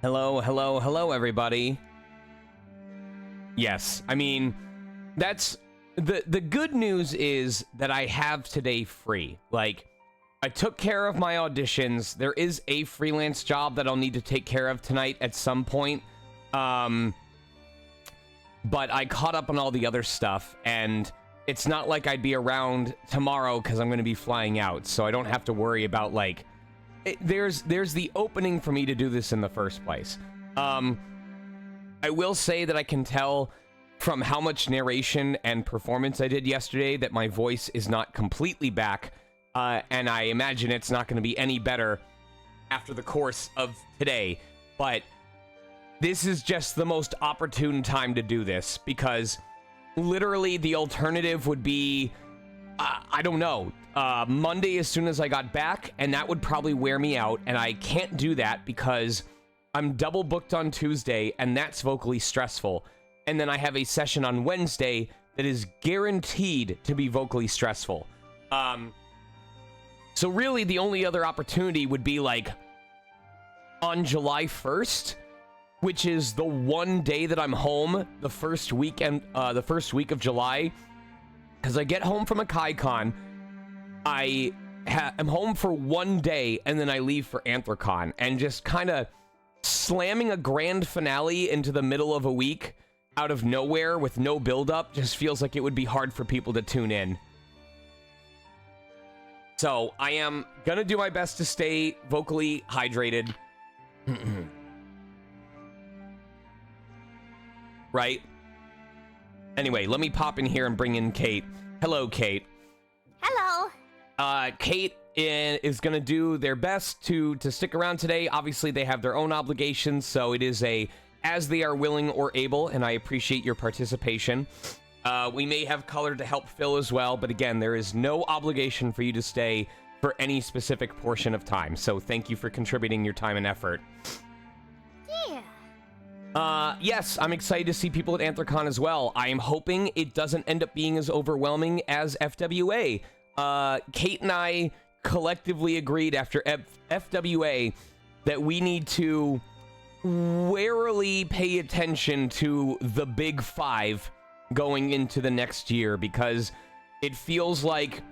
Hello, hello, hello, everybody. Yes, I mean, that's... The good news is that I have today free. Like, I took care of my auditions. There is a freelance job that I'll need to take care of tonight at some point. But I caught up on all the other stuff, and it's not like I'd be around tomorrow because I'm going to be flying out, so I don't have to worry about, like... There's the opening for me to do this in the first place. I will say that I can tell from how much narration and performance I did yesterday that my voice is not completely back, and I imagine it's not going to be any better after the course of today, but this is just the most opportune time to do this, because literally the alternative would be, I don't know, Monday as soon as I got back, and that would probably wear me out, and I can't do that because I'm double booked on Tuesday, and that's vocally stressful. And then I have a session on Wednesday that is guaranteed to be vocally stressful. So really the only other opportunity would be like on July 1st, which is the one day that I'm home, the first week of July, because I get home from a KaiCon, I'm home for one day, and then I leave for AnthraCon, and just kind of slamming a grand finale into the middle of a week out of nowhere with no build-up just feels like it would be hard for people to tune in. So I am gonna do my best to stay vocally hydrated. Right? Anyway, let me pop in here and bring in Kate. Hello, Kate. Hello. Kate is going to do their best to stick around today. Obviously, they have their own obligations, so it is as they are willing or able, and I appreciate your participation. We may have color to help fill as well, but again, there is no obligation for you to stay for any specific portion of time, so thank you for contributing your time and effort. Yeah. Yes, I'm excited to see people at AnthraCon as well. I am hoping it doesn't end up being as overwhelming as FWA. Kate and I collectively agreed after FWA that we need to warily pay attention to the big five going into the next year, because it feels like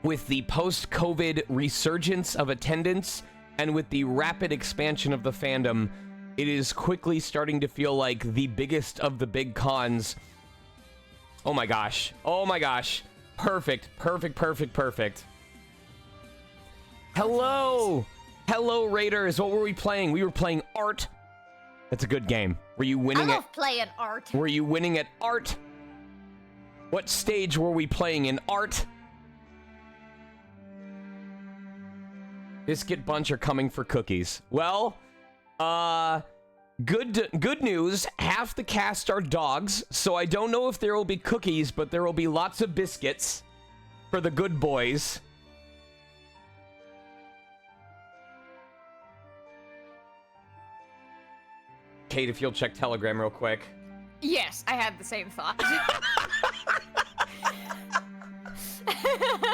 with the post-COVID resurgence of attendance and with the rapid expansion of the fandom, it is quickly starting to feel like the biggest of the big cons. Oh my gosh. Oh my gosh. Perfect. Perfect, perfect, perfect. Hello. Hello, Raiders. What were we playing? We were playing Art. That's a good game. Were you winning I love playing Art. Were you winning at Art? What stage were we playing in Art? Biscuit Bunch are coming for cookies. Well, good news. Half the cast are dogs, so I don't know if there will be cookies, but there will be lots of biscuits for the good boys. Kate, if you'll check Telegram real quick. Yes, I had the same thought.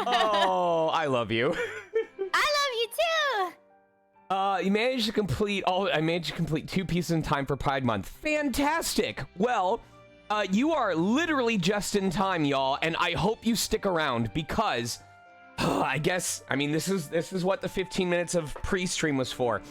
Oh, I love you. I love you too. You managed to complete I managed to complete 2 pieces in time for Pride Month. Fantastic. Well, you are literally just in time, y'all, and I hope you stick around because I mean this is what the 15 minutes of pre-stream was for.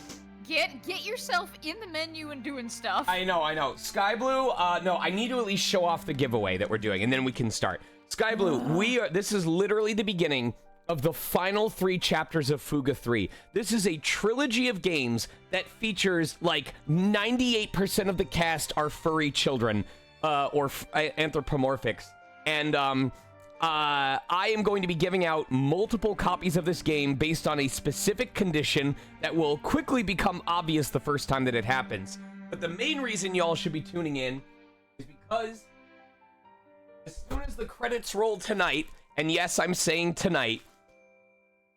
Get yourself in the menu and doing stuff. I know. Sky Blue, no, I need to at least show off the giveaway that we're doing, and then we can start. Sky Blue, this is literally the beginning of the final 3 chapters of FUGA 3. This is a trilogy of games that features, like, 98% of the cast are furry children, or anthropomorphics. And, I am going to be giving out multiple copies of this game based on a specific condition that will quickly become obvious the first time that it happens. But the main reason y'all should be tuning in is because as soon as the credits roll tonight, and yes, I'm saying tonight,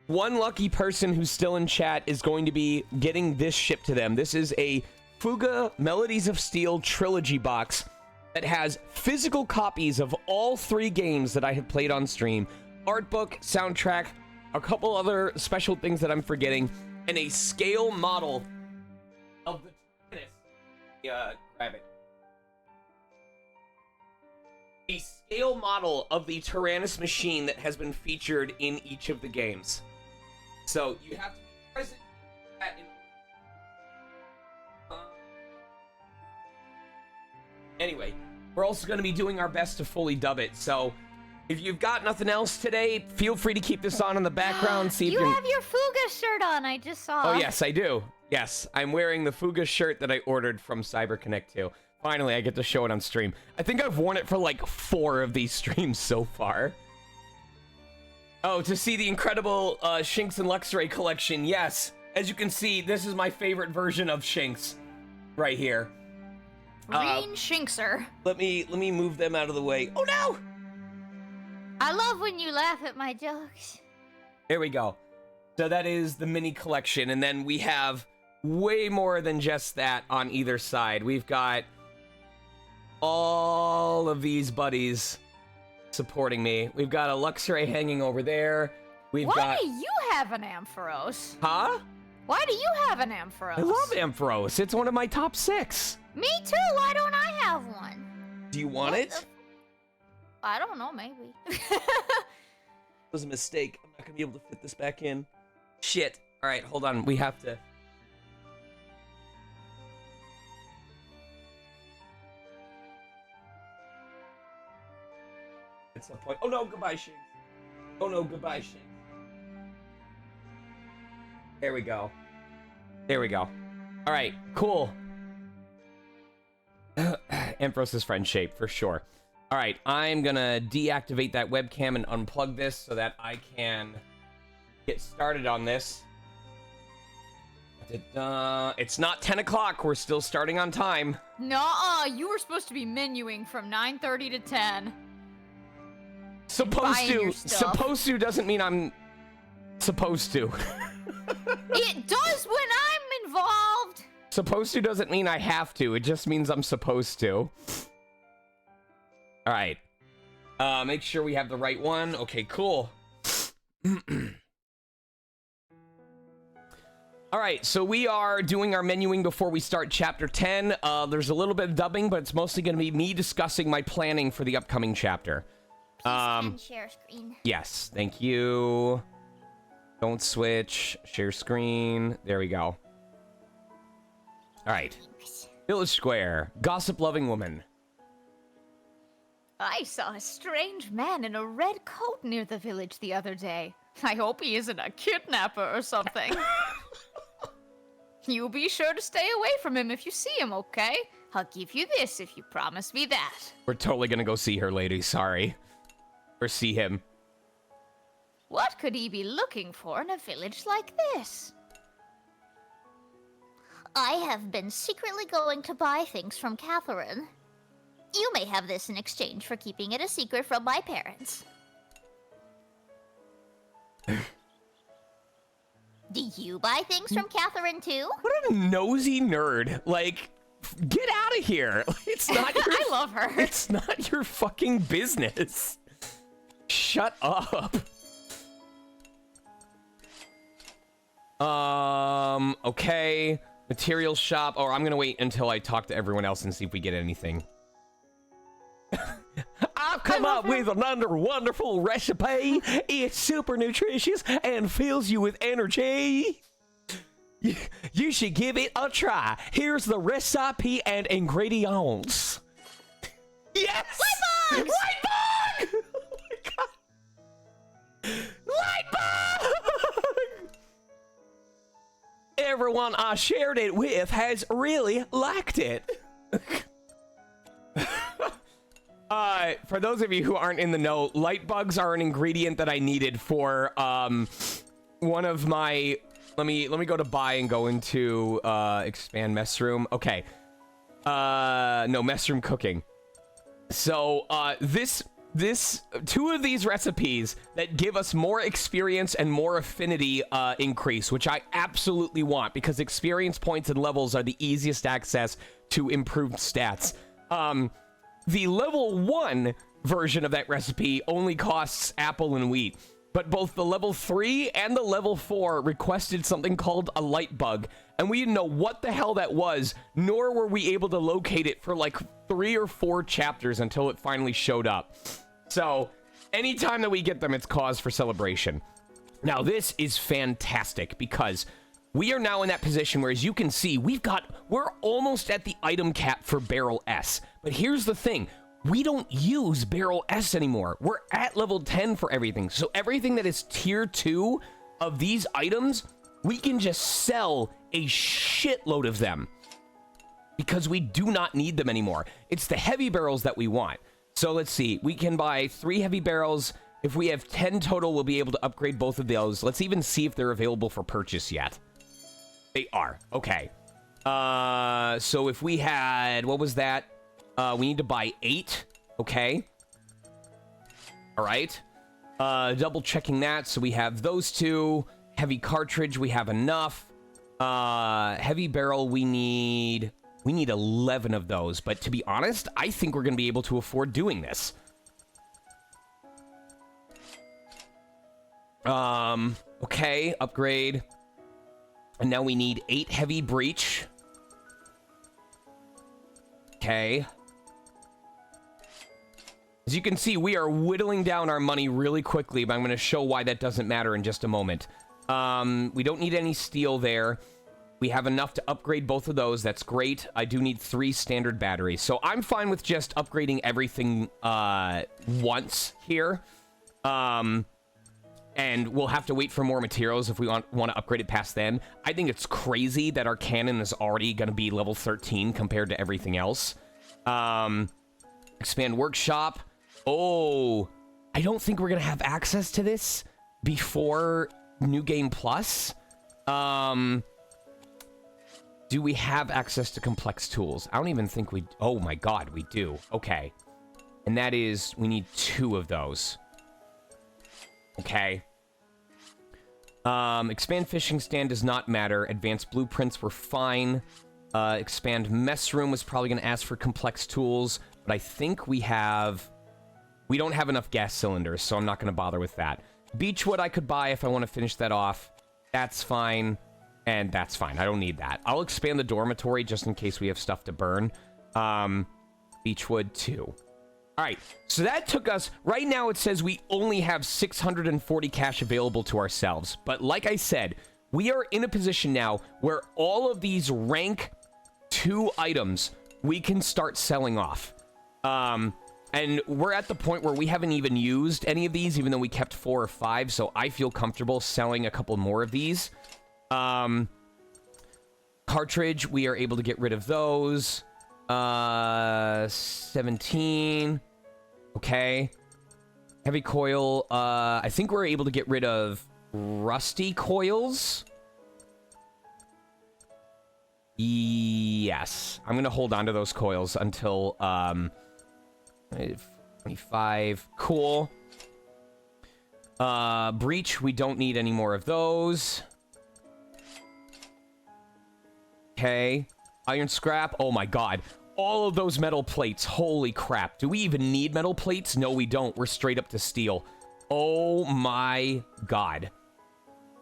one lucky person who's still in chat is going to be getting this shipped to them. This is a FUGA Melodies of Steel trilogy box that has physical copies of all 3 games that I have played on stream, art book, soundtrack, a couple other special things that I'm forgetting, and a scale model of the Grab it. A scale model of the Tyrannus machine that has been featured in each of the games. So you have to be present at anyway, we're also going to be doing our best to fully dub it. So if you've got nothing else today, feel free to keep this on in the background. See if you have your FUGA shirt on, I just saw. Oh, yes, I do. Yes, I'm wearing the FUGA shirt that I ordered from CyberConnect 2. Finally, I get to show it on stream. I think I've worn it for like 4 of these streams so far. Oh, to see the incredible Shinx and Luxray collection. Yes, as you can see, this is my favorite version of Shinx right here. Green Shinxer. Let me move them out of the way. Oh no! I love when you laugh at my jokes. There we go. So that is the mini collection, and then we have way more than just that on either side. We've got all of these buddies supporting me. We've got a Luxray hanging over there. Why do you have an Ampharos? Huh? Why do you have an Ampharos? I love Ampharos. It's one of my top 6. Me too. Why don't I have one? Do you want it? I don't know. Maybe. It was a mistake. I'm not gonna be able to fit this back in. Shit. All right, hold on. We have to. At some point. Oh no, goodbye, Shinx. Oh no, goodbye, Shinx. There we go. There we go. All right, cool. Ampharos' friend shape for sure. All right, I'm gonna deactivate that webcam and unplug this so that I can get started on this. It's not 10 o'clock. We're still starting on time. Nuh-uh, you were supposed to be menuing from 9:30 to 10. Supposed to doesn't mean I'm supposed to. It does when I'm involved. Supposed to doesn't mean I have to. It just means I'm supposed to. All right. Make sure we have the right one. Okay, cool. All right, so we are doing our menuing before we start chapter 10. There's a little bit of dubbing, but it's mostly going to be me discussing my planning for the upcoming chapter. Please share screen. Yes, thank you. Don't switch. Share screen. There we go. All right. Village Square. Gossip-loving woman. I saw a strange man in a red coat near the village the other day. I hope he isn't a kidnapper or something. You be sure to stay away from him if you see him, okay? I'll give you this if you promise me that. We're totally gonna go see her, lady. Sorry. Or see him. What could he be looking for in a village like this? I have been secretly going to buy things from Catherine. You may have this in exchange for keeping it a secret from my parents. Do you buy things from Catherine too? What a nosy nerd. Like, get out of here. It's not your... I love her. It's not your fucking business. Shut up. Okay. Material shop. Oh, I'm gonna wait until I talk to everyone else and see if we get anything. I've come up with another wonderful recipe. It's super nutritious and fills you with energy. You should give it a try. Here's the recipe and ingredients. Yes! Light bugs! Light bug! Oh my god. Light bug! Everyone I shared it with has really liked it. For those of you who aren't in the know, light bugs are an ingredient that I needed for one of my... Let me go to buy and go into expand mess room. Okay. No, mess room cooking. So this two of these recipes that give us more experience and more affinity increase, which I absolutely want because experience points and levels are the easiest access to improved stats. The level 1 version of that recipe only costs apple and wheat. but both the level 3 and the level 4 requested something called a light bug, and we didn't know what the hell that was, nor were we able to locate it for like 3 or 4 chapters until it finally showed up. So anytime that we get them, it's cause for celebration. Now, this is fantastic because we are now in that position where, as you can see, we're almost at the item cap for Barrel S. But here's the thing. We don't use Barrel S anymore. We're at level 10 for everything. So everything that is tier 2 of these items, we can just sell a shitload of them because we do not need them anymore. It's the heavy barrels that we want. So let's see. We can buy 3 heavy barrels. If we have 10 total, we'll be able to upgrade both of those. Let's even see if they're available for purchase yet. They are. Okay. So if we had... What was that? We need to buy 8. Okay. All right. Double checking that. So we have those 2. Heavy cartridge, we have enough. Heavy barrel, we need 11 of those. But to be honest, I think we're going to be able to afford doing this. Okay, upgrade. And now we need 8 heavy breach. Okay. As you can see, we are whittling down our money really quickly, but I'm going to show why that doesn't matter in just a moment. We don't need any steel there. We have enough to upgrade both of those. That's great. I do need 3 standard batteries. So I'm fine with just upgrading everything once here. And we'll have to wait for more materials if we want to upgrade it past then. I think it's crazy that our cannon is already going to be level 13 compared to everything else. Expand workshop. Oh, I don't think we're going to have access to this before New Game Plus. Do we have access to complex tools? I don't even think we... Oh my god, we do. Okay. And that is... We need 2 of those. Okay. Expand fishing stand does not matter. Advanced blueprints were fine. Expand mess room was probably going to ask for complex tools. But I think we don't have enough gas cylinders, so I'm not going to bother with that. Beechwood I could buy if I want to finish that off. That's fine. And that's fine. I don't need that. I'll expand the dormitory just in case we have stuff to burn. Beechwood 2. All right, so that took us... Right now, it says we only have 640 cash available to ourselves. But like I said, we are in a position now where all of these rank 2 items we can start selling off. And we're at the point where we haven't even used any of these, even though we kept 4 or 5. So I feel comfortable selling a couple more of these. Cartridge, we are able to get rid of those. 17... Okay. Heavy coil. I think we're able to get rid of rusty coils. Yes. I'm going to hold on to those coils until 25. Cool. Breach, we don't need any more of those. Okay. Iron scrap. Oh my god. All of those metal plates. Holy crap. Do we even need metal plates? No, we don't. We're straight up to steel. Oh my god.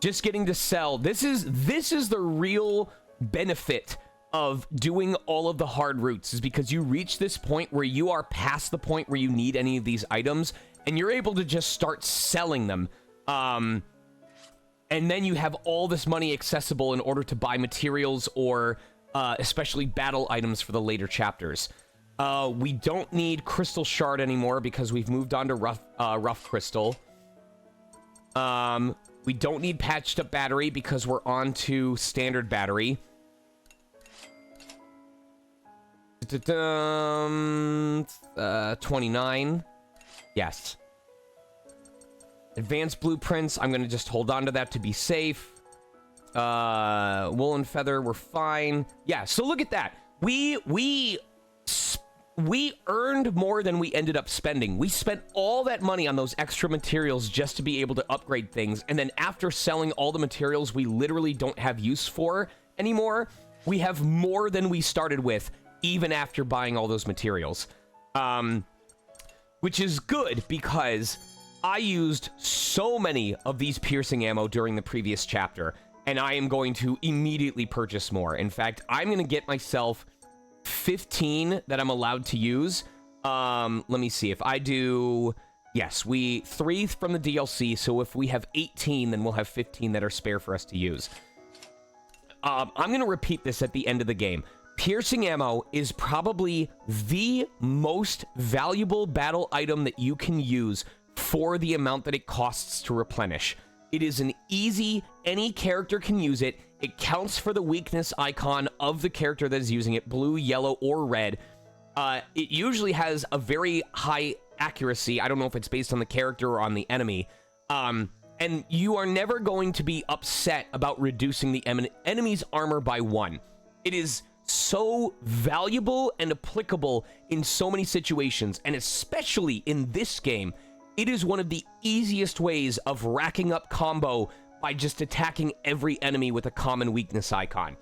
Just getting to sell. This is the real benefit of doing all of the hard routes, is because you reach this point where you are past the point where you need any of these items, and you're able to just start selling them. And then you have all this money accessible in order to buy materials or... especially battle items for the later chapters. We don't need Crystal Shard anymore because we've moved on to Rough Crystal. We don't need Patched Up Battery because we're on to Standard Battery. 29. Yes. Advanced Blueprints, I'm going to just hold on to that to be safe. Wool and feather, we're fine. Yeah, so look at that. We earned more than we ended up spending. We spent all that money on those extra materials just to be able to upgrade things, and then after selling all the materials we literally don't have use for anymore, we have more than we started with, even after buying all those materials. Which is good, because I used so many of these piercing ammo during the previous chapter, and I am going to immediately purchase more. In fact, I'm going to get myself 15 that I'm allowed to use. Let me see. If I do... Yes, 3 from the DLC, so if we have 18, then we'll have 15 that are spare for us to use. I'm going to repeat this at the end of the game. Piercing ammo is probably the most valuable battle item that you can use for the amount that it costs to replenish. It is an easy, any character can use it. It counts for the weakness icon of the character that is using it, blue, yellow, or red. It usually has a very high accuracy. I don't know if it's based on the character or on the enemy. And you are never going to be upset about reducing the enemy's armor by 1. It is so valuable and applicable in so many situations, and especially in this game, it is one of the easiest ways of racking up combo by just attacking every enemy with a common weakness icon.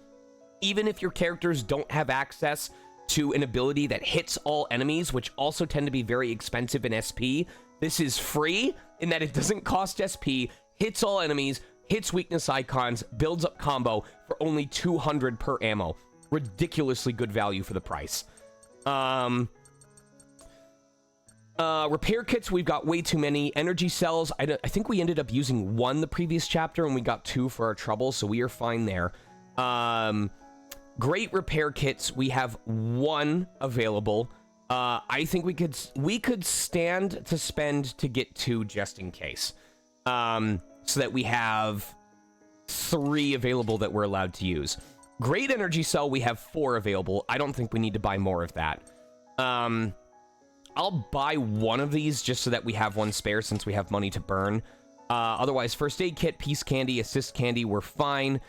Even if your characters don't have access to an ability that hits all enemies, which also tend to be very expensive in SP, this is free in that it doesn't cost SP, hits all enemies, hits weakness icons, builds up combo for only 200 per ammo. Ridiculously good value for the price. Repair kits, we've got way too many. Energy cells, I think we ended up using 1 the previous chapter, and we got 2 for our trouble, so we are fine there. Great repair kits, we have 1 available. I think we could stand to spend to get 2 just in case. So that we have 3 available that we're allowed to use. Great energy cell, we have 4 available. I don't think we need to buy more of that. I'll buy 1 of these just so that we have 1 spare since we have money to burn. Otherwise, first aid kit, peace candy, assist candy, we're fine.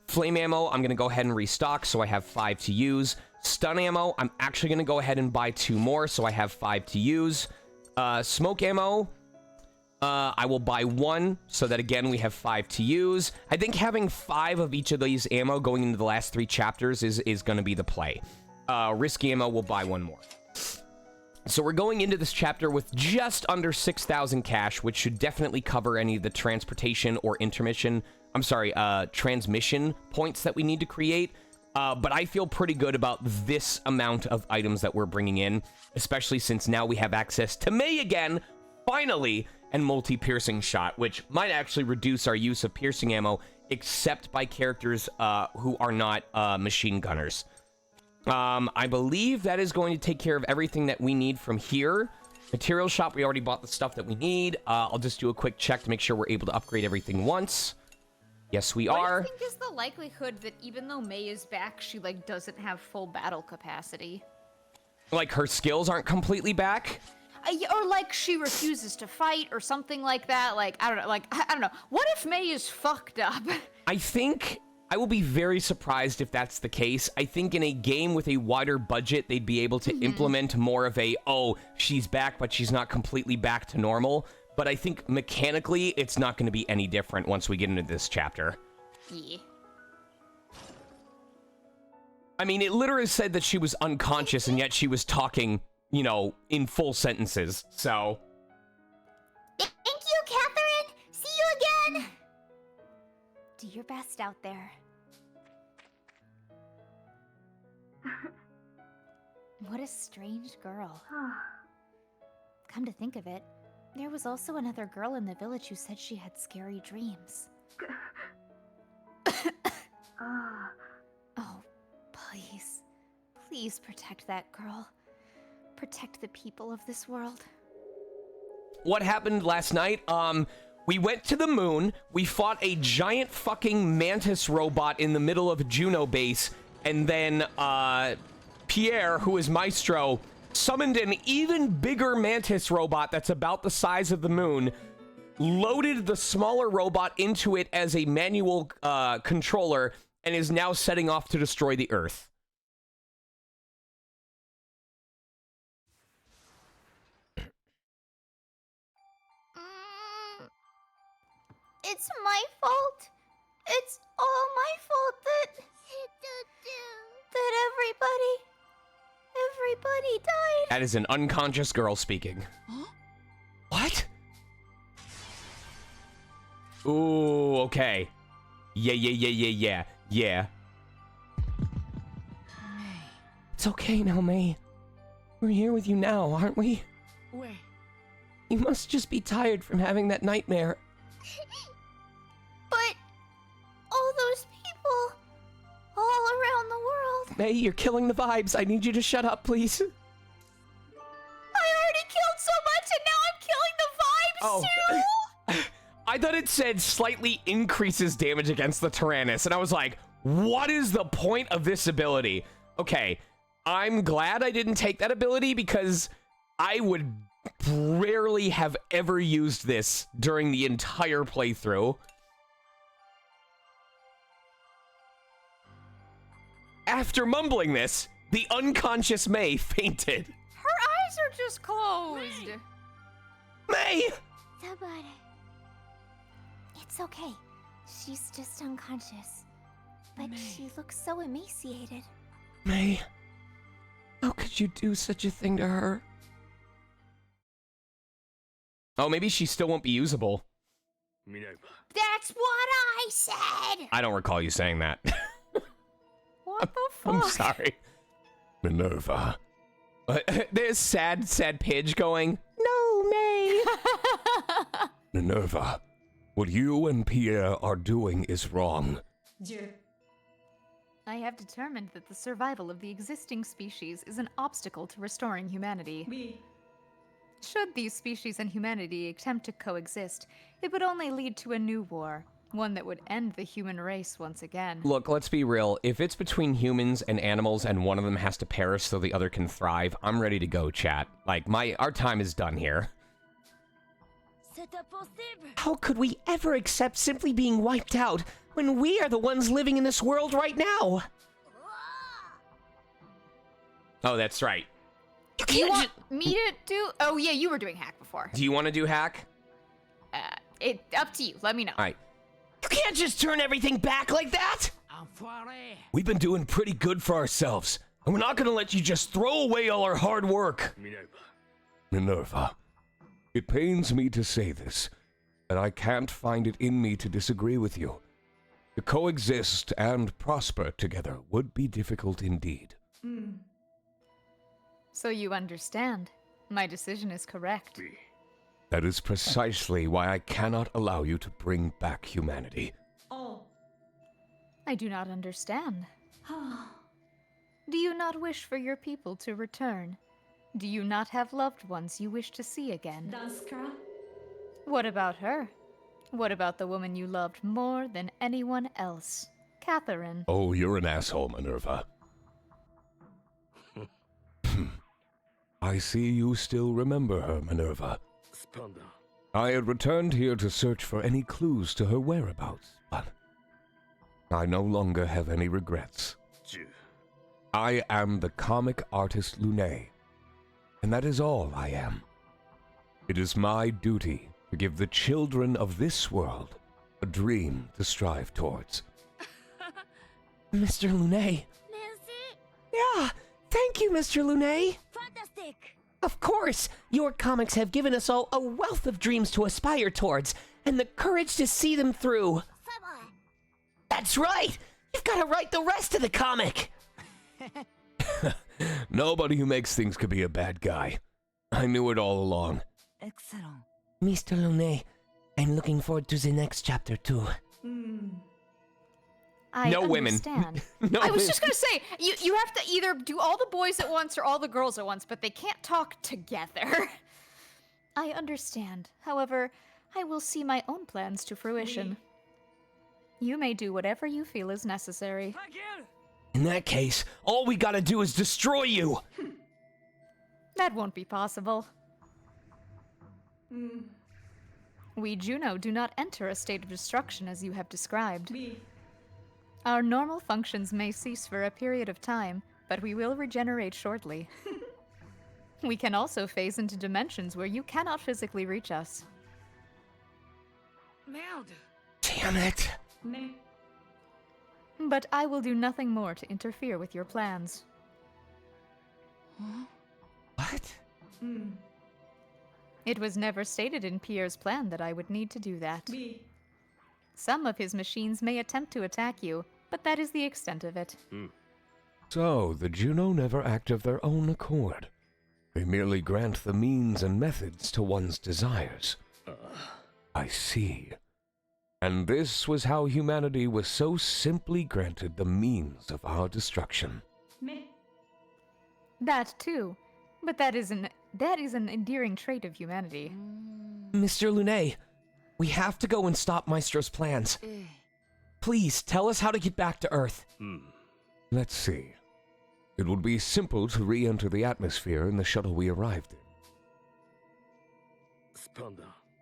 Flame ammo, I'm going to go ahead and restock, so I have 5 to use. Stun ammo, I'm actually going to go ahead and buy 2 more, so I have 5 to use. Smoke ammo, I will buy 1, so that again, we have 5 to use. I think having 5 of each of these ammo going into the last 3 chapters is going to be the play. Risky ammo, we'll buy 1 more. So we're going into this chapter with just under 6,000 cash, which should definitely cover any of the transportation or transmission points that we need to create. But I feel pretty good about this amount of items that we're bringing in, especially since now we have access to May again, finally, and multi-piercing shot, which might actually reduce our use of piercing ammo, except by characters who are not machine gunners. I believe that is going to take care of everything that we need from here. Material shop, we already bought the stuff that we need. I'll just do a quick check to make sure we're able to upgrade everything once. Yes, we are. What do you think is the likelihood that even though May is back, she, like, doesn't have full battle capacity? Like, her skills aren't completely back? Or, like, she refuses to fight or something like that. Like, I don't know. Like, I don't know. What if May is fucked up? I think... I will be very surprised if that's the case. I think in a game with a wider budget, they'd be able to implement more of a, oh, she's back, but she's not completely back to normal. But I think mechanically, it's not going to be any different once we get into this chapter. Yeah. I mean, it literally said that she was unconscious, and yet she was talking, you know, in full sentences, so... Thank you, Catherine! See you again! Do your best out there. What a strange girl. Come to think of it, there was also another girl in the village who said she had scary dreams. Oh, please. Please protect that girl. Protect the people of this world. What happened last night? We went to the moon, we fought a giant fucking mantis robot in the middle of Juno base, and then, Pierre, who is Maestro, summoned an even bigger mantis robot that's about the size of the moon, loaded the smaller robot into it as a manual, controller, and is now setting off to destroy the Earth. It's my fault. It's all my fault that everybody died. That is an unconscious girl speaking. Huh? What? Ooh, okay. Yeah. It's okay now, May. We're here with you now, aren't we? Wait. You must just be tired from having that nightmare. But all those people all around the world. May, you're killing the vibes. I need you to shut up, please. I already killed so much and now I'm killing the vibes too. I thought it said slightly increases damage against the Tyrannus, and I was like, what is the point of this ability? Okay, I'm glad I didn't take that ability because I would rarely have ever used this during the entire playthrough. After mumbling this, the unconscious May fainted. Her eyes are just closed. May! It's okay. She's just unconscious. But she looks so emaciated. May, how could you do such a thing to her? Oh, maybe she still won't be usable. That's what I said. I don't recall you saying that. What the fuck? I'm sorry. Minerva. There's sad Pidge going, no, May. Minerva, what you and Pierre are doing is wrong. I have determined that the survival of the existing species is an obstacle to restoring humanity. Should these species and humanity attempt to coexist, it would only lead to a new war, one that would end the human race once again. Look, let's be real. If it's between humans and animals and one of them has to perish so the other can thrive, I'm ready to go, chat. Like, our time is done here. How could we ever accept simply being wiped out when we are the ones living in this world right now? Oh, that's right. You want me to do? Oh yeah, you were doing hack before. Do you want to do hack? It up to you. Let me know. All right. You can't just turn everything back like that! We've been doing pretty good for ourselves, and we're not gonna let you just throw away all our hard work. Minerva, it pains me to say this, but I can't find it in me to disagree with you. To coexist and prosper together would be difficult indeed. So you understand. My decision is correct. That is precisely why I cannot allow you to bring back humanity. I do not understand. Do you not wish for your people to return? Do you not have loved ones you wish to see again? What about her? What about the woman you loved more than anyone else? Catherine. Oh, you're an asshole, Minerva. I see you still remember her, Minerva. I had returned here to search for any clues to her whereabouts, but I no longer have any regrets. I am the comic artist Lune, and that is all I am. It is my duty to give the children of this world a dream to strive towards. Mr. Lune. Yeah, thank you, Mr. Lune. Fantastic! Of course, your comics have given us all a wealth of dreams to aspire towards, and the courage to see them through. That's right! You've got to write the rest of the comic! Nobody who makes things could be a bad guy. I knew it all along. Excellent. Mr. Lune, I'm looking forward to the next chapter too. I No women. understand. No I was women. just gonna say, you have to either do all the boys at once or all the girls at once, but they can't talk together. I understand. However, I will see my own plans to fruition. You may do whatever you feel is necessary. In that case, all we gotta do is destroy you! That won't be possible. We Juno do not enter a state of destruction as you have described. Our normal functions may cease for a period of time, but we will regenerate shortly. We can also phase into dimensions where you cannot physically reach us. Damn it! But I will do nothing more to interfere with your plans. What? It was never stated in Pierre's plan that I would need to do that. Some of his machines may attempt to attack you, but that is the extent of it. So, the Juno never act of their own accord. They merely grant the means and methods to one's desires. I see. And this was how humanity was so simply granted the means of our destruction. That too. But that is an endearing trait of humanity. Mr. Lunet, we have to go and stop Maestro's plans. Please, tell us how to get back to Earth. Let's see. It would be simple to re-enter the atmosphere in the shuttle we arrived in.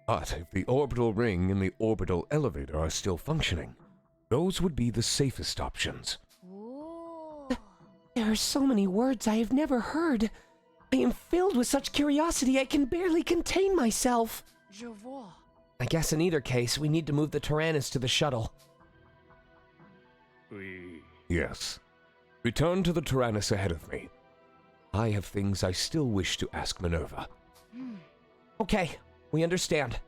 But if the orbital ring and the orbital elevator are still functioning, those would be the safest options. There are so many words I have never heard. I am filled with such curiosity I can barely contain myself. I guess in either case, we need to move the Tyrannus to the shuttle. Yes. Return to the Tyrannus ahead of me. I have things I still wish to ask Minerva. Okay, we understand.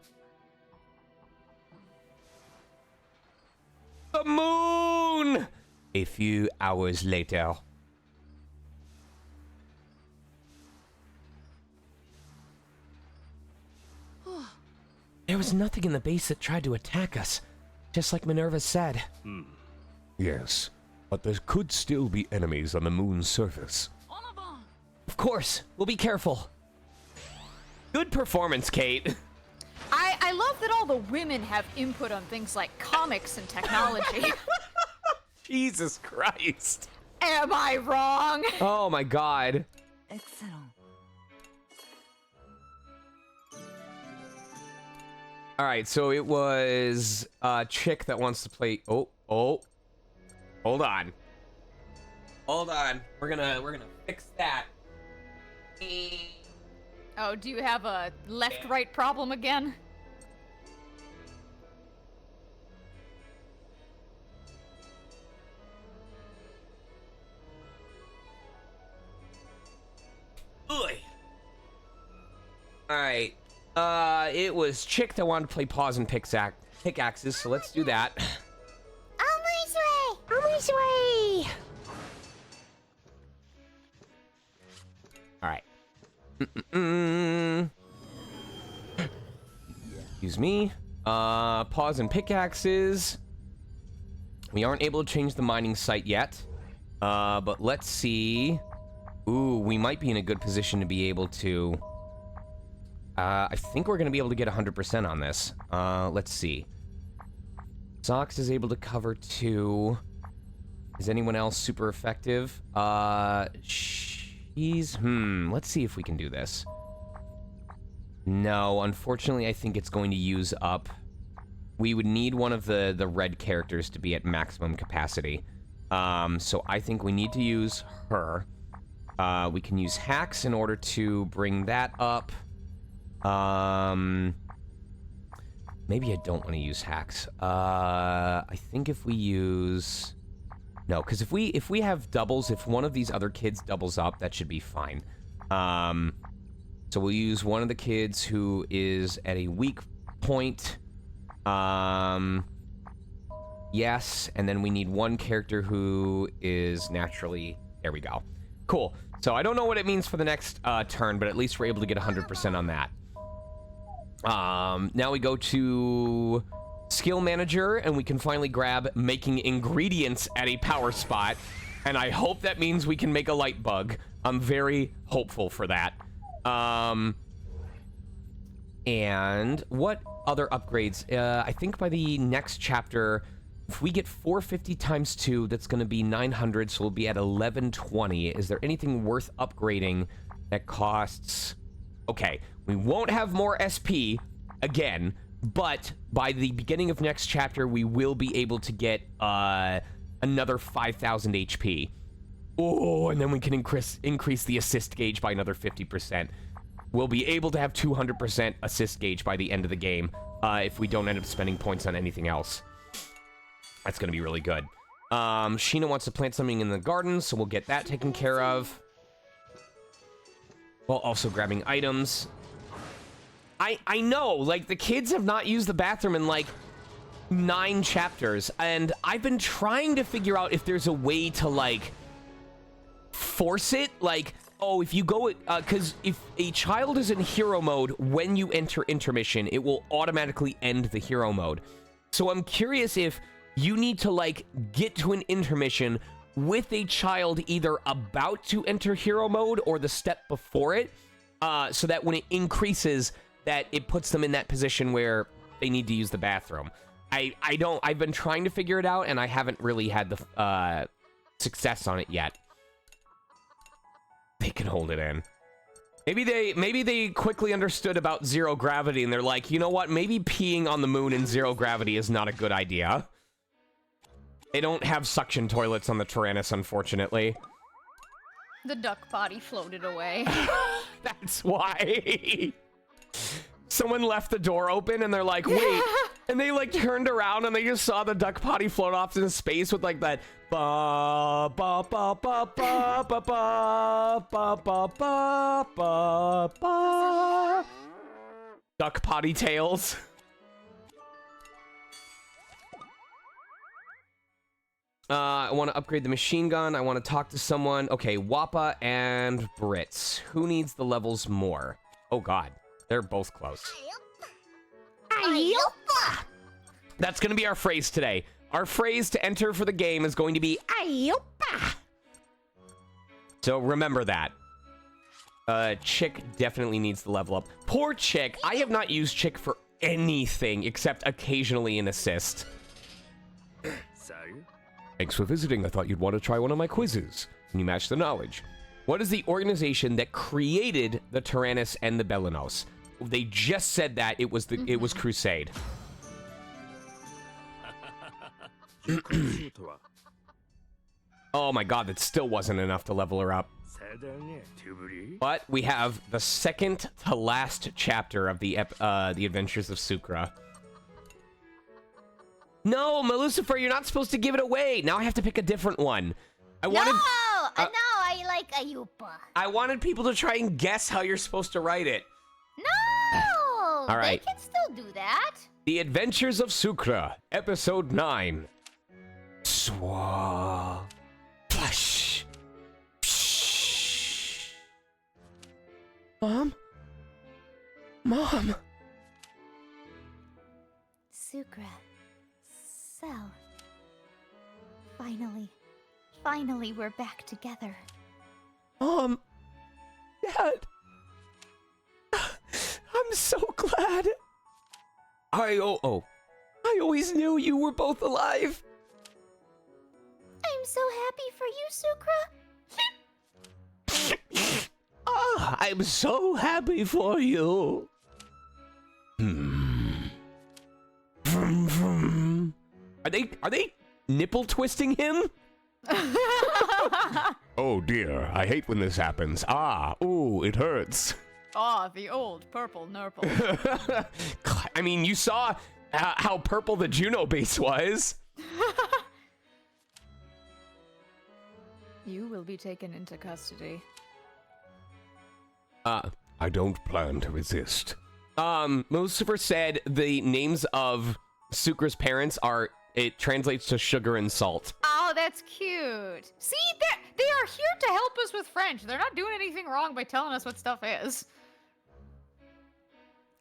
The moon! A few hours later. There was nothing in the base that tried to attack us, just like Minerva said. Yes, but there could still be enemies on the moon's surface. Of course, we'll be careful. Good performance, Kate. I love that all the women have input on things like comics and technology. Jesus Christ. Am I wrong? Oh my god. Excellent. Alright, so it was a chick that wants to play... Oh. Hold on. Hold on. We're gonna fix that. Oh, do you have a left-right problem again? Alright. It was chick that wanted to play paws and pickaxes, so let's do that. Almost way! Alright. Excuse me. Paws and pickaxes. We aren't able to change the mining site yet. But let's see. Ooh, we might be in a good position to be able to... I think we're going to be able to get 100% on this. Let's see. Zox is able to cover 2. Is anyone else super effective? She's... let's see if we can do this. No, unfortunately, I think it's going to use up... We would need one of the red characters to be at maximum capacity. So I think we need to use her. We can use hacks in order to bring that up. Maybe I don't want to use hacks. I think if we use... No, because if we have doubles, if one of these other kids doubles up, that should be fine. So we'll use one of the kids who is at a weak point. Yes, and then we need one character who is naturally... There we go. Cool. So I don't know what it means for the next turn, but at least we're able to get 100% on that. Now we go to skill manager, and we can finally grab making ingredients at a power spot. And I hope that means we can make a light bug. I'm very hopeful for that. And what other upgrades? I think by the next chapter, if we get 450 times 2, that's going to be 900, so we'll be at 1120. Is there anything worth upgrading that costs... Okay, we won't have more SP again, but by the beginning of next chapter, we will be able to get another 5,000 HP. Oh, and then we can increase the assist gauge by another 50%. We'll be able to have 200% assist gauge by the end of the game if we don't end up spending points on anything else. That's going to be really good. Sheena wants to plant something in the garden, so we'll get that taken care of. While also grabbing items. I know, like, the kids have not used the bathroom in, like, 9 chapters, and I've been trying to figure out if there's a way to, like, force it. Like, oh, if you go, because if a child is in hero mode when you enter intermission, it will automatically end the hero mode. So I'm curious if you need to, like, get to an intermission with a child either about to enter hero mode or the step before it, so that when it increases, that it puts them in that position where they need to use the bathroom. I've been trying to figure it out, and I haven't really had the success on it yet. They can hold it in. Maybe they quickly understood about zero gravity, and they're like, you know what? Maybe peeing on the moon in zero gravity is not a good idea. They don't have suction toilets on the Tyrannus, unfortunately. The duck potty floated away. That's why. Someone left the door open, and they're like, wait. And they, like, turned around, and they just saw the duck potty float off into space with, like, that ba ba ba ba ba ba ba ba ba ba ba ba duck potty tails. I want to upgrade the machine gun. I want to talk to someone. Okay, Wappa and Brits. Who needs the levels more? Oh, God. They're both close. That's going to be our phrase today. Our phrase to enter for the game is going to be Ayopa. So remember that. Chick definitely needs to level up. Poor Chick. I have not used Chick for anything except occasionally an assist. Thanks for visiting. I thought you'd want to try one of my quizzes. Can you match the knowledge? What is the organization that created the Tyrannus and the Belenos? They just said that it was the it was Crusade. Oh my God, that still wasn't enough to level her up. But we have the second to last chapter of the Adventures of Sukra. No, Melucifer, you're not supposed to give it away. Now I have to pick a different one. No, I like Ayupa. I wanted people to try and guess how you're supposed to write it. No! All right. They can still do that. The Adventures of Sukra, Episode 9. Swa. Flush. Psh. Mom? Mom? Sukra. Cell. Finally we're back together. Mom. Dad. I'm so glad. I always knew you were both alive. I'm so happy for you, Sukra. I'm so happy for you. Are they nipple twisting him? Oh dear, I hate when this happens. Ooh, it hurts. Ah, the old purple nurple. I mean, you saw how purple the Juno base was. You will be taken into custody. I don't plan to resist. Lucifer said the names of Sukra's parents it translates to sugar and salt. Oh, that's cute. See, they are here to help us with French. They're not doing anything wrong by telling us what stuff is.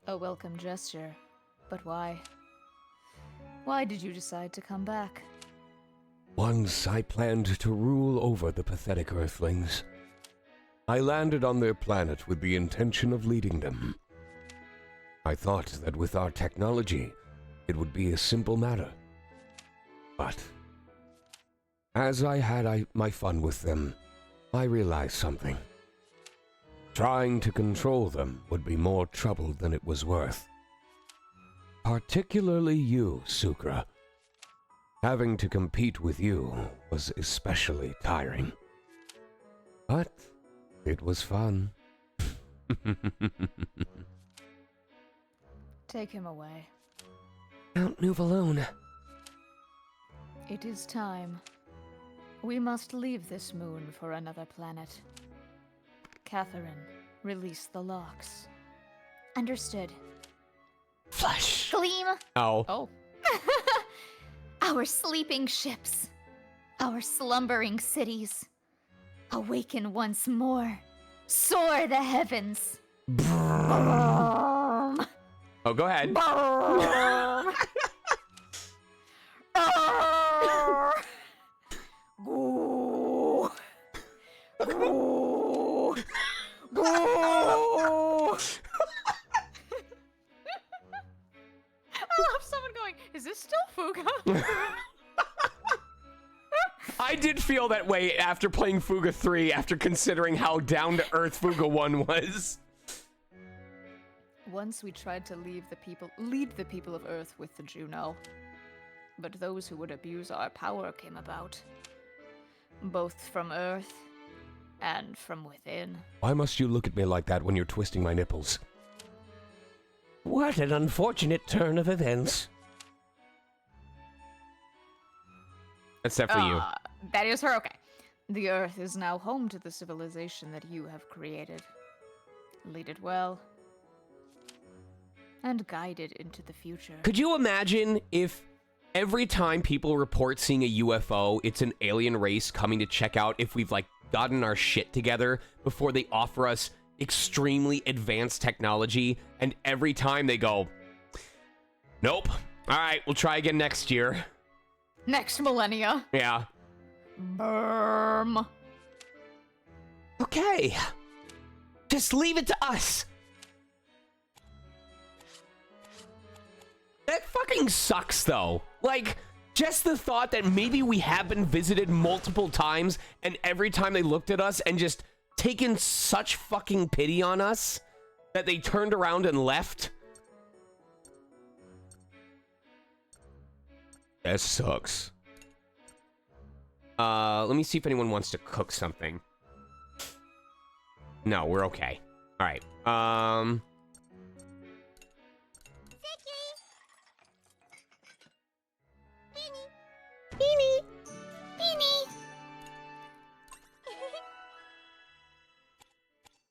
A welcome gesture. But why? Why did you decide to come back? Once I planned to rule over the pathetic Earthlings. I landed on their planet with the intention of leading them. I thought that with our technology, it would be a simple matter. But as I had my fun with them, I realized something. Trying to control them would be more trouble than it was worth. Particularly you, Sukra. Having to compete with you was especially tiring. But it was fun. Take him away. Count Nuvolone. It is time. We must leave this moon for another planet. Catherine, release the locks. Understood. Flush. Gleam. Oh. Oh. Our sleeping ships, our slumbering cities, awaken once more, soar the heavens. Oh, go ahead. I love someone going, is this still Fuga? I did feel that way after playing Fuga 3, after considering how down-to-earth Fuga 1 was. Once we tried to lead the people of Earth with the Juno. But those who would abuse our power came about. Both from Earth and from within. Why must you look at me like that when you're twisting my nipples? What an unfortunate turn of events. That's definitely you. That is her, okay. The Earth is now home to the civilization that you have created. Lead it well. And guide it into the future. Could you imagine if every time people report seeing a UFO, it's an alien race coming to check out if we've, like, gotten our shit together before they offer us extremely advanced technology, and every time they go, nope. All right, we'll try again next year. Next millennia. Yeah. Burm. Okay. Just leave it to us. That fucking sucks, though. Like, just the thought that maybe we have been visited multiple times, and every time they looked at us and just taken such fucking pity on us that they turned around and left. That sucks. Let me see if anyone wants to cook something. No, we're okay. All right. Beanie. Beanie.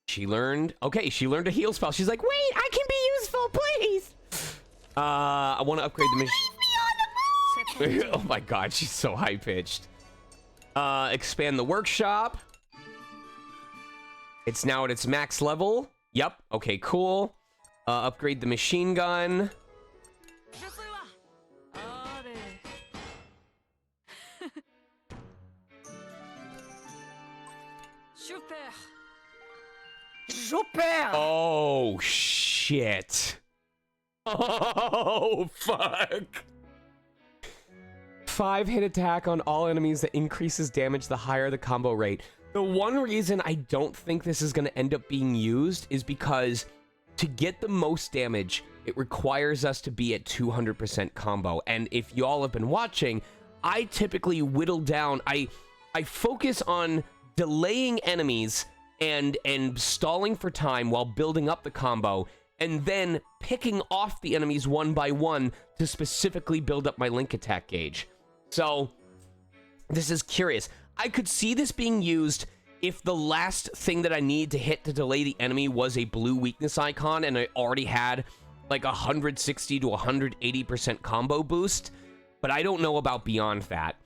She learned. Okay, she learned a heal spell. She's like, wait, I can be useful, please. I want to upgrade the machine. Oh my god, she's so high pitched. Expand the workshop. It's now at its max level. Yep. Okay, cool. Upgrade the machine gun. Oh, shit. Oh, fuck. 5 hit attack on all enemies that increases damage the higher the combo rate. The one reason I don't think this is going to end up being used is because to get the most damage, it requires us to be at 200% combo. And if y'all have been watching, I typically whittle down. I focus on delaying enemies and stalling for time while building up the combo, and then picking off the enemies one by one to specifically build up my link attack gauge. So, this is curious. I could see this being used if the last thing that I need to hit to delay the enemy was a blue weakness icon, and I already had like 160 to 180% combo boost, but I don't know about beyond that.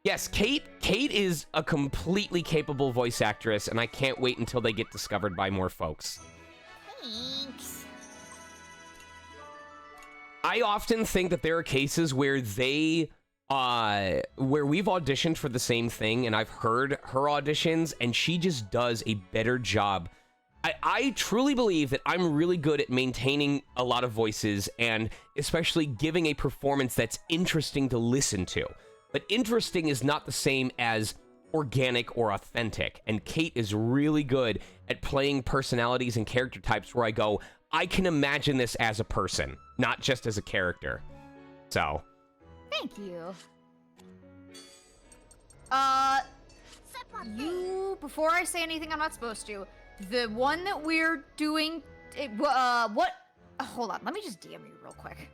Yes, Kate is a completely capable voice actress, and I can't wait until they get discovered by more folks. Thanks. I often think that there are cases where where we've auditioned for the same thing, and I've heard her auditions, and she just does a better job. I truly believe that I'm really good at maintaining a lot of voices, and especially giving a performance that's interesting to listen to. But interesting is not the same as organic or authentic, and Kate is really good at playing personalities and character types where I go, I can imagine this as a person, not just as a character. So, Thank you. Before I say anything I'm not supposed to, the one that we're doing, what? Hold on, let me just DM you real quick.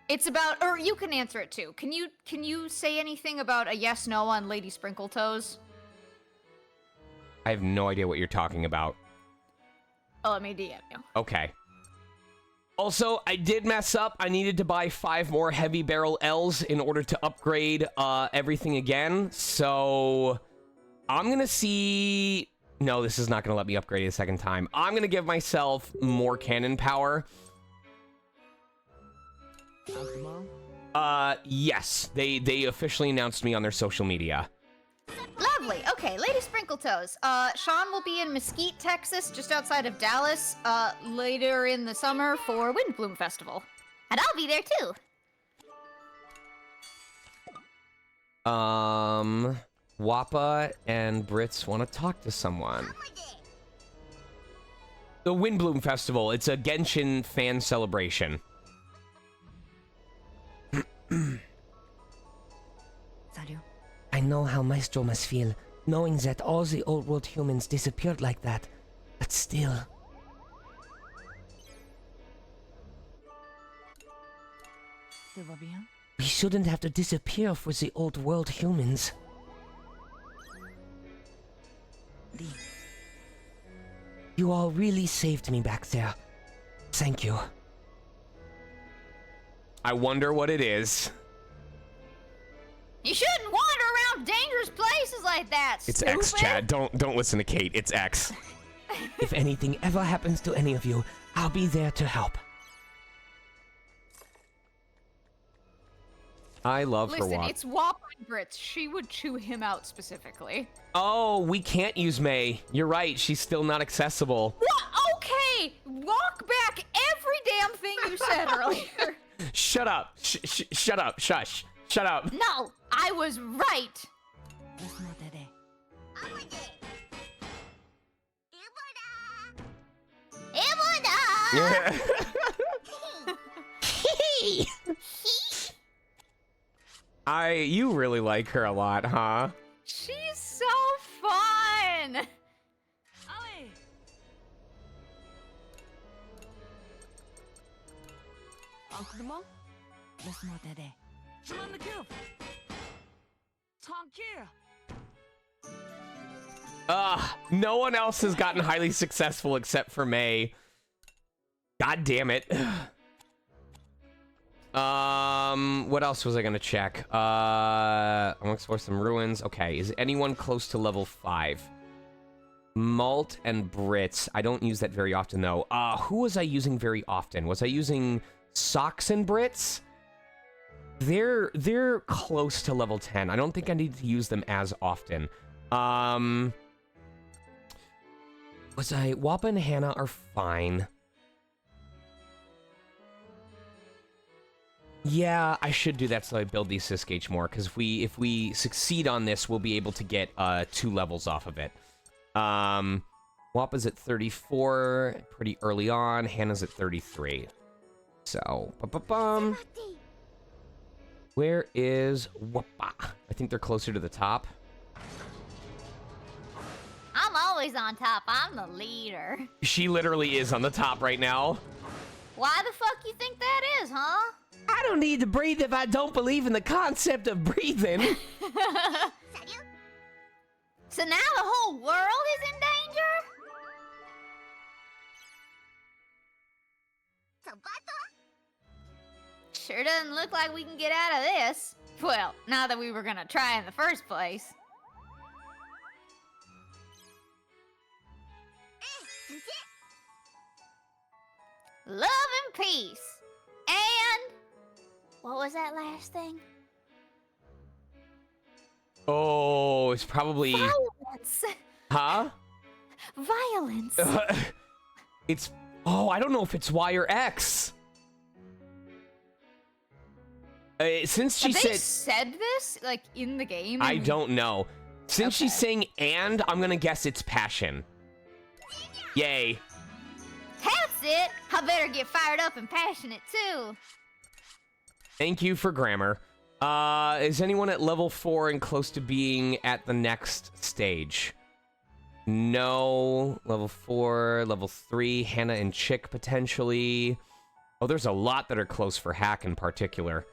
It's about, or you can answer it too. Can you say anything about a yes/no on Lady Sprinkletoes? I have no idea what you're talking about. Oh, let me DM you. Okay. Also, I did mess up. I needed to buy 5 more heavy barrel L's in order to upgrade everything again. So I'm going to see... No, this is not going to let me upgrade it a second time. I'm going to give myself more cannon power. Yes. They officially announced me on their social media. Lovely. Okay, Lady Sprinkletoes. Sean will be in Mesquite, Texas, just outside of Dallas, later in the summer for Windbloom Festival. And I'll be there too. Wappa and Brits want to talk to someone. The Windbloom Festival. It's a Genshin fan celebration. I know how Maestro must feel, knowing that all the old world humans disappeared like that. But still... We shouldn't have to disappear for the old world humans. You all really saved me back there. Thank you. I wonder what it is. You shouldn't wander around dangerous places like that, It's stupid. X, Chad. Don't listen to Kate. It's X. If anything ever happens to any of you, I'll be there to help. I love her Listen, walk. it's Whopper and Brits. She would chew him out specifically. Oh, we can't use May. You're right. She's still not accessible. What? Okay, walk back every damn thing you said earlier. Shut up. Shut up. Shush. Shut up. No, I was right. You really like her a lot, huh? She's so fun. No one else has gotten highly successful except for May. God damn it. What else was I gonna check? I'm gonna explore some ruins. Okay, is anyone close to level 5? Malt and Brits. I don't use that very often, though. Who was I using very often? Was I using Socks and Brits? They're close to level 10. I don't think I need to use them as often. Was I... Wappa and Hannah are fine. Yeah, I should do that so I build these Sysgage more, because if we succeed on this, we'll be able to get 2 levels off of it. Wappa's at 34, pretty early on. Hannah's at 33. So, where is Wappa? I think they're closer to the top. I'm always on top. I'm the leader. She literally is on the top right now. Why the fuck you think that is, huh? I don't need to breathe if I don't believe in the concept of breathing. So now the whole world is in danger? Sure doesn't look like we can get out of this. Well, not that we were gonna try in the first place. Love and peace. And... what was that last thing? Oh, it's probably... Violence. Huh? Violence. It's... Oh, I don't know if it's Y or X. Since she Have they said... said this, like, in the game? I don't know. Since she's saying and, I'm gonna guess it's passion. Yay. That's it. I better get fired up and passionate, too. Thank you for grammar. Is anyone at level 4 and close to being at the next stage? No. Level 4, level 3, Hannah and Chick potentially. Oh, there's a lot that are close for Hack in particular.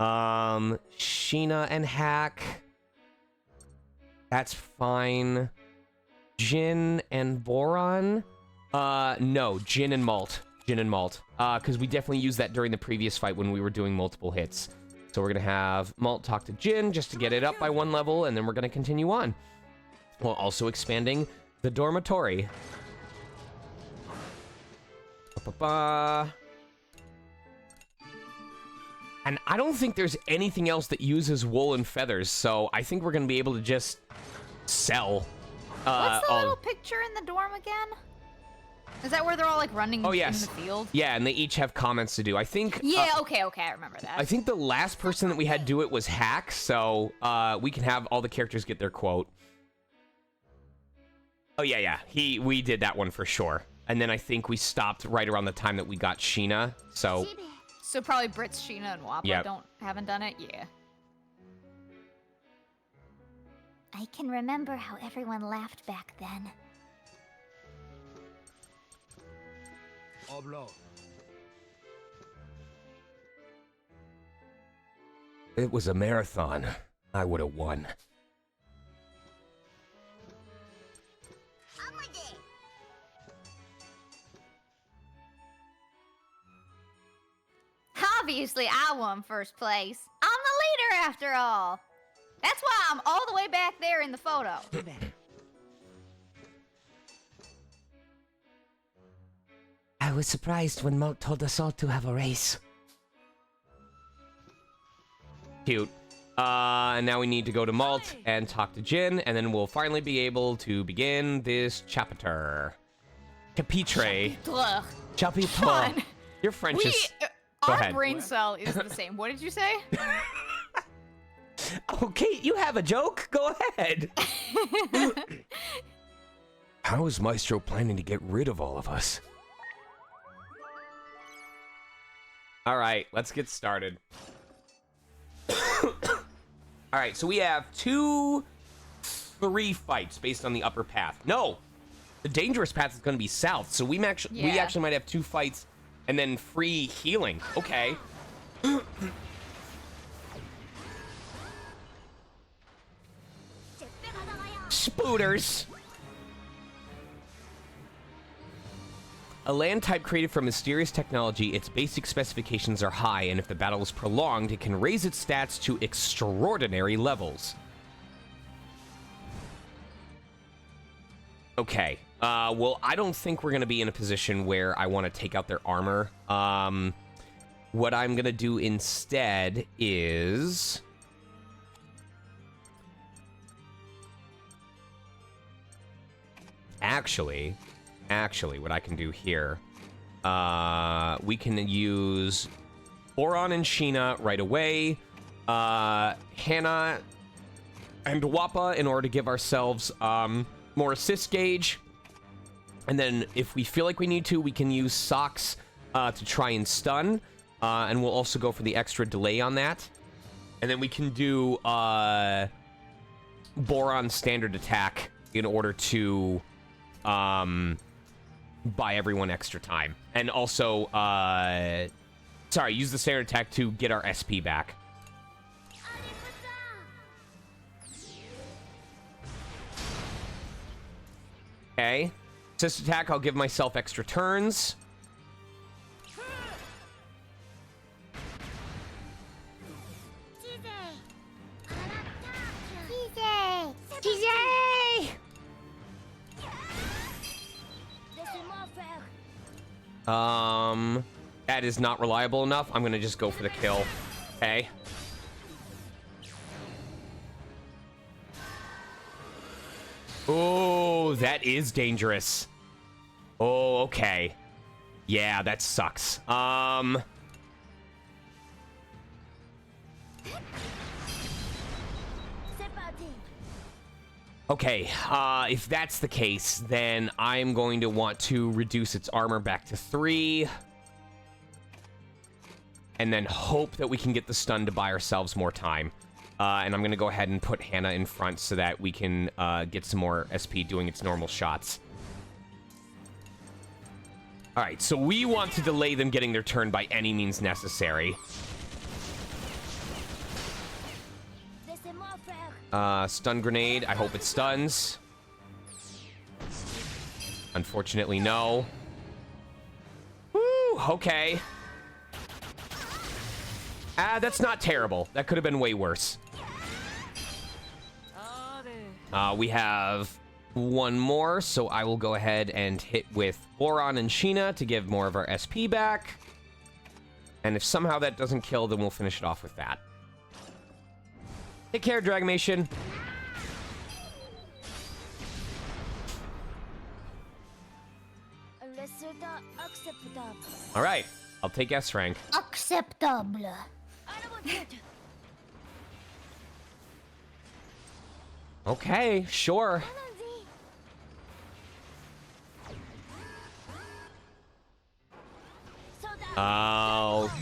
Sheena and Hack. That's fine. Jin and Boron. No, Jin and Malt. Jin and Malt, because we definitely used that during the previous fight when we were doing multiple hits. So we're gonna have Malt talk to Jin just to get it up by 1 level, and then we're gonna continue on, while also expanding the dormitory. Ba-ba-ba. And I don't think there's anything else that uses wool and feathers, so I think we're gonna be able to just sell. What's the little picture in the dorm again? Is that where they're all like running in the field? Yeah, and they each have comments to do. I think. Yeah, okay, I remember that. I think the last person that we had do it was Hack, so we can have all the characters get their quote. Oh yeah, we did that one for sure. And then I think we stopped right around the time that we got Sheena, so. So probably Brits, Sheena, and Wappa haven't done it? Yeah. I can remember how everyone laughed back then. It was a marathon. I would have won. Obviously, I won first place. I'm the leader after all. That's why I'm all the way back there in the photo. I was surprised when Malt told us all to have a race. Cute. And now we need to go to Malt and talk to Jin, and then we'll finally be able to begin this chapter. Chapitre. Chapitre. Fun. Your French is... Our ahead. brain cell is the same. What did you say? Oh, Kate, you have a joke? Go ahead. How is Maestro planning to get rid of all of us? All right, let's get started. All right, so we have 2, 3 fights based on the upper path. No, the dangerous path is going to be south, so we actually might have 2 fights and then free healing. Okay. Spooters. A land type created from mysterious technology, its basic specifications are high, and if the battle is prolonged, it can raise its stats to extraordinary levels. Okay. Well, I don't think we're going to be in a position where I want to take out their armor. What I'm going to do instead is... Actually, what I can do here, we can use Boron and Sheena right away, Hannah and Wappa in order to give ourselves more assist gauge, and then if we feel like we need to, we can use Socks to try and stun, and we'll also go for the extra delay on that, and then we can do Boron standard attack in order to buy everyone extra time. And also, use the standard attack to get our SP back. Okay. Assist attack, I'll give myself extra turns. That is not reliable enough. I'm gonna just go for the kill. Okay. Oh, that is dangerous. Oh, okay. Yeah, that sucks. Okay, if that's the case, then I'm going to want to reduce its armor back to 3. And then hope that we can get the stun to buy ourselves more time. And I'm going to go ahead and put Hannah in front so that we can get some more SP doing its normal shots. Alright, so we want to delay them getting their turn by any means necessary. Stun grenade. I hope it stuns. Unfortunately, no. Woo! okay. That's not terrible. That could have been way worse. We have one more, so I will go ahead and hit with Boron and Sheena to give more of our SP back. And if somehow that doesn't kill, then we'll finish it off with that. Take care, Dragmation. All right, I'll take S rank. Acceptable. Okay, sure. Oh.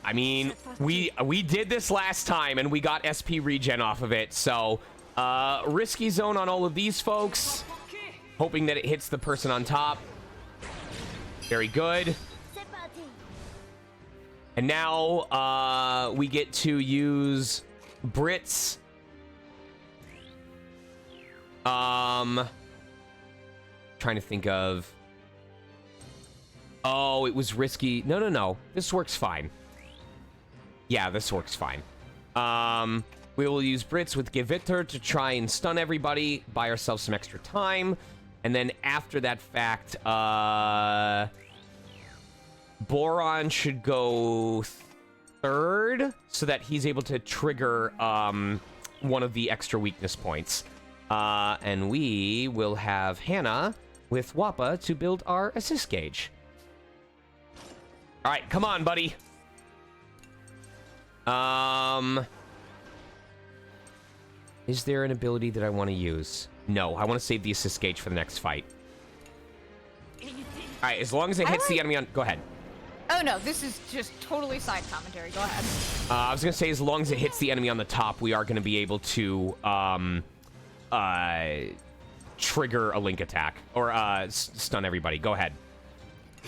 I mean, we did this last time and we got SP regen off of it, so risky zone on all of these folks, hoping that it hits the person on top. Very good. And now we get to use Brits. Trying to think of. Oh, it was risky. No. This works fine. Yeah, this works fine. We will use Brits with Gewitter to try and stun everybody, buy ourselves some extra time. And then after that fact, Boron should go third so that he's able to trigger one of the extra weakness points. And we will have Hannah with Wappa to build our assist gauge. All right, come on, buddy. Is there an ability that I want to use? No, I want to save the assist gauge for the next fight. All right, as long as it hits the enemy on... Go ahead. Oh, no, this is just totally side commentary. Go ahead. I was going to say, as long as it hits the enemy on the top, we are going to be able to trigger a link attack or stun everybody. Go ahead.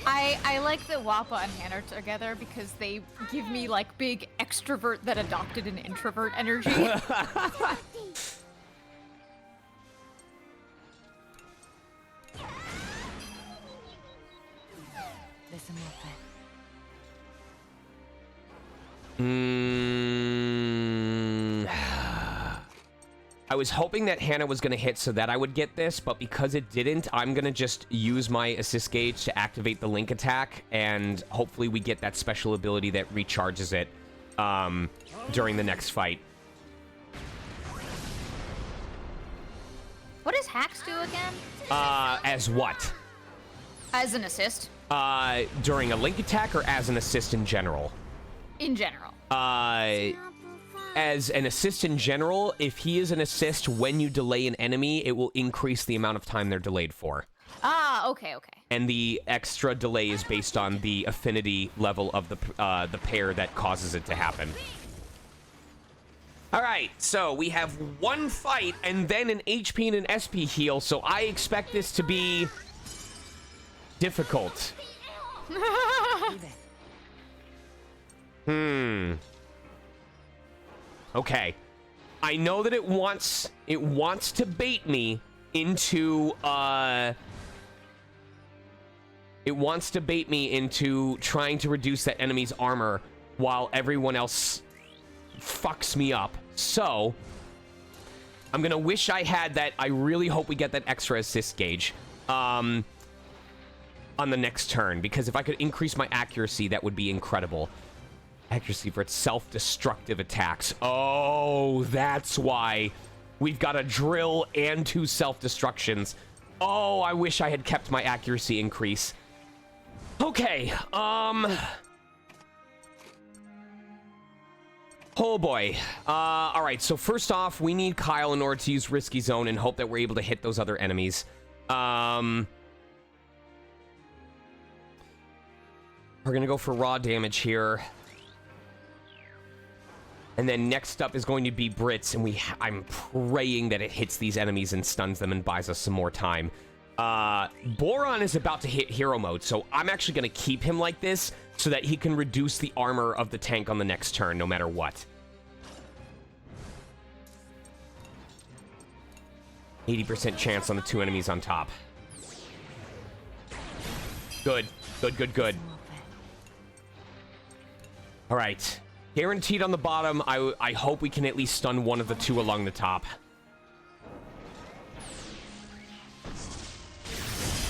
I like that Wappa and Hannah are together because they give me, like, big extrovert that adopted an introvert energy. I was hoping that Hannah was going to hit so that I would get this, but because it didn't, I'm going to just use my assist gauge to activate the link attack, and hopefully we get that special ability that recharges it during the next fight. What does Hacks do again? As what? As an assist. During a link attack or as an assist in general? In general. As an assist in general, if he is an assist when you delay an enemy, it will increase the amount of time they're delayed for. Ah, okay. And the extra delay is based on the affinity level of the pair that causes it to happen. All right, so we have one fight and then an HP and an SP heal, so I expect this to be difficult. Okay. I know that it wants to bait me into trying to reduce that enemy's armor while everyone else fucks me up. So I'm gonna wish I had that. I really hope we get that extra assist gauge on the next turn, because if I could increase my accuracy, that would be incredible. Accuracy for its self-destructive attacks. Oh, that's why we've got a drill and 2 self-destructions. Oh, I wish I had kept my accuracy increase. Okay, oh boy. All right, so first off, we need Kyle in order to use Risky Zone and hope that we're able to hit those other enemies. We're gonna go for raw damage here. And then next up is going to be Brits, and I'm praying that it hits these enemies and stuns them and buys us some more time. Boron is about to hit hero mode, so I'm actually going to keep him like this so that he can reduce the armor of the tank on the next turn, no matter what. 80% chance on the 2 enemies on top. Good. Good. All right. Guaranteed on the bottom. I hope we can at least stun one of the two along the top.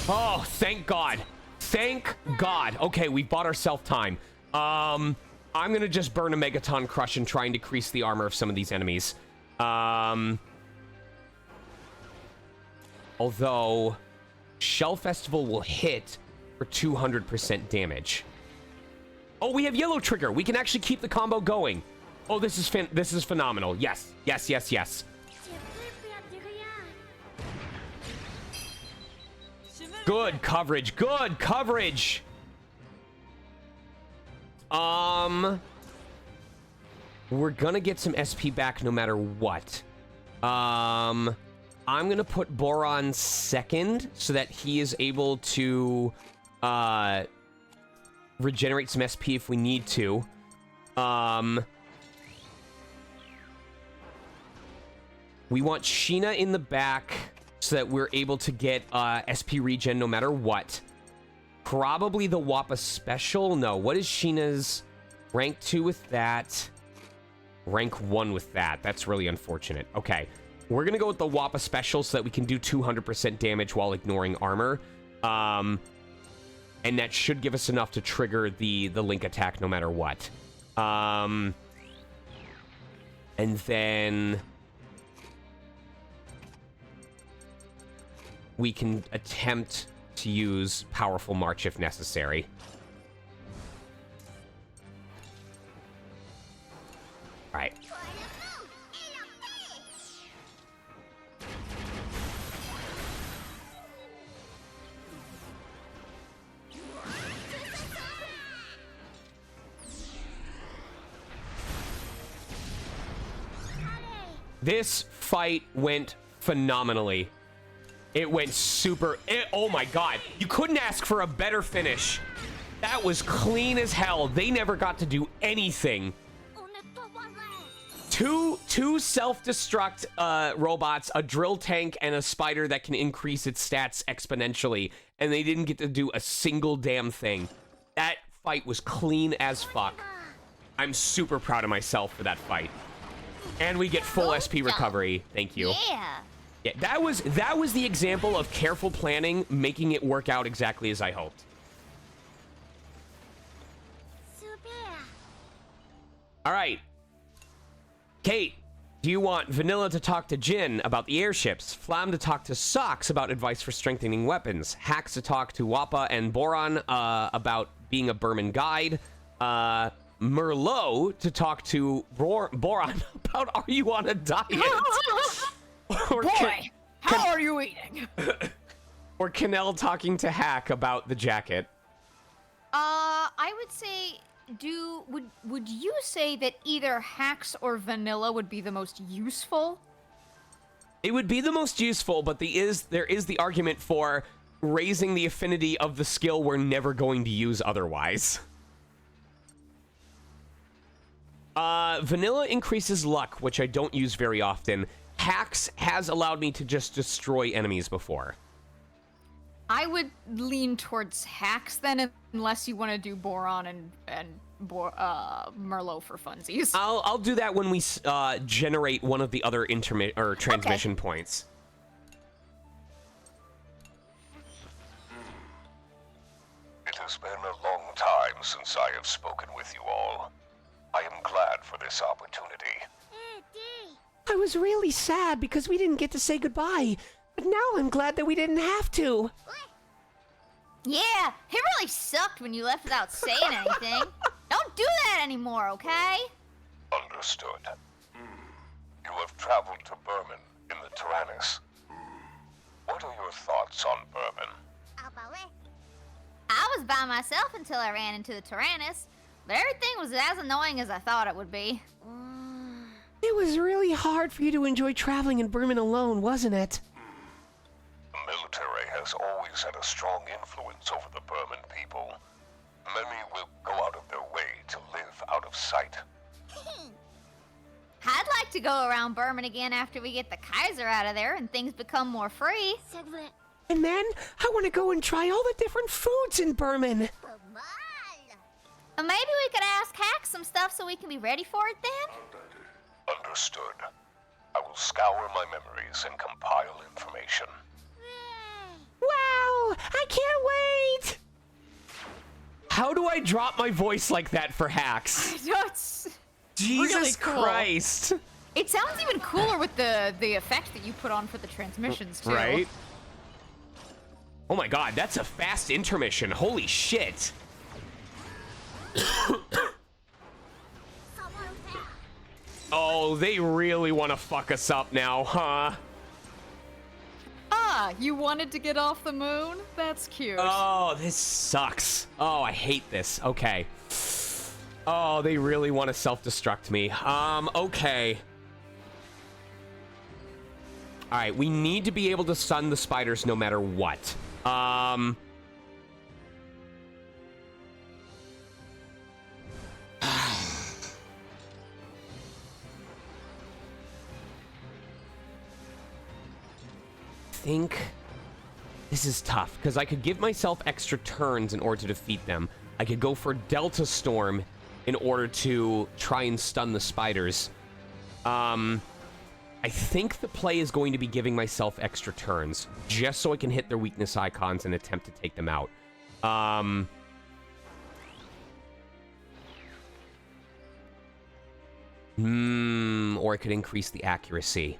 Oh, thank God. Thank God. Okay, we bought ourselves time. I'm going to just burn a Megaton Crush and try and decrease the armor of some of these enemies. Although, Shell Festival will hit for 200% damage. Oh, we have Yellow Trigger. We can actually keep the combo going. Oh, this is phenomenal. Yes. Good coverage. We're gonna get some SP back no matter what. I'm gonna put Boron second so that he is able to regenerate some SP if we need to. We want Sheena in the back so that we're able to get SP regen no matter what. Probably the Wappa special. No, what is Sheena's rank 2 with that? Rank 1 with that. That's really unfortunate. Okay, we're gonna go with the Wappa special so that we can do 200% damage while ignoring armor. And that should give us enough to trigger the Link attack no matter what. And then we can attempt to use Powerful March if necessary. All right. This fight went phenomenally. It went oh my God. You couldn't ask for a better finish. That was clean as hell. They never got to do anything. Two self-destruct robots, a drill tank, and a spider that can increase its stats exponentially. And they didn't get to do a single damn thing. That fight was clean as fuck. I'm super proud of myself for that fight. And we get full SP recovery. Thank you. Yeah, that was the example of careful planning, making it work out exactly as I hoped. All right. Kate, do you want Vanilla to talk to Jin about the airships, Flam to talk to Socks about advice for strengthening weapons, Hax to talk to Wappa and Boron about being a Burman guide, Merlot to talk to Boron about are you on a diet? Boy, how are you eating? Or Canel talking to Hack about the jacket. I would say, would you say that either Hax or Vanilla would be the most useful? It would be the most useful, but there is the argument for raising the affinity of the skill we're never going to use otherwise. Vanilla increases luck, which I don't use very often. Hax has allowed me to just destroy enemies before. I would lean towards Hax then, unless you want to do Boron and Merlot for funsies. I'll do that when we generate one of the other transmission points. It has been a long time since I have spoken with you all. I am glad for this opportunity. I was really sad because we didn't get to say goodbye, but now I'm glad that we didn't have to. Yeah, it really sucked when you left without saying anything. Don't do that anymore, okay? Understood. You have traveled to Burman in the Tyrannus. What are your thoughts on Burman? I was by myself until I ran into the Tyrannus, but everything was as annoying as I thought it would be. It was really hard for you to enjoy traveling in Burman alone, wasn't it? The military has always had a strong influence over the Burman people. Many will go out of their way to live out of sight. I'd like to go around Burman again after we get the Kaiser out of there and things become more free. And then I want to go and try all the different foods in Berman. Maybe we could ask Hack some stuff so we can be ready for it then? Understood. I will scour my memories and compile information. Wow! I can't wait! How do I drop my voice like that for hacks? That's Jesus really cool. Christ. It sounds even cooler with the effect that you put on for the transmissions too. Right? Oh my god, that's a fast intermission. Holy shit. Oh, they really want to fuck us up now, huh? Ah, you wanted to get off the moon? That's cute. Oh, this sucks. Oh, I hate this. Okay. Oh, they really want to self-destruct me. Okay. All right, we need to be able to stun the spiders no matter what. Think this is tough because I could give myself extra turns in order to defeat them. I could go for Delta Storm in order to try and stun the spiders. I think the play is going to be giving myself extra turns just so I can hit their weakness icons and attempt to take them out. Or I could increase the accuracy.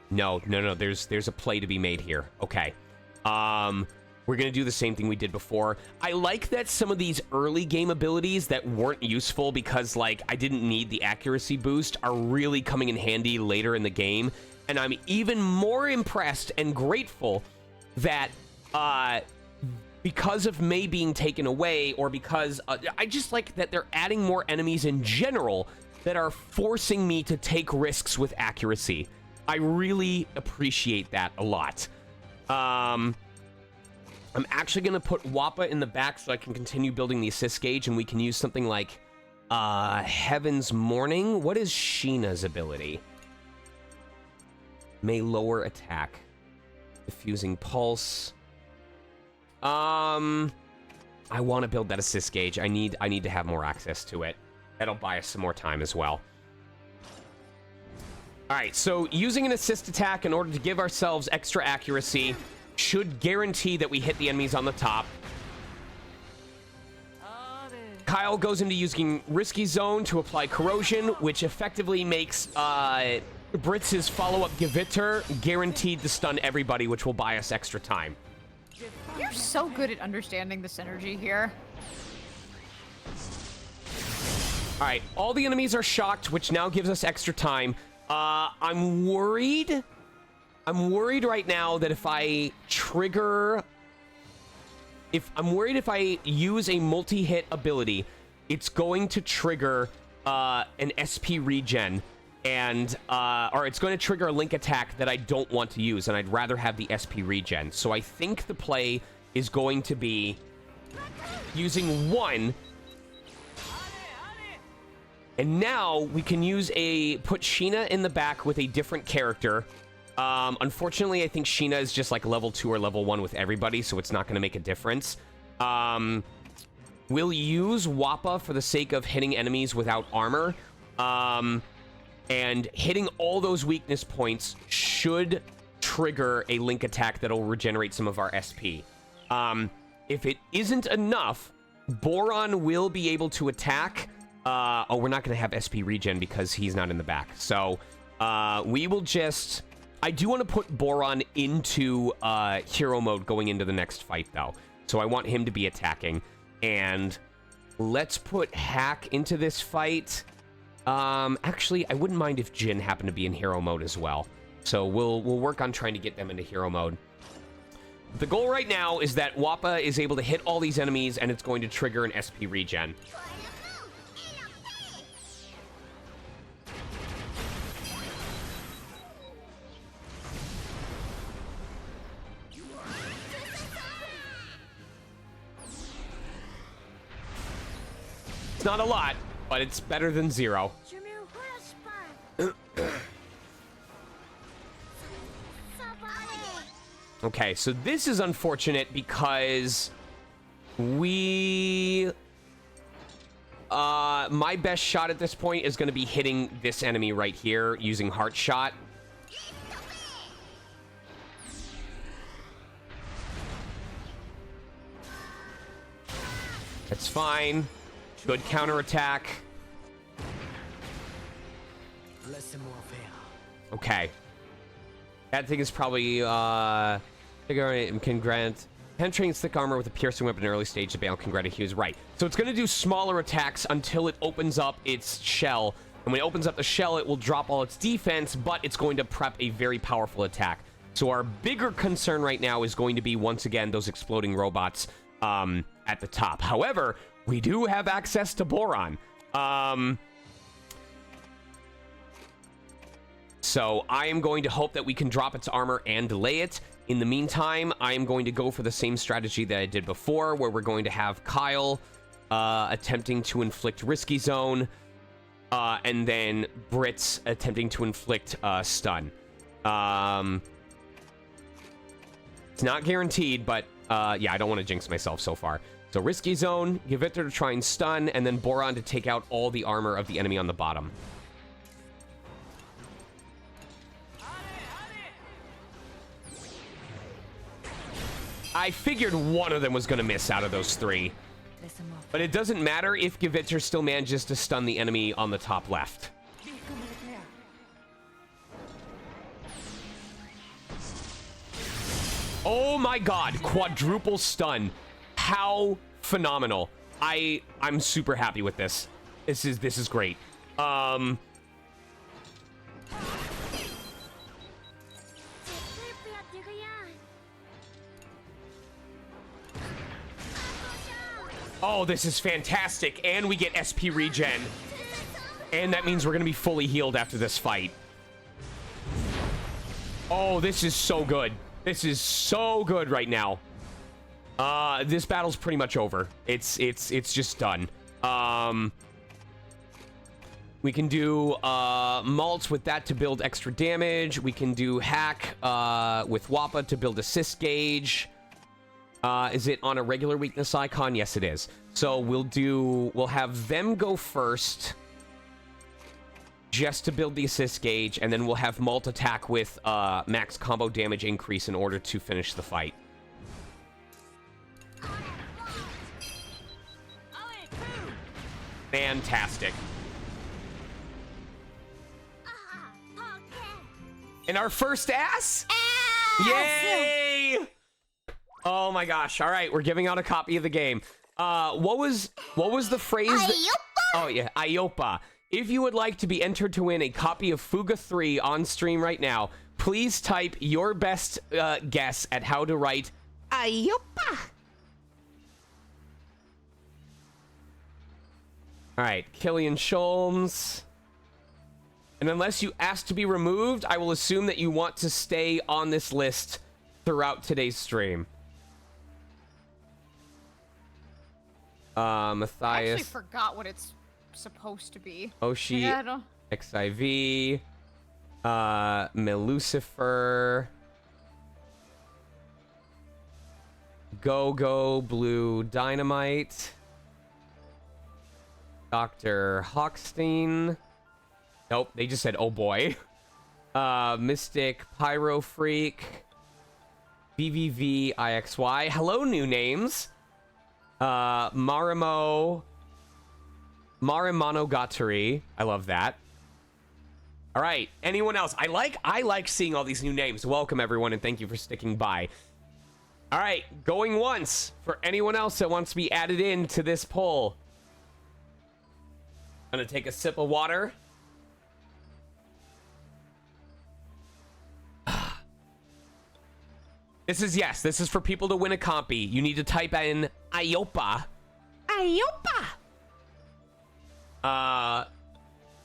No. There's a play to be made here. Okay. We're going to do the same thing we did before. I like that some of these early game abilities that weren't useful because, like, I didn't need the accuracy boost are really coming in handy later in the game. And I'm even more impressed and grateful that, because of May being taken away, or because I just like that they're adding more enemies in general that are forcing me to take risks with accuracy. I really appreciate that a lot. I'm actually going to put Wappa in the back so I can continue building the assist gauge, and we can use something like Heaven's Morning. What is Sheena's ability? May lower attack. Diffusing Pulse. I want to build that assist gauge. I need to have more access to it. That'll buy us some more time as well. All right, so using an assist attack in order to give ourselves extra accuracy should guarantee that we hit the enemies on the top. Kyle goes into using Risky Zone to apply Corrosion, which effectively makes Britz's follow-up Gevitter guaranteed to stun everybody, which will buy us extra time. You're so good at understanding the synergy here. All right, all the enemies are shocked, which now gives us extra time. I'm worried right now that if I use a multi-hit ability, it's going to trigger an SP regen, and or it's going to trigger a link attack that I don't want to use, and I'd rather have the SP regen. So I think the play is going to be using one. And now we can put Sheena in the back with a different character. Unfortunately, I think Sheena is just like level 2 or level 1 with everybody, so it's not going to make a difference. We'll use Wappa for the sake of hitting enemies without armor. And hitting all those weakness points should trigger a link attack that'll regenerate some of our SP. If it isn't enough, Boron will be able to attack. Oh, we're not going to have SP regen because he's not in the back. So, we will just... I do want to put Boron into hero mode going into the next fight, though. So I want him to be attacking. And let's put Hack into this fight. Actually, I wouldn't mind if Jin happened to be in hero mode as well. So we'll work on trying to get them into hero mode. The goal right now is that Wappa is able to hit all these enemies, and it's going to trigger an SP regen. Not a lot, but it's better than 0. Okay, so this is unfortunate because we... my best shot at this point is going to be hitting this enemy right here using Heart Shot. That's fine. Good counterattack. Okay. That thing is probably, can grant... Penetrating thick armor with a piercing weapon in early stage of battle can grant a Hughes. Right. So it's going to do smaller attacks until it opens up its shell. And when it opens up the shell, it will drop all its defense, but it's going to prep a very powerful attack. So our bigger concern right now is going to be, once again, those exploding robots at the top. However, we do have access to Boron. So I am going to hope that we can drop its armor and delay it. In the meantime, I am going to go for the same strategy that I did before, where we're going to have Kyle attempting to inflict Risky Zone, and then Brits attempting to inflict Stun. It's not guaranteed, but yeah, I don't want to jinx myself so far. So Risky Zone, give Victor to try and stun, and then Boron to take out all the armor of the enemy on the bottom. I figured one of them was going to miss out of those three. But it doesn't matter if Givitzer still manages to stun the enemy on the top left. Oh my god, quadruple stun. How phenomenal. I'm super happy with this. This is great. Oh, this is fantastic. And we get SP regen. And that means we're going to be fully healed after this fight. Oh, this is so good. This is so good right now. This battle's pretty much over. It's just done. We can do Maltz with that to build extra damage. We can do Hack with Wappa to build assist gauge. Is it on a regular weakness icon? Yes, it is. So we'll have them go first just to build the assist gauge, and then we'll have Malt attack with max combo damage increase in order to finish the fight. Fantastic. And our first ass? Yay! Oh my gosh. All right, we're giving out a copy of the game. What was the phrase? Oh yeah, Iopa. If you would like to be entered to win a copy of FUGA 3 on stream right now, please type your best guess at how to write Iopa. All right, Killian Scholmes. And unless you ask to be removed, I will assume that you want to stay on this list throughout today's stream. Matthias. I actually forgot what it's supposed to be. Oshi. Yeah, XIV. Melucifer. Go Blue Dynamite. Dr. Hochstein. Nope, they just said, oh boy. Mystic Pyro Freak. BVVIXY. Hello, new names. Marimonogatari. I love that. All right, anyone else? I like seeing all these new names. Welcome, everyone, and thank you for sticking by. All right, going once for anyone else that wants to be added into this poll. I'm gonna take a sip of water. This is for people to win a compy. You need to type in Iopa. Iopa.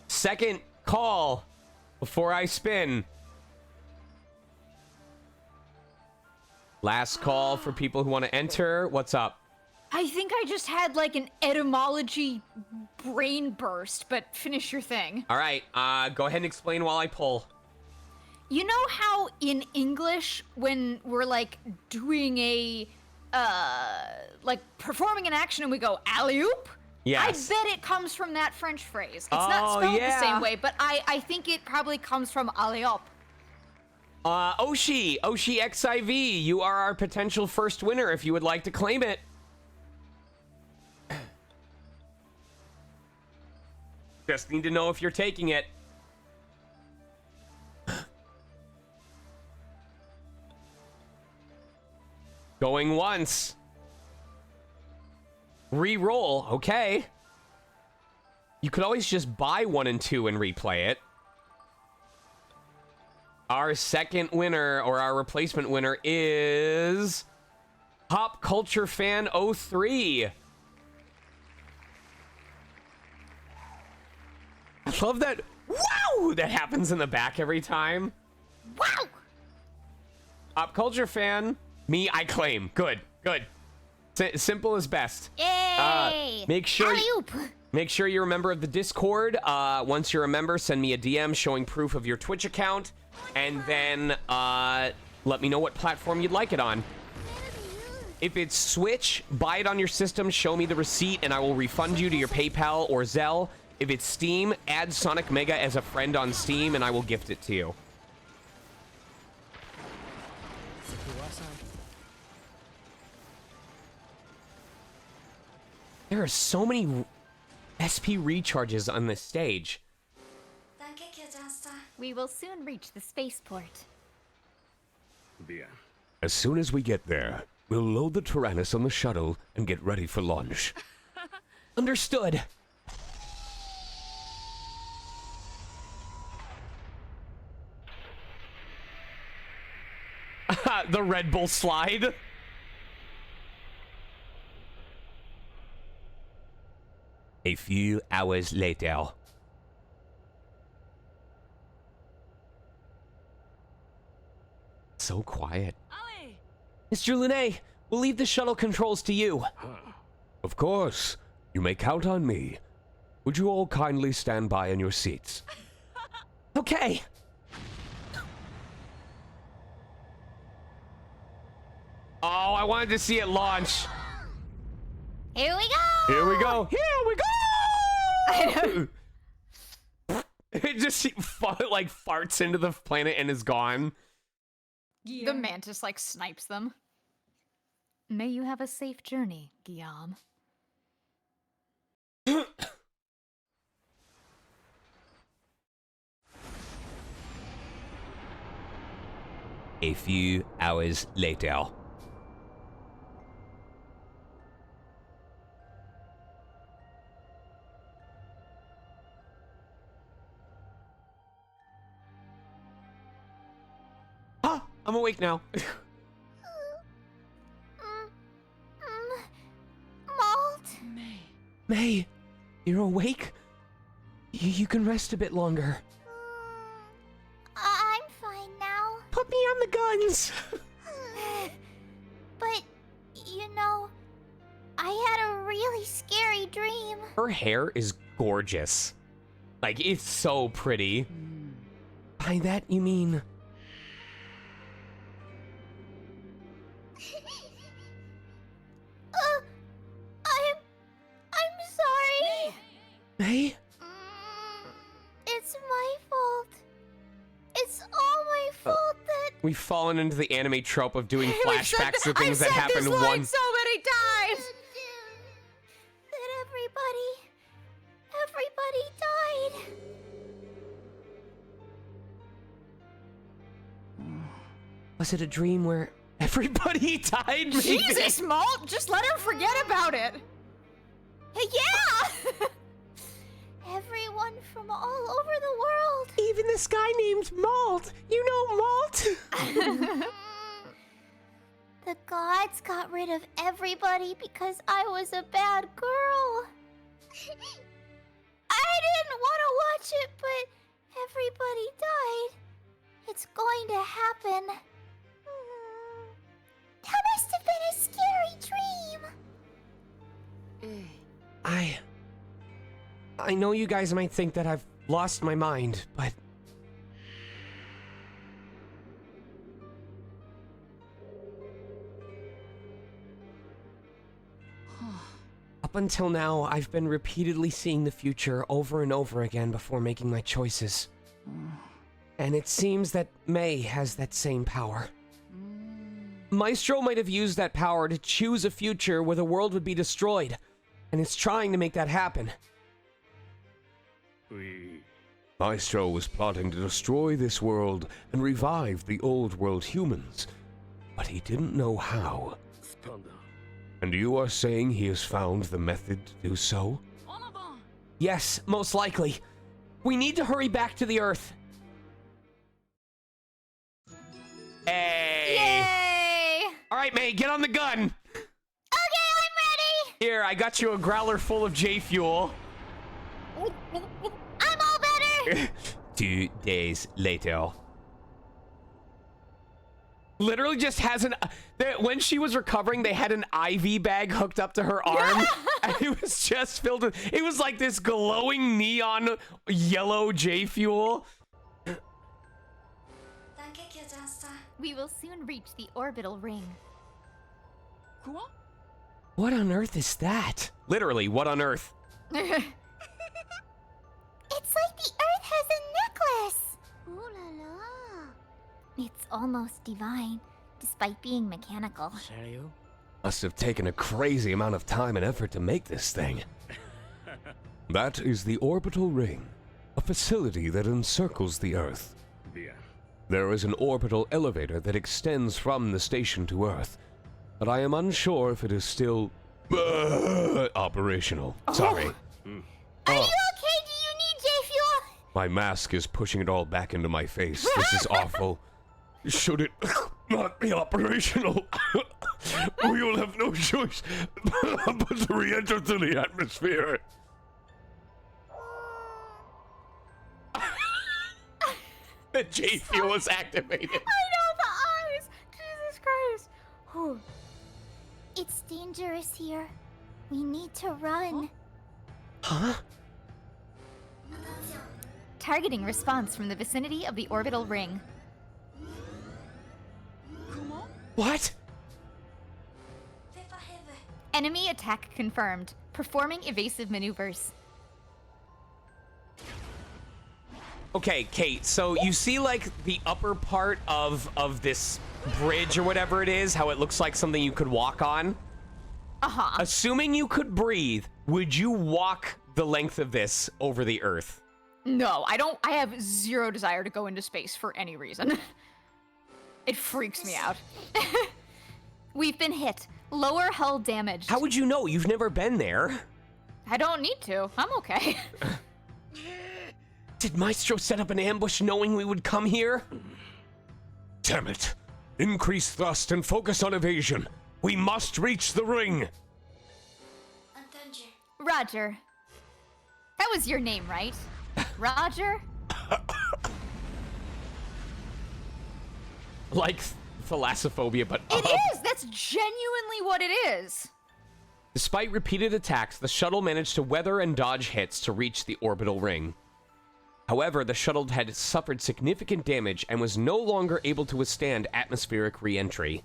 Second call before I spin. Last call for people who want to enter. What's up? I think I just had like an etymology brain burst, but finish your thing. All right, go ahead and explain while I pull. You know how in English, when we're like doing a, like performing an action and we go alley-oop? Yes. I bet it comes from that French phrase. It's not spelled the same way, but I think it probably comes from alley-oop. Oshi XIV, you are our potential first winner if you would like to claim it. Just need to know if you're taking it. Going once. Re-roll, okay. You could always just buy 1 and 2 and replay it. Our second winner, or our replacement winner, is Pop Culture Fan 03. I love that. Wow! That happens in the back every time. Wow! Pop Culture Fan. Me, I claim. Good, good. Simple is best. Yay! Make sure Alley-oop! Make sure you're a member of the Discord. Once you're a member, send me a DM showing proof of your Twitch account, and then let me know what platform you'd like it on. If it's Switch, buy it on your system, show me the receipt, and I will refund you to your PayPal or Zelle. If it's Steam, add Sonic Mega as a friend on Steam, and I will gift it to you. There are so many SP recharges on this stage. We will soon reach the spaceport. As soon as we get there, we'll load the Tyrannus on the shuttle and get ready for launch. Understood. The Red Bull slide. A few hours later. So quiet. Mr. Lunet, we'll leave the shuttle controls to you. Of course. You may count on me. Would you all kindly stand by in your seats? Okay. Oh, I wanted to see it launch. Here we go! Here we go. Here we go! I know. It just like farts into the planet and is gone. The mantis like snipes them. May you have a safe journey, Guillaume. A few hours later. Ah, I'm awake now. Malt? May, you're awake? You can rest a bit longer. I'm fine now. Put me on the guns. But, you know, I had a really scary dream. Her hair is gorgeous. Like, it's so pretty. By that, you mean... I'm sorry. May? It's my fault. It's all my fault that... We've fallen into the anime trope of doing We've said flashbacks to I've things that said happened this line one... so many times. That everybody died. Was it a dream where everybody died? Maybe? Jesus, Malt, just let her forget about it. Yeah! Everyone from all over the world. Even this guy named Malt. You know Malt? The gods got rid of everybody because I was a bad girl. I didn't want to watch it, but everybody died. It's going to happen. That must have been a scary dream. I know you guys might think that I've lost my mind, but... Up until now, I've been repeatedly seeing the future over and over again before making my choices. And it seems that May has that same power. Maestro might have used that power to choose a future where the world would be destroyed, and it's trying to make that happen. Maestro was plotting to destroy this world and revive the old world humans, but he didn't know how. And you are saying he has found the method to do so? Yes, most likely. We need to hurry back to the Earth. Hey! Yay! All right, May, get on the gun. Okay, I'm ready! Here, I got you a growler full of J Fuel. I'm all better! 2 days later. Literally just has when she was recovering, they had an IV bag hooked up to her arm. And it was just filled with, it was like this glowing neon yellow J Fuel. We will soon reach the orbital ring. What on earth is that? Literally, what on earth? It's like the Earth has a necklace! Ooh la la. It's almost divine, despite being mechanical. Must have taken a crazy amount of time and effort to make this thing. That is the orbital ring, a facility that encircles the Earth. There is an orbital elevator that extends from the station to Earth, but I am unsure if it is still operational. Sorry. Are you okay? Do you need J-Fuel? My mask is pushing it all back into my face. This is awful. Should it not be operational, we will have no choice but to re-enter through the atmosphere. The J Fuel is activated. I know, the eyes! Jesus Christ! Whew. It's dangerous here. We need to run. Huh? Targeting response from the vicinity of the orbital ring. What? Enemy attack confirmed. Performing evasive maneuvers. Okay, Kate, so you see like the upper part of this bridge or whatever it is, how it looks like something you could walk on? Uh-huh. Assuming you could breathe, would you walk the length of this over the Earth? No, I don't. I have zero desire to go into space for any reason. It freaks me out. We've been hit. Lower hull damage. How would you know? You've never been there. I don't need to. I'm okay. Did Maestro set up an ambush knowing we would come here? Damn it. Increase thrust and focus on evasion. We must reach the ring. Roger. That was your name, right? Roger? Like thalassophobia, but It is! That's genuinely what it is! Despite repeated attacks, the shuttle managed to weather and dodge hits to reach the orbital ring. However, the shuttle had suffered significant damage and was no longer able to withstand atmospheric re-entry.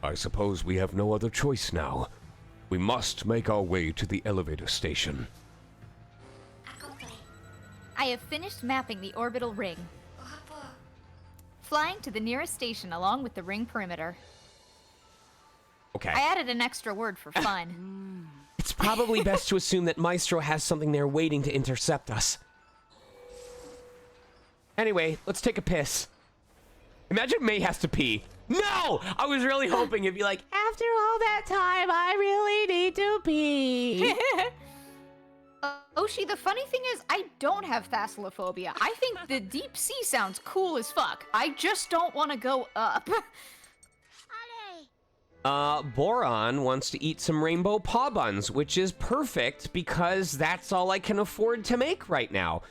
I suppose we have no other choice now. We must make our way to the elevator station. I have finished mapping the orbital ring. Flying to the nearest station along with the ring perimeter. Okay. I added an extra word for fun. It's probably best to assume that Maestro has something there waiting to intercept us. Anyway, let's take a piss. Imagine May has to pee. No! I was really hoping it'd be like, after all that time, I really need to pee. Oshi, the funny thing is, I don't have thalassophobia. I think the deep sea sounds cool as fuck. I just don't want to go up. Boron wants to eat some rainbow paw buns, which is perfect because that's all I can afford to make right now.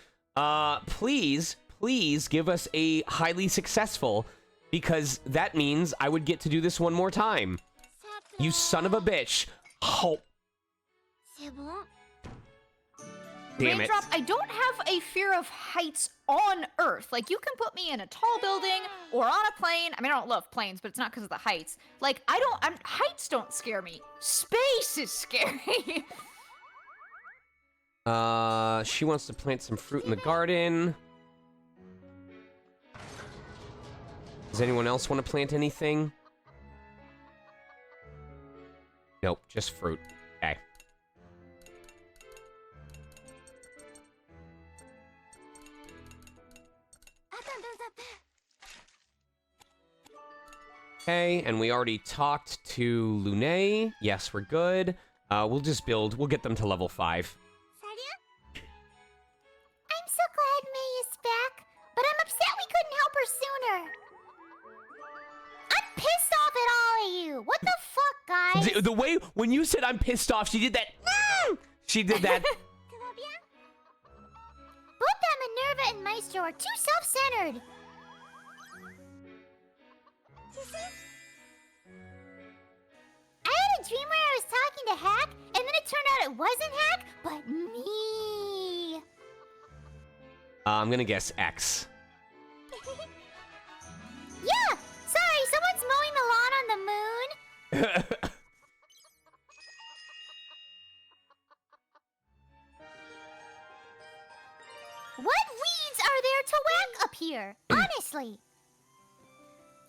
Please give us a highly successful, because that means I would get to do this one more time. You son of a bitch. Oh. Damn it. Raindrop, I don't have a fear of heights on Earth. Like, you can put me in a tall building or on a plane. I mean, I don't love planes, but it's not because of the heights. Like, heights don't scare me. Space is scary. She wants to plant some fruit in the garden. Does anyone else want to plant anything? Nope, just fruit. Okay. Okay, and we already talked to Lune. Yes, we're good. We'll just build. We'll get them to level 5. I'm so glad May is back, but I'm upset we couldn't help her sooner. I'm pissed off at all of you. What the fuck, guys? The way, when you said I'm pissed off, she did that. She did that. Both Minerva and Maestro are too self-centered. I had a dream where I was talking to Hack, and then it turned out it wasn't Hack, but me. I'm gonna guess X. Yeah, sorry, someone's mowing the lawn on the moon. What weeds are there to whack up here? Honestly.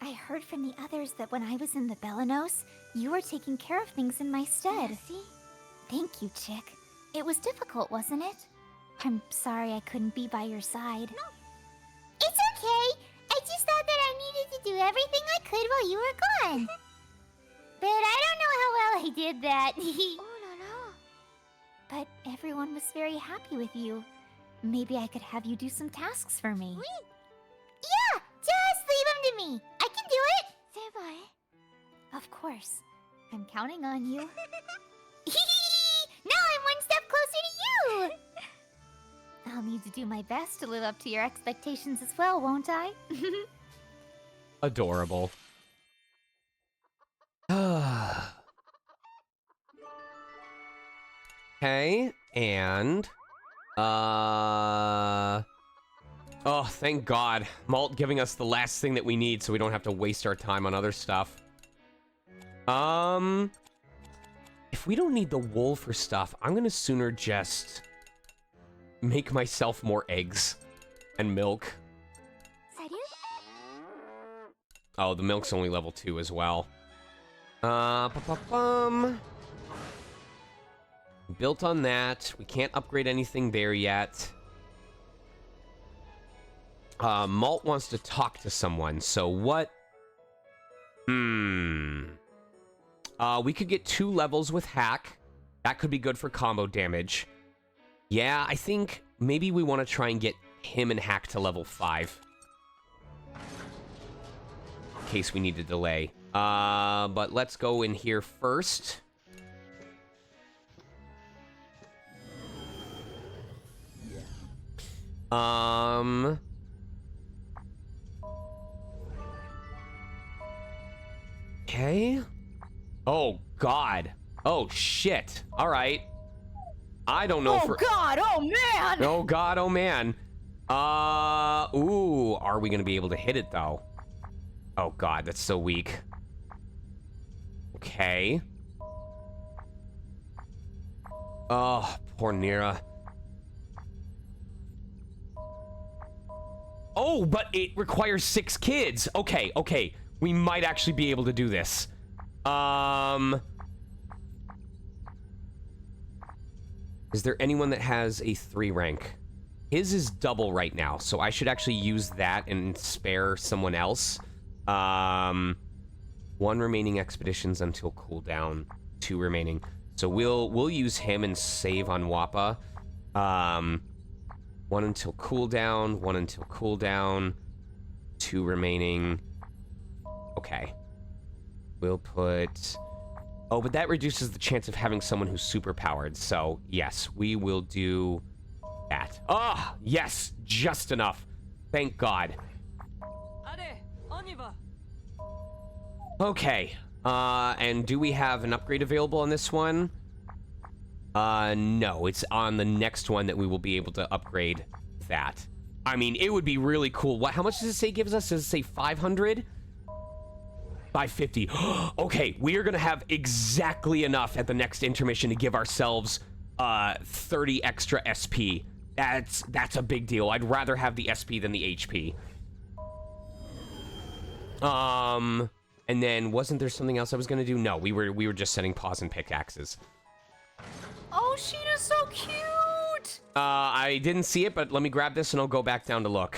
I heard from the others that when I was in the Belenos, you were taking care of things in my stead. Thank you, Chick. It was difficult, wasn't it? I'm sorry I couldn't be by your side. No. It's okay. I just thought that I needed to do everything I could while you were gone. But I don't know how well I did that. But everyone was very happy with you. Maybe I could have you do some tasks for me. Yeah, just leave them to me. I can do it. Of course. I'm counting on you. Now I'm one step closer to you. I'll need to do my best to live up to your expectations as well, won't I? Adorable. Okay, and oh, thank God. Malt giving us the last thing that we need so we don't have to waste our time on other stuff. If we don't need the wool for stuff, I'm gonna sooner just make myself more eggs and milk. Oh, the milk's only level 2 as well. Built on that. We can't upgrade anything there yet. Malt wants to talk to someone, so what? We could get 2 levels with Hack. That could be good for combo damage. Yeah, I think maybe we want to try and get him and Hack to level 5. In case we need to delay. But let's go in here first. Okay. Oh, God. Oh, shit. All right. I don't know Oh, God. Oh, man. Oh, God. Oh, man. Ooh. Are we going to be able to hit it, though? Oh, God. That's so weak. Okay. Oh, poor Nira. Oh, but it requires 6 kids. Okay, okay. We might actually be able to do this. Is there anyone that has a 3 rank? His is double right now, so I should actually use that and spare someone else. 1 remaining expeditions until cooldown. 2 remaining. So we'll use him and save on Wappa. 1 until cooldown, 1 until cooldown, 2 remaining. Okay. We'll put... Oh, but that reduces the chance of having someone who's super powered. So, yes, we will do that. Ah, yes, just enough. Thank God. Okay. And do we have an upgrade available on this one? No, it's on the next one that we will be able to upgrade that. I mean, it would be really cool. What? How much does it say gives us? Does it say 500? 550. Okay, we are gonna have exactly enough at the next intermission to give ourselves 30 extra SP. That's a big deal. I'd rather have the SP than the HP. And then wasn't there something else I was gonna do? No, we were just setting paws and pickaxes. Oh, Sheena's so cute. I didn't see it, but let me grab this and I'll go back down to look.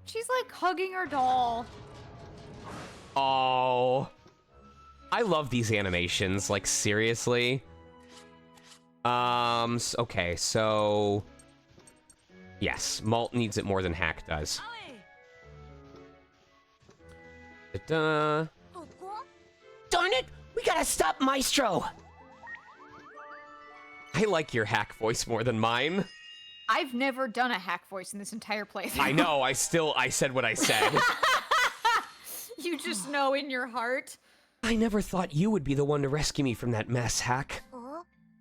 She's like hugging her doll. Oh, I love these animations. Like seriously. Okay, so yes, Malt needs it more than Hack does. Darn it! We gotta stop Maestro! I like your Hack voice more than mine. I've never done a Hack voice in this entire playthrough. I know, I said what I said. You just know in your heart. I never thought you would be the one to rescue me from that mess, Hack.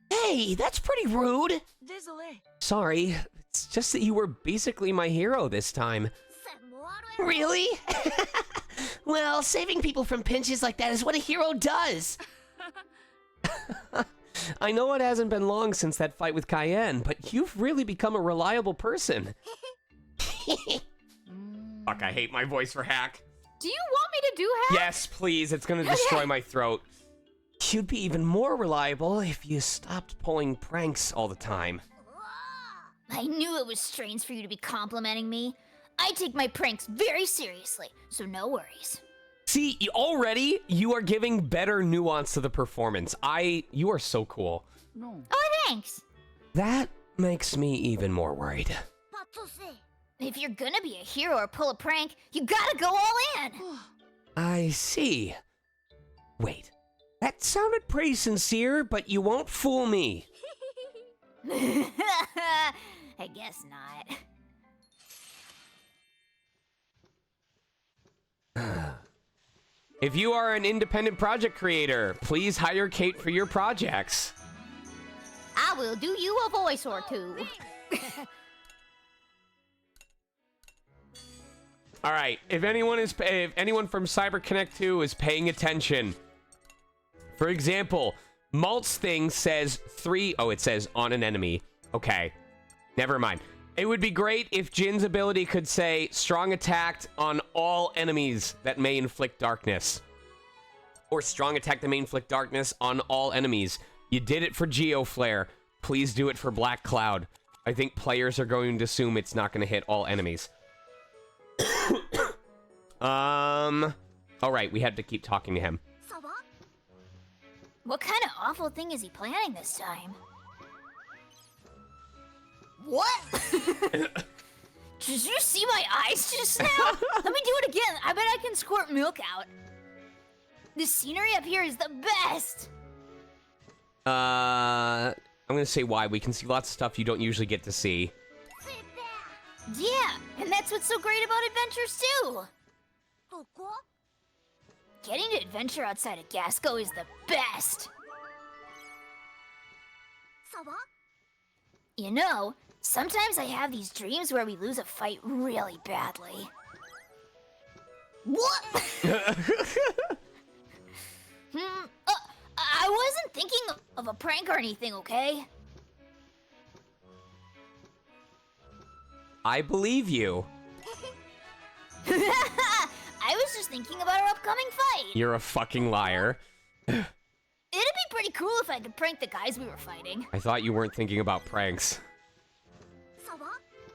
Hey, that's pretty rude! Désolé. Sorry, it's just that you were basically my hero this time. Really? Well, saving people from pinches like that is what a hero does! I know it hasn't been long since that fight with Cayenne, but you've really become a reliable person. Fuck, I hate my voice for Hack. Do you want me to do Hack? Yes, please, it's gonna destroy my throat. You'd be even more reliable if you stopped pulling pranks all the time. I knew it was strange for you to be complimenting me. I take my pranks very seriously, so no worries. See, already you are giving better nuance to the performance. You are so cool. No. Oh, thanks. That makes me even more worried. If you're gonna be a hero or pull a prank, you gotta go all in. I see. Wait, that sounded pretty sincere, but you won't fool me. I guess not. If you are an independent project creator, please hire Kate for your projects. I will do you a voice or two. All right, if anyone from CyberConnect 2 is paying attention, for example, Malt's thing says 3. Oh, it says on an enemy. Okay, never mind. It would be great if Jin's ability could say strong attack on all enemies that may inflict darkness. Or strong attack that may inflict darkness on all enemies. You did it for Geoflare. Please do it for Black Cloud. I think players are going to assume it's not going to hit all enemies. All right, we had to keep talking to him. What kind of awful thing is he planning this time? What? Did you see my eyes just now? Let me do it again. I bet I can squirt milk out. The scenery up here is the best. I'm gonna say why. We can see lots of stuff you don't usually get to see. Yeah, and that's what's so great about adventures too. Getting to adventure outside of Gasco is the best. You know, sometimes I have these dreams where we lose a fight really badly. What? I wasn't thinking of a prank or anything, okay? I believe you. I was just thinking about our upcoming fight. You're a fucking liar. It'd be pretty cool if I could prank the guys we were fighting. I thought you weren't thinking about pranks.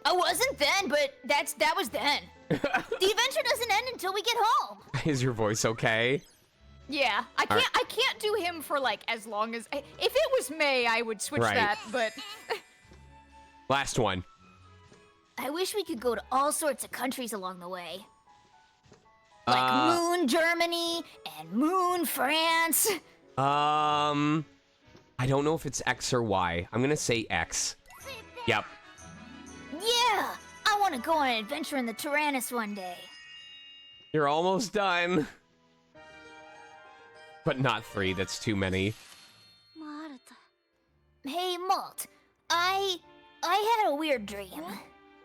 I wasn't then, but that was then. The adventure doesn't end until we get home. Is your voice okay? Yeah, I can't do him for like as long as if it was May, I would switch Right. that, but Last one. I wish we could go to all sorts of countries along the way. Like Moon Germany and Moon France. I don't know if it's X or Y. I'm gonna say X. Yep. Yeah, I want to go on an adventure in the Tyrannus one day. You're almost done. But not 3, that's too many. Hey, Malt. I had a weird dream.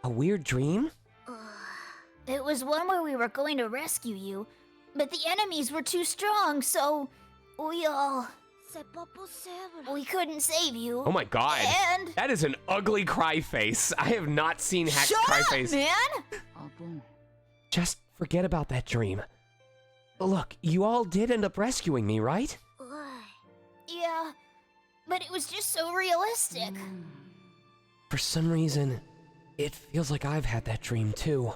A weird dream? It was one where we were going to rescue you, but the enemies were too strong, so we couldn't save you. Oh my god. And That is an ugly cry face. I have not seen Hack's shut cry up, face. man! Just forget about that dream. Look, you all did end up rescuing me, right? Yeah, but it was just so realistic. For some reason, it feels like I've had that dream too.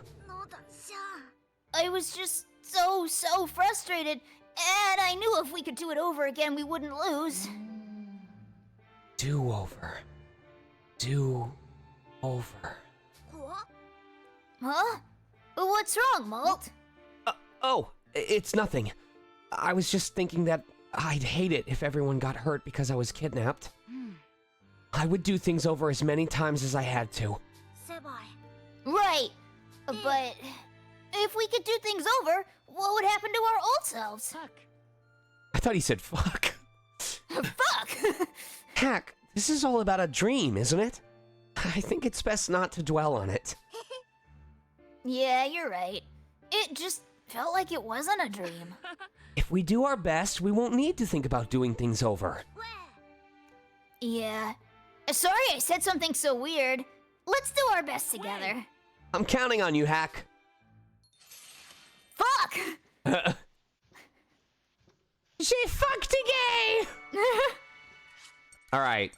I was just so frustrated, and I knew if we could do it over again, we wouldn't lose. Do-over. Do-over. Huh? What's wrong, Malt? It's nothing. I was just thinking that I'd hate it if everyone got hurt because I was kidnapped. I would do things over as many times as I had to. Right, but if we could do things over, what would happen to our old selves? I thought he said fuck. Fuck! Hack, this is all about a dream, isn't it? I think it's best not to dwell on it. Yeah, you're right. It just felt like it wasn't a dream. If we do our best, we won't need to think about doing things over. Yeah. Sorry I said something so weird. Let's do our best together. I'm counting on you, Hack. Fuck! She fucked again! Alright.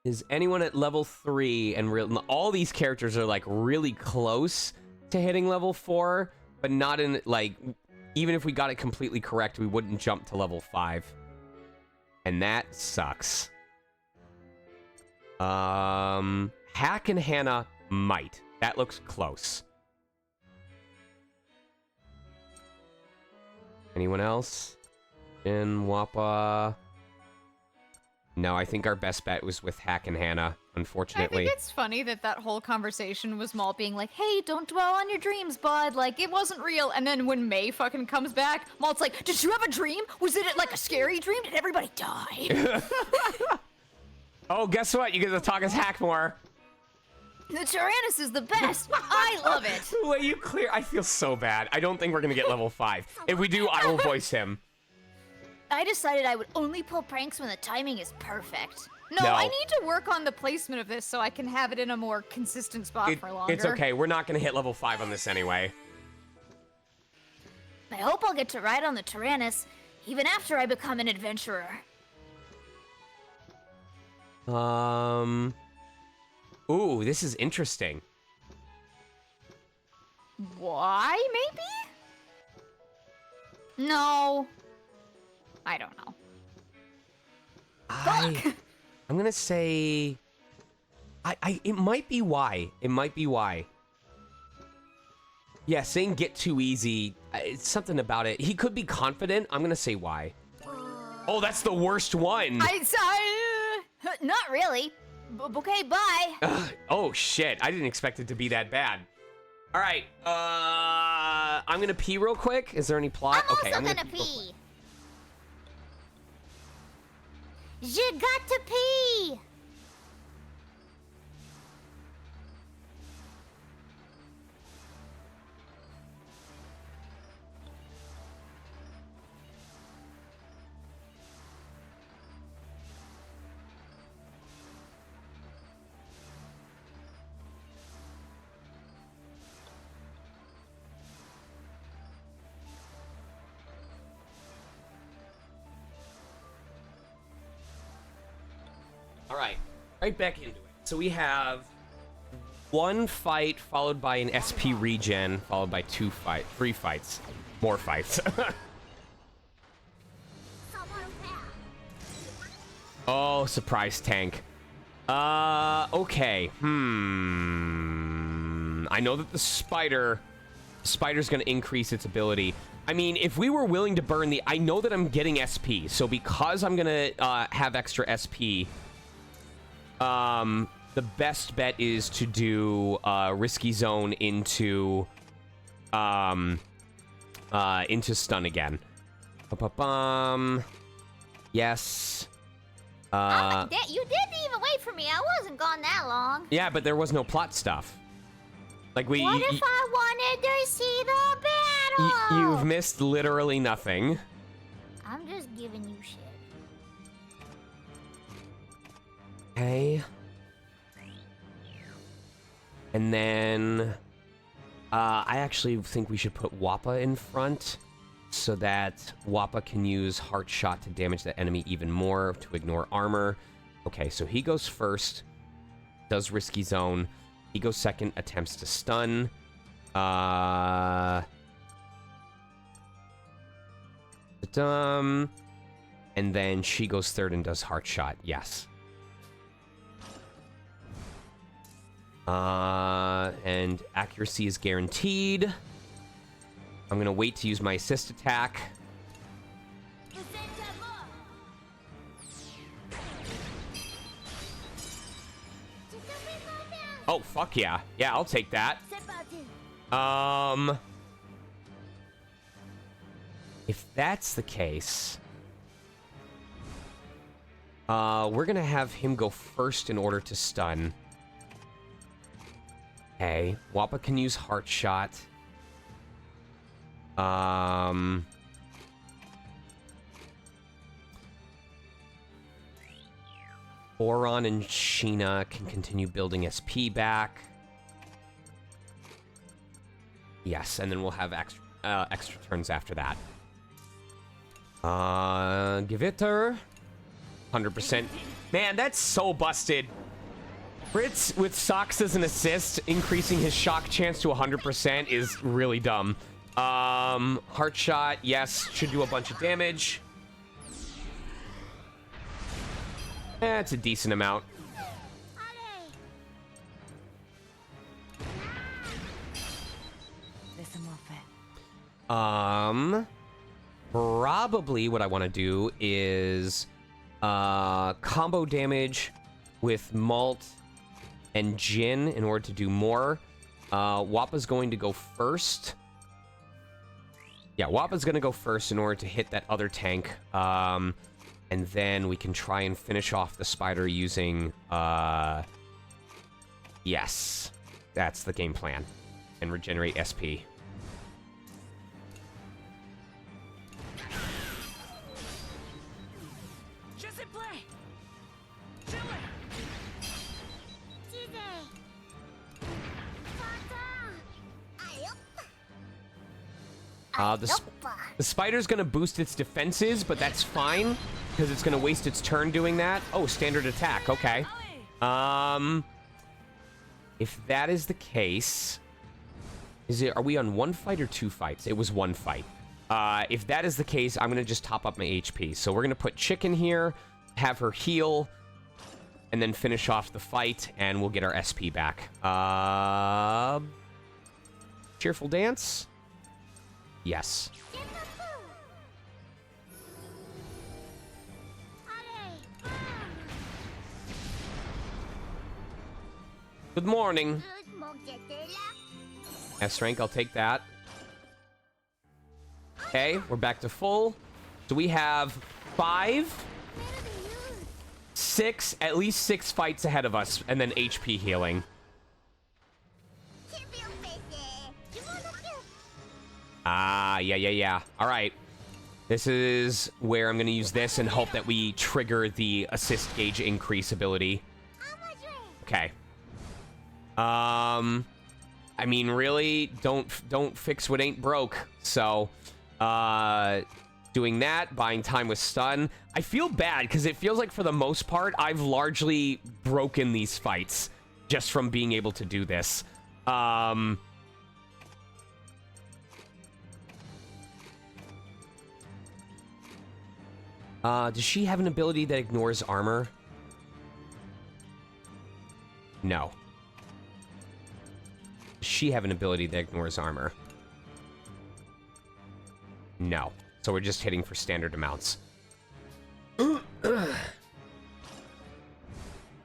Is anyone at level 3 and all these characters are like really close to hitting level 4, but not in like, even if we got it completely correct, we wouldn't jump to level 5. And that sucks. Hack and Hannah might. That looks close. Anyone else? In Wappa? No, I think our best bet was with Hack and Hannah, I unfortunately. think it's funny that that whole conversation was Malt being like, hey, don't dwell on your dreams, bud. Like, it wasn't real. And then when May fucking comes back, Malt's like, did you have a dream? Was it like a scary dream? Did everybody die? Oh, guess what? You get to talk as Hack more. The Tyrannus is the best. I love it. The way you clear, I feel so bad. I don't think we're gonna get level 5. If we do, I will voice him. I decided I would only pull pranks when the timing is perfect. No, No. I need to work on the placement of this so I can have it in a more consistent spot for longer. It's okay. We're not gonna hit level 5 on this anyway. I hope I'll get to ride on the Tyrannus, even after I become an adventurer. Ooh, this is interesting. Why, maybe? No. I don't know. I'm gonna say... it might be why. It might be why. Yeah, saying get too easy, it's something about it. He could be confident. I'm gonna say why. Oh, that's the worst one. Not really. Okay, bye. Oh, shit. I didn't expect it to be that bad. All right. I'm gonna pee real quick. Is there any plot? I'm Okay, also I'm gonna pee. You got to pee. All right. Right back into it. So we have one fight followed by an SP regen, followed by 3 fights. More fights. Oh, surprise tank. Okay. I know that the spider's gonna increase its ability. I mean, if we were willing to burn I know that I'm getting SP, so because I'm gonna have extra SP, the best bet is to do risky zone into stun again. Yes. You didn't even wait for me. I wasn't gone that long. Yeah, but there was no plot stuff. Like we. What if I wanted to see the battle? You've missed literally nothing. I'm just giving you shit. Okay. And then I actually think we should put Wappa in front so that Wappa can use Heart Shot to damage the enemy even more to ignore armor. Okay, so he goes first, does Risky Zone. He goes second, attempts to stun. And then she goes third and does Heart Shot. Yes. And accuracy is guaranteed. I'm gonna wait to use my assist attack. Oh, fuck yeah. Yeah, I'll take that. If that's the case, we're gonna have him go first in order to stun. Okay, Wappa can use Heart Shot. Boron and Sheena can continue building SP back. Yes, and then we'll have extra turns after that. Give it to her. 100%. Man, that's so busted. Fritz with Socks as an assist, increasing his shock chance to 100% is really dumb. Heart Shot, yes, should do a bunch of damage. It's a decent amount. Probably what I want to do is combo damage with Malt and Jin in order to do more. Wappa's going to go first. Yeah, Wappa's going to go first in order to hit that other tank. And then we can try and finish off the spider using... Yes, that's the game plan. And regenerate SP. The spider's gonna boost its defenses, but that's fine, because it's gonna waste its turn doing that. Oh, standard attack, okay. If that is the case... Are we on one fight or two fights? It was one fight. If that is the case, I'm gonna just top up my HP. So we're gonna put Chicken here, have her heal, and then finish off the fight, and we'll get our SP back. Cheerful Dance? Yes. Good morning. S rank, I'll take that. Okay, we're back to full. So we have 5, 6, at least 6 fights ahead of us, and then HP healing. Yeah. All right. This is where I'm going to use this and hope that we trigger the assist gauge increase ability. Okay. I mean, really, don't fix what ain't broke. So, doing that, buying time with stun. I feel bad because it feels like for the most part, I've largely broken these fights just from being able to do this. Does she have an ability that ignores armor? No. Does she have an ability that ignores armor? No. So we're just hitting for standard amounts.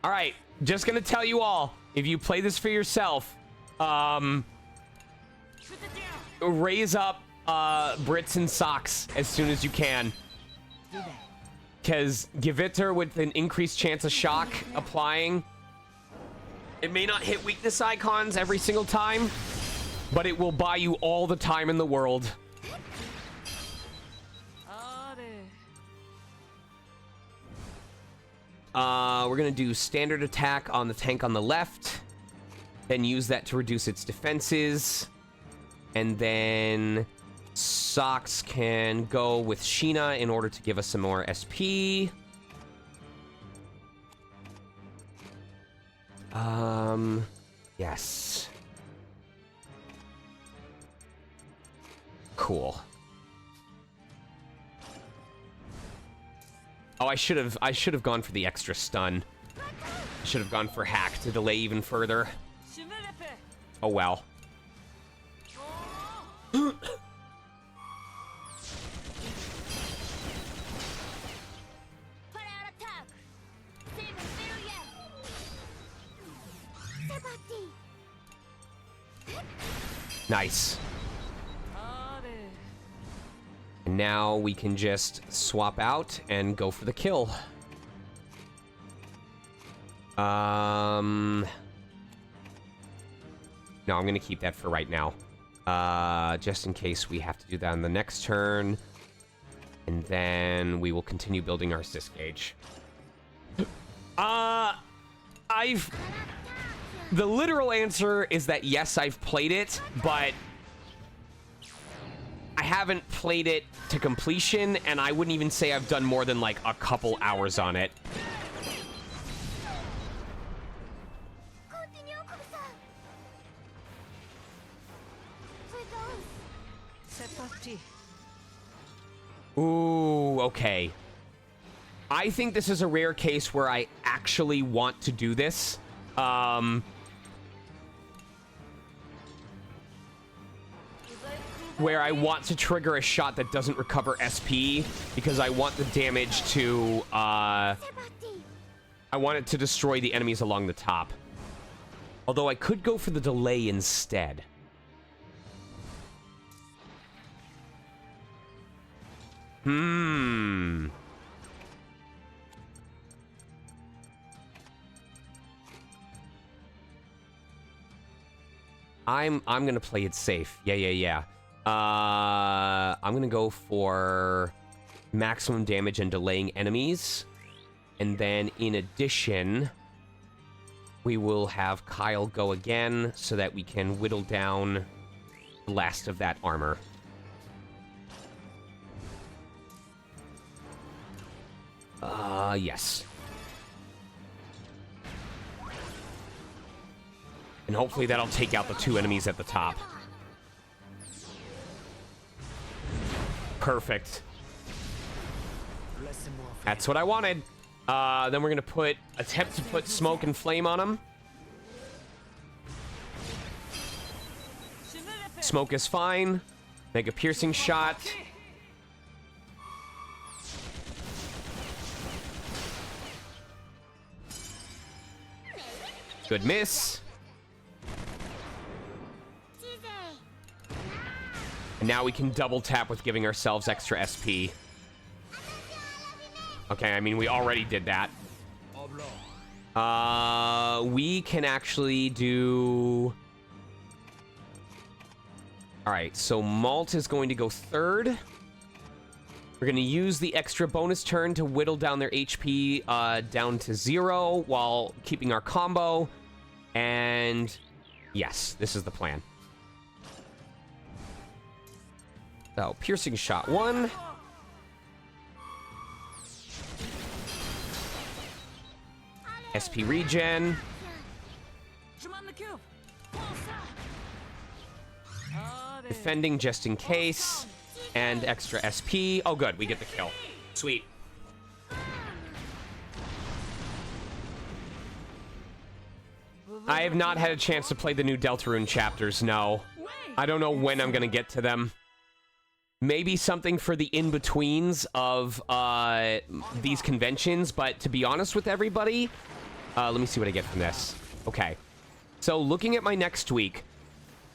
Alright, just gonna tell you all, if you play this for yourself, raise up Brits and Socks as soon as you can. because Gewitter with an increased chance of shock applying. It may not hit weakness icons every single time, but it will buy you all the time in the world. We're gonna do standard attack on the tank on the left, then use that to reduce its defenses, and then Socks can go with Sheena in order to give us some more SP. Yes. Cool. Oh, I should have gone for the extra stun. I should have gone for hack to delay even further. Oh well. Nice. And now we can just swap out and go for the kill. No, I'm gonna keep that for right now. Just in case we have to do that on the next turn. And then we will continue building our assist gauge. The literal answer is that yes, I've played it, but I haven't played it to completion, and I wouldn't even say I've done more than like a couple hours on it. Ooh, okay. I think this is a rare case where I actually want to do this. Where I want to trigger a shot that doesn't recover SP because I want the damage to, I want it to destroy the enemies along the top. Although I could go for the delay instead. I'm gonna play it safe. Yeah. I'm gonna go for maximum damage and delaying enemies. And then in addition, we will have Kyle go again so that we can whittle down the last of that armor. Yes. And hopefully that'll take out the two enemies at the top. Perfect. That's what I wanted. Then we're gonna attempt to put smoke and flame on him. Smoke is fine. Make a piercing shot. Good miss. And now we can double tap with giving ourselves extra SP. Okay, I mean, we already did that. We can actually do... Alright, so Malt is going to go third. We're going to use the extra bonus turn to whittle down their HP down to 0 while keeping our combo. And yes, this is the plan. So, piercing shot 1. SP regen. Defending just in case. And extra SP. Oh, good. We get the kill. Sweet. I have not had a chance to play the new Deltarune chapters, no. I don't know when I'm going to get to them. Maybe something for the in-betweens of these conventions, but to be honest with everybody, let me see what I get from this. Okay. So looking at my next week,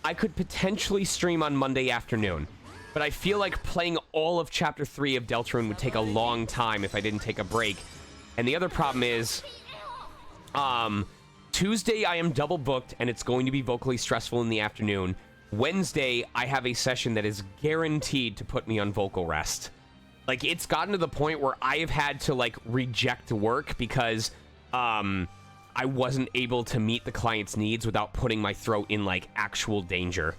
I could potentially stream on Monday afternoon. but I feel like playing all of Chapter 3 of Deltarune would take a long time if I didn't take a break. And the other problem is, Tuesday I am double booked, and it's going to be vocally stressful in the afternoon. Wednesday, I have a session that is guaranteed to put me on vocal rest. Like, it's gotten to the point where I have had to, like, reject work because, I wasn't able to meet the client's needs without putting my throat in, like, actual danger.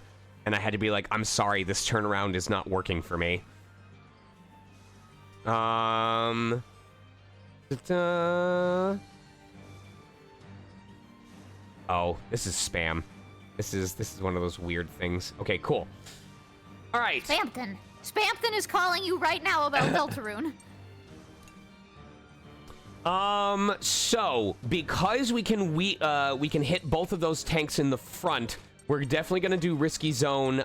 And I had to be like, I'm sorry, this turnaround is not working for me. Oh, this is spam. This is one of those weird things. Okay, cool. All right. Spampton. Spampton is calling you right now about Deltarune. So because we can hit both of those tanks in the front, we're definitely gonna do Risky Zone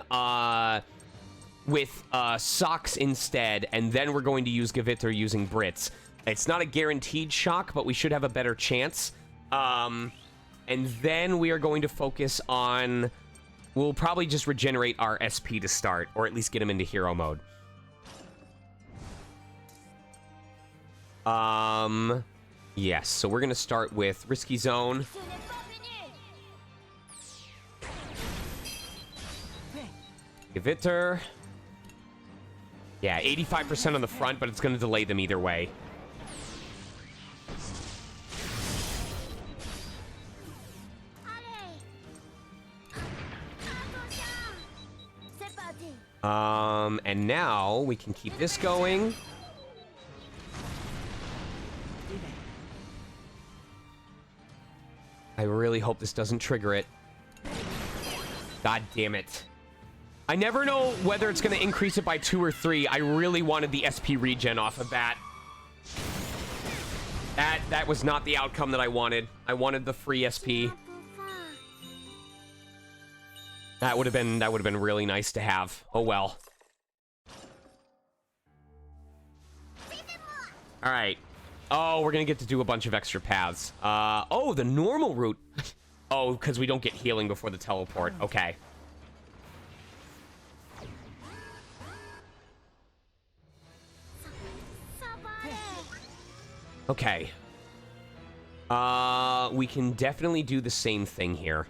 with Socks instead, and then we're going to use Gaviter using Brits. It's not a guaranteed shock, but we should have a better chance. And then we are going to focus on... We'll probably just regenerate our SP to start, or at least get him into hero mode. Yes, so we're going to start with Risky Zone. Gaviter. Yeah, 85% on the front, but it's going to delay them either way. And now we can keep this going. I really hope this doesn't trigger it. God damn it. I never know whether it's going to increase it by 2 or 3. I really wanted the SP regen off of that. That was not the outcome that I wanted. I wanted the free SP. That would have been really nice to have. Oh well. All right. Oh, we're gonna get to do a bunch of extra paths. Oh, the normal route. Oh, because we don't get healing before the teleport. Okay. Okay. We can definitely do the same thing here.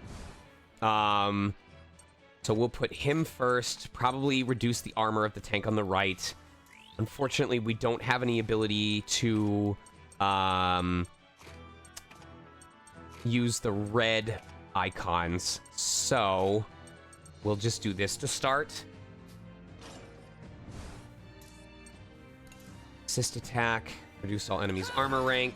So we'll put him first, probably reduce the armor of the tank on the right. Unfortunately, we don't have any ability to use the red icons, so we'll just do this to start. Assist attack, reduce all enemies' armor rank.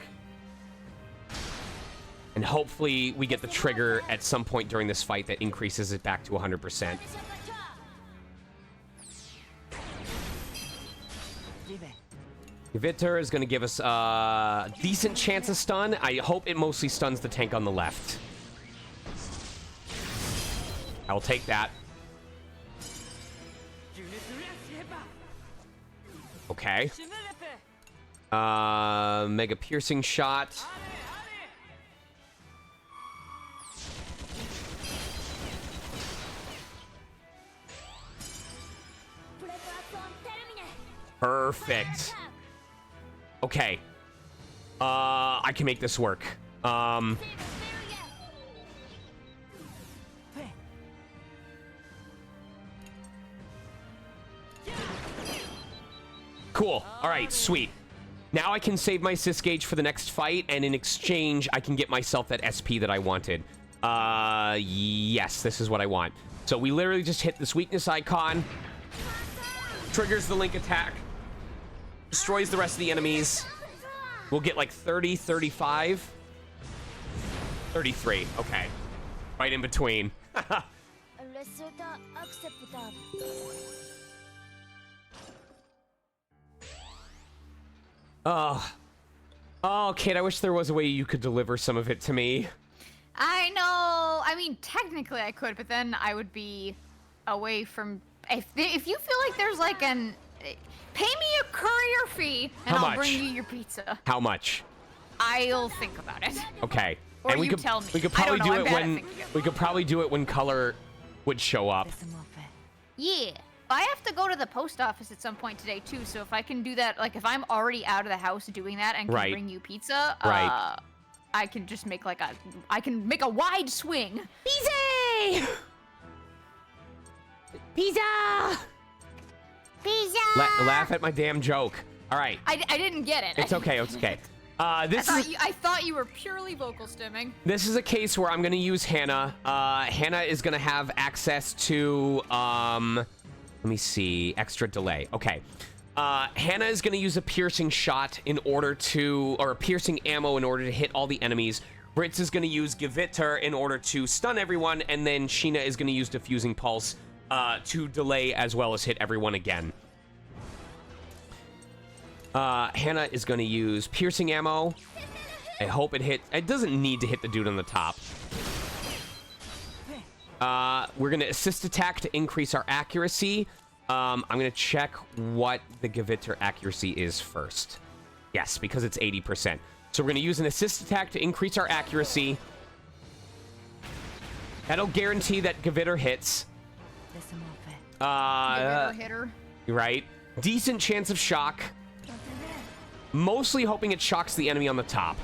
And hopefully we get the trigger at some point during this fight that increases it back to 100%. Gaviter is going to give us a decent chance of stun. I hope it mostly stuns the tank on the left. I'll take that. Okay. Mega piercing shot. Perfect. Okay. I can make this work. Cool. All right, sweet. Now I can save my sys gauge for the next fight, and in exchange, I can get myself that SP that I wanted. Yes, this is what I want. So we literally just hit this weakness icon, triggers the link attack, destroys the rest of the enemies. We'll get like 30, 35, 33. Okay. Right in between. Oh, Kate, I wish there was a way you could deliver some of it to me. I know. I mean, technically I could, but then I would be away from... If you feel like there's like an... Pay me a courier fee, and I'll bring you your pizza. How much? I'll think about it. Okay. Or and you tell me. We could probably do it when color would show up. Yeah. I have to go to the post office at some point today too, so if I can do that, like if I'm already out of the house doing that and can Right. bring you pizza, Right. I can just make like I can make a wide swing. Pizza! Pizza! Pizza! Laugh at my damn joke. All right. I didn't get it. It's okay. It's okay. I thought you were purely vocal stimming. This is a case where I'm going to use Hannah. Hannah is going to have access to, let me see, extra delay. Okay. Hannah is going to use a piercing shot in order to, or a piercing ammo in order to hit all the enemies. Britz is going to use Gewitter in order to stun everyone, and then Sheena is going to use diffusing pulse to delay as well as hit everyone again. Hannah is going to use piercing ammo. I hope it hits. It doesn't need to hit the dude on the top. We're going to assist attack to increase our accuracy. I'm going to check what the Gewitter accuracy is first. Yes, because it's 80%. So we're going to use an assist attack to increase our accuracy. That'll guarantee that Gewitter hits. Hitter. Right. Decent chance of shock. Mostly hoping it shocks the enemy on the top.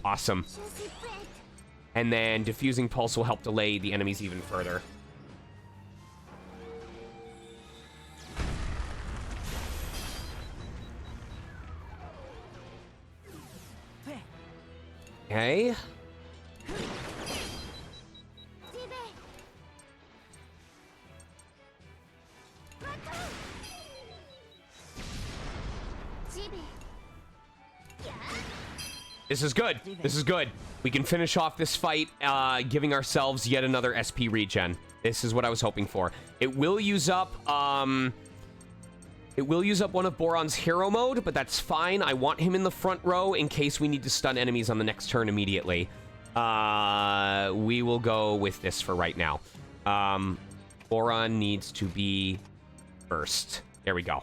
Awesome. And then diffusing pulse will help delay the enemies even further. Okay. This is good. This is good. We can finish off this fight, giving ourselves yet another SP regen. This is what I was hoping for. It will use up, one of Boron's hero mode, but that's fine. I want him in the front row in case we need to stun enemies on the next turn immediately. We will go with this for right now. Boron needs to be first. There we go.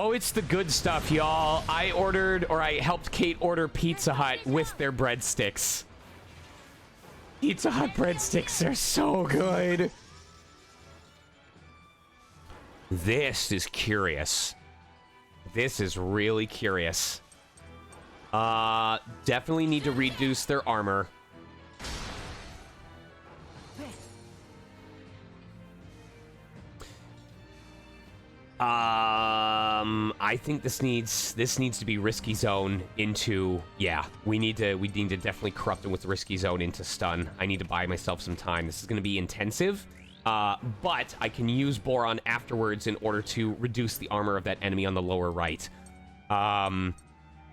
Oh, it's the good stuff, y'all. I helped Kate order Pizza Hut with their breadsticks. Pizza Hut breadsticks are so good. This is curious. This is really curious. Definitely need to reduce their armor. I think this needs to be risky zone into, yeah, we need to definitely corrupt them with risky zone into stun. I need to buy myself some time. This is going to be intensive, but I can use Boron afterwards in order to reduce the armor of that enemy on the lower right.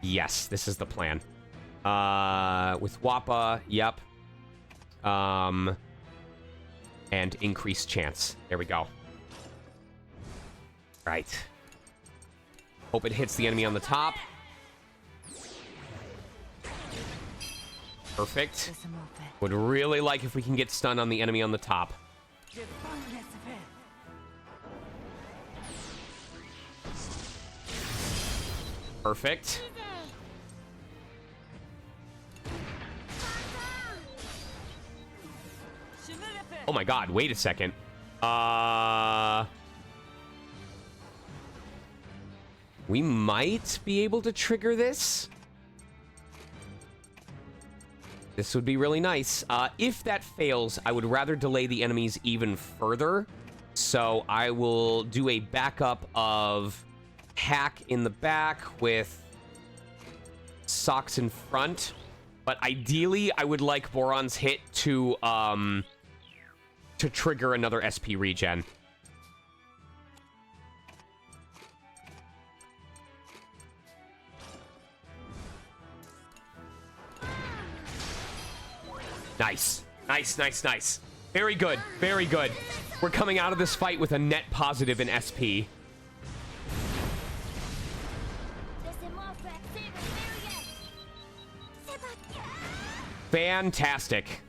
Yes, this is the plan. With Wappa, yep. And increased chance. There we go. Right. Hope it hits the enemy on the top. Perfect. Would really like if we can get stun on the enemy on the top. Perfect. Oh my god, wait a second. We might be able to trigger this. This would be really nice. If that fails, I would rather delay the enemies even further. So I will do a backup of Hack in the back with Socks in front. But ideally, I would like Boron's hit to trigger another SP regen. Nice. Nice, nice, nice. Very good. Very good. We're coming out of this fight with a net positive in SP. Fantastic.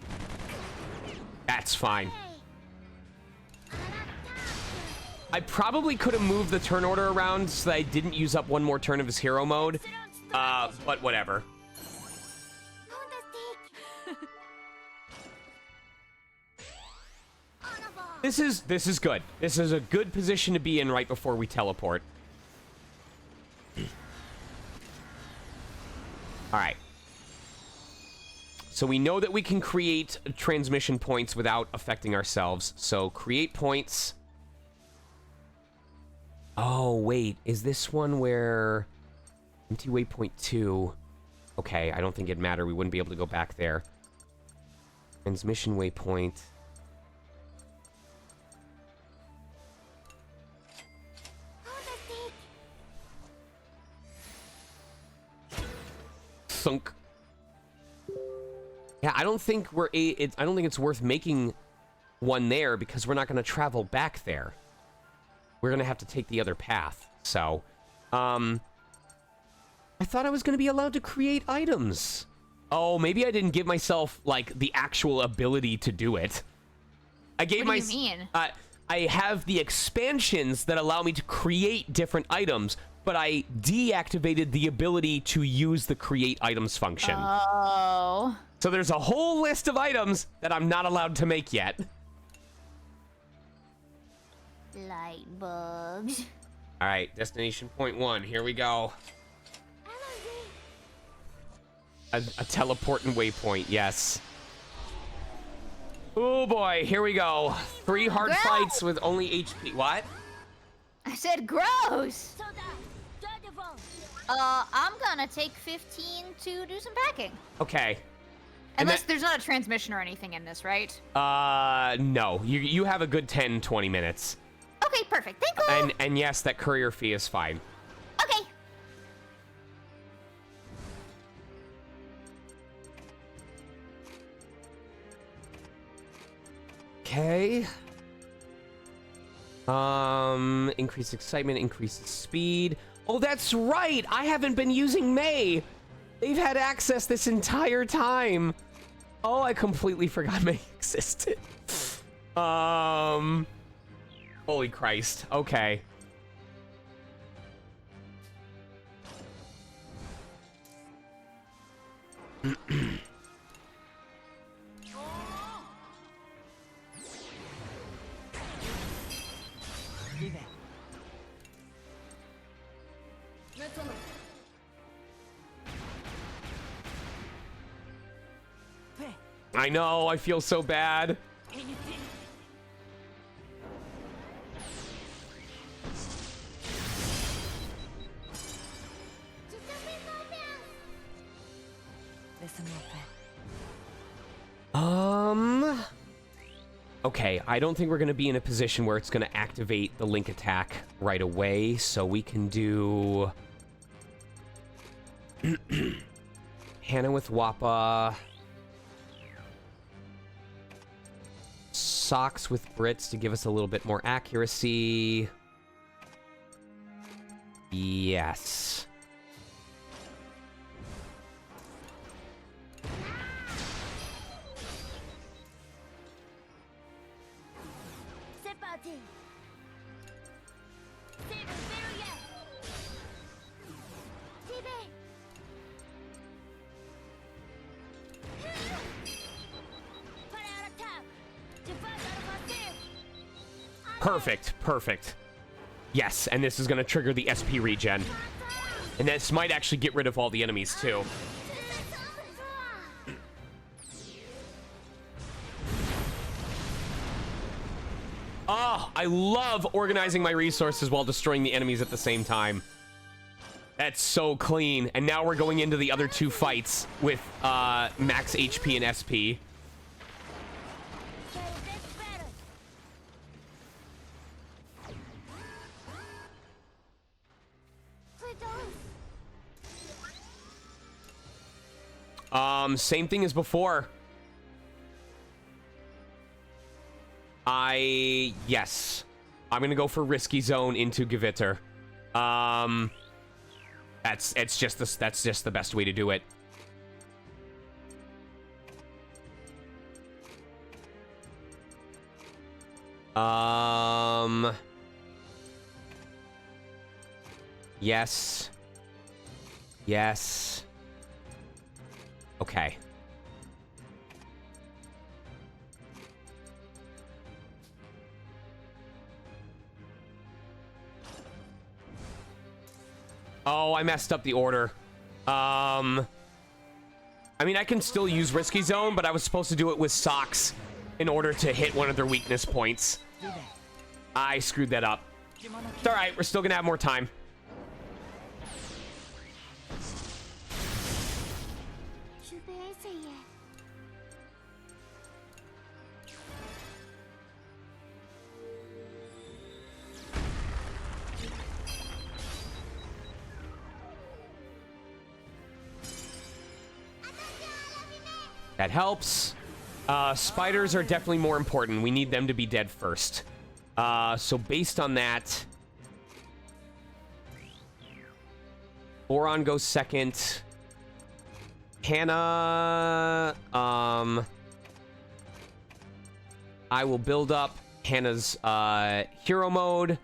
I probably could have moved the turn order around so that I didn't use up one more turn of his hero mode. But whatever. This is good. This is a good position to be in right before we teleport. All right. So we know that we can create transmission points without affecting ourselves. So create points. Oh, wait. Is this one where... Empty waypoint 2. Okay, I don't think it'd matter. We wouldn't be able to go back there. Transmission waypoint. Thunk. Yeah, I don't think I don't think it's worth making one there because we're not going to travel back there. We're going to have to take the other path. So, I thought I was going to be allowed to create items. Oh, maybe I didn't give myself, like, the actual ability to do it. I gave What do you mean? I have the expansions that allow me to create different items, but I deactivated the ability to use the create items function. Oh. So there's a whole list of items that I'm not allowed to make yet. Light bugs. All right, destination point 1. Here we go. A teleporting waypoint, yes. Oh boy, here we go. 3 hard Gross. fights with only HP. What? I said gross. I'm gonna take 15 to do some packing. Okay. And Unless there's not a transmission or anything in this, right? no. You have a good 10, 20 minutes. Okay, perfect. Thank you. And yes, that courier fee is fine. Okay. Okay. Increased excitement, increased speed. Oh, that's right. I haven't been using May. They've had access this entire time. Oh, I completely forgot May existed. Holy Christ. Okay. I know, I feel so bad. Okay, I don't think we're going to be in a position where it's going to activate the link attack right away, so we can do... Hannah with Wappa. Socks with Brits to give us a little bit more accuracy. Yes. Perfect, perfect. Yes, and this is going to trigger the SP regen. And this might actually get rid of all the enemies, too. Oh, I love organizing my resources while destroying the enemies at the same time. That's so clean. And now we're going into the other 2 fights with max HP and SP. Same thing as before. Yes. I'm gonna go for Risky Zone into Gewitter. That's just the best way to do it. Yes. Yes. Okay. Oh, I messed up the order. I mean, I can still use Risky Zone, but I was supposed to do it with socks in order to hit one of their weakness points. I screwed that up. It's all right. We're still going to have more time. That helps. Spiders are definitely more important. We need them to be dead first. So based on that, Boron goes second. Hannah, I will build up Hannah's hero mode.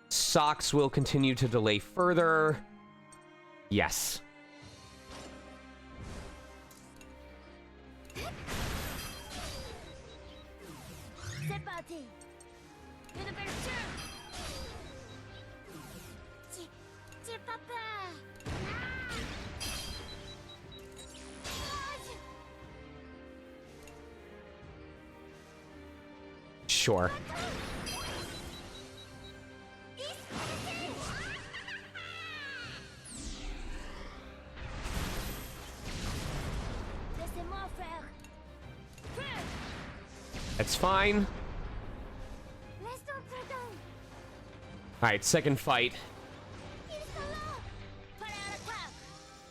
Socks will continue to delay further. Yes. Sure. That's fine. Alright, second fight.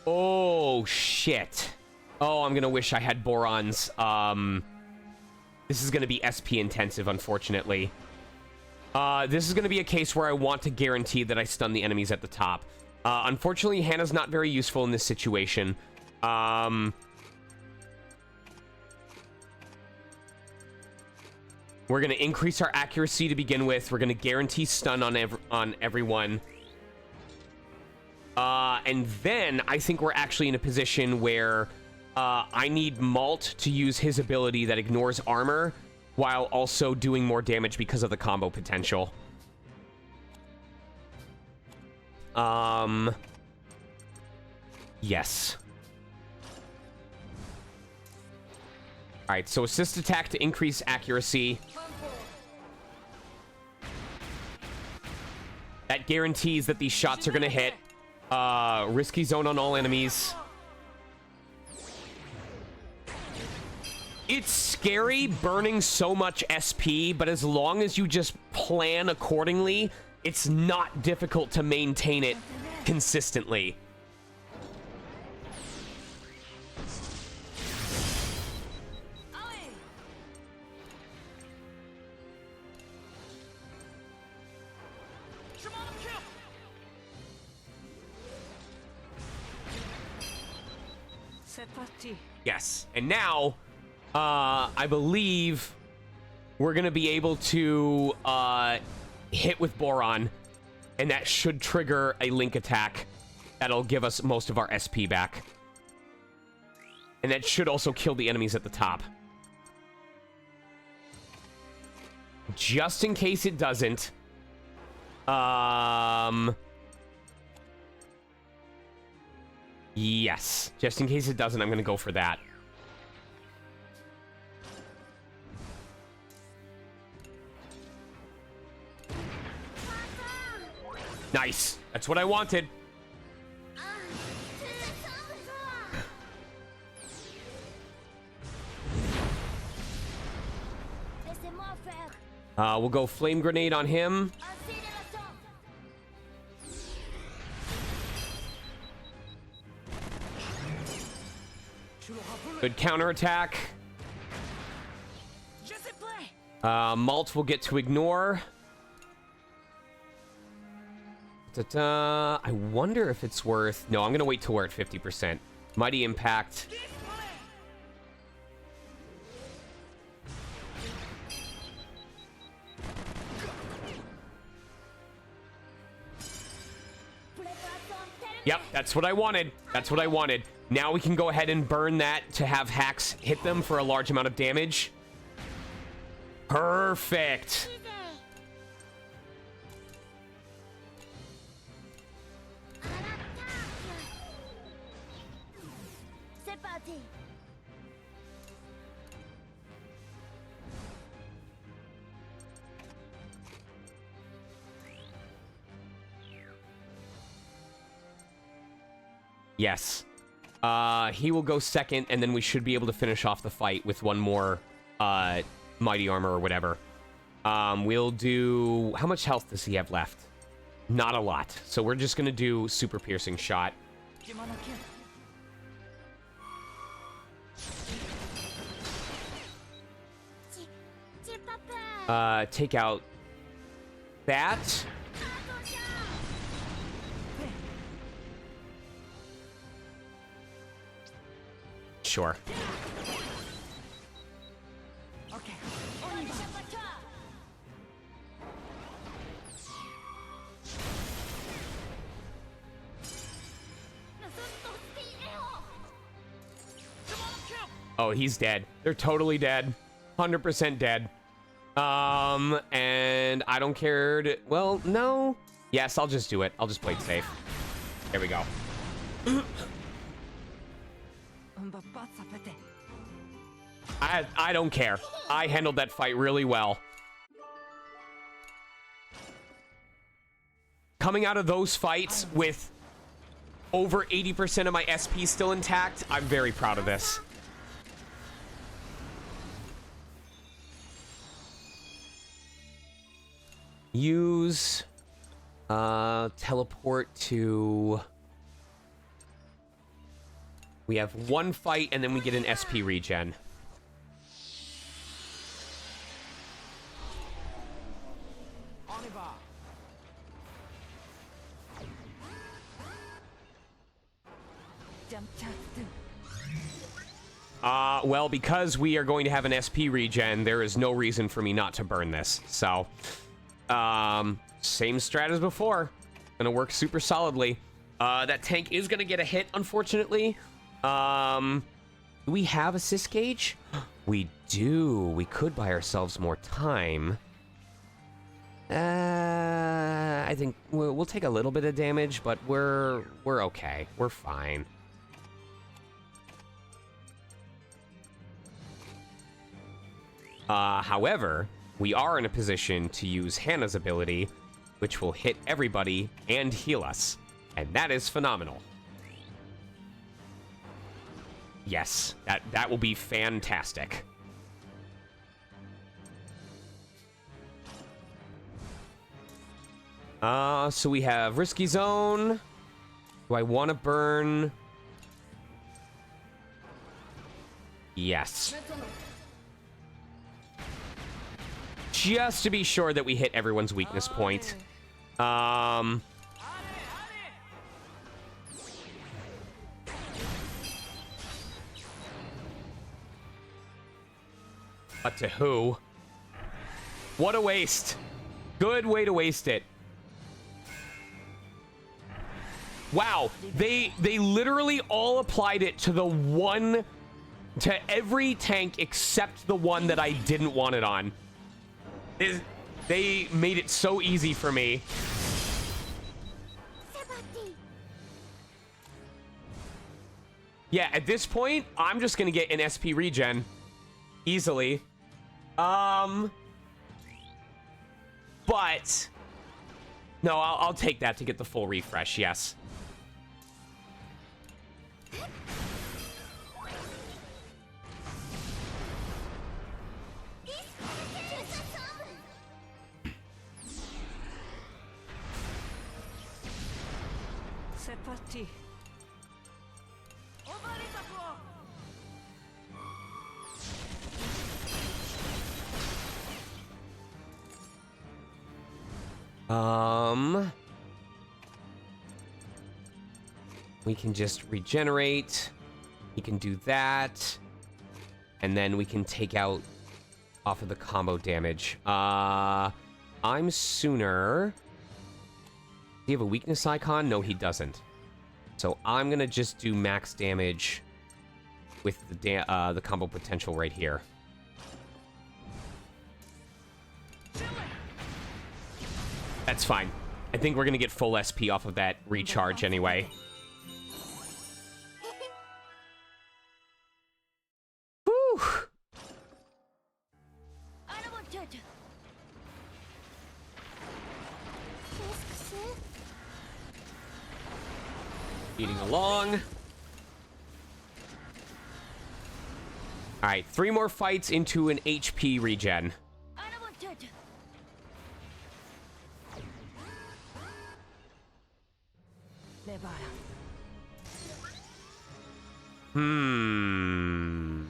Oh, shit. Oh, I'm gonna wish I had Borons. This is gonna be SP intensive, unfortunately. This is gonna be a case where I want to guarantee that I stun the enemies at the top. Unfortunately, Hannah's not very useful in this situation. We're gonna increase our accuracy to begin with. We're gonna guarantee stun on everyone. And then I think we're actually in a position where I need Malt to use his ability that ignores armor while also doing more damage because of the combo potential. Yes. Alright, so assist attack to increase accuracy. That guarantees that these shots are gonna hit. Risky Zone on all enemies. It's scary burning so much SP, but as long as you just plan accordingly, it's not difficult to maintain it consistently. Yes, and now I believe we're gonna be able to hit with Boron, and that should trigger a link attack that'll give us most of our SP back, and that should also kill the enemies at the top. Just in case it doesn't, yes, just in case it doesn't, I'm gonna go for that. Nice. That's what I wanted. We'll go Flame Grenade on him. Good counterattack. Malt will get to ignore. I wonder if it's worth... No, I'm going to wait till we're at 50%. Mighty Impact. Yep, that's what I wanted. That's what I wanted. Now we can go ahead and burn that to have hacks hit them for a large amount of damage. Perfect. Yes. He will go second, and then we should be able to finish off the fight with one more mighty armor or whatever. We'll do... How much health does he have left? Not a lot. So we're just going to do super piercing shot. Take out that. Sure. Oh, he's dead. They're totally dead. 100% dead. And I don't care to... Well, no. Yes, I'll just do it. I'll just play it safe. There we go. I don't care. I handled that fight really well. Coming out of those fights with over 80% of my SP still intact, I'm very proud of this. Use teleport to... We have one fight, and then we get an SP regen. Well, because we are going to have an SP regen, there is no reason for me not to burn this. So, same strat as before. Gonna work super solidly. That tank is gonna get a hit, unfortunately. Do we have assist gauge? We do. We could buy ourselves more time. I think we'll take a little bit of damage, but we're okay. We're fine. However, we are in a position to use Hannah's ability, which will hit everybody and heal us. And that is phenomenal. Yes, that will be fantastic. So we have Risky Zone. Do I want to burn? Yes. Just to be sure that we hit everyone's weakness point. But to who? What a waste. Good way to waste it. Wow, they literally all applied it to every tank except the one that I didn't want it on. They made it so easy for me. Yeah, at this point, I'm just gonna get an SP regen. Easily. But... No, I'll take that to get the full refresh, yes. We can just regenerate. He can do that. And then we can take out off of the combo damage. I'm Sooner. Does he have a weakness icon? No, he doesn't. So I'm gonna just do max damage with the combo potential right here. That's fine. I think we're gonna get full SP off of that recharge anyway. Whew. Speeding along. Alright, 3 more fights into an HP regen. Hmm.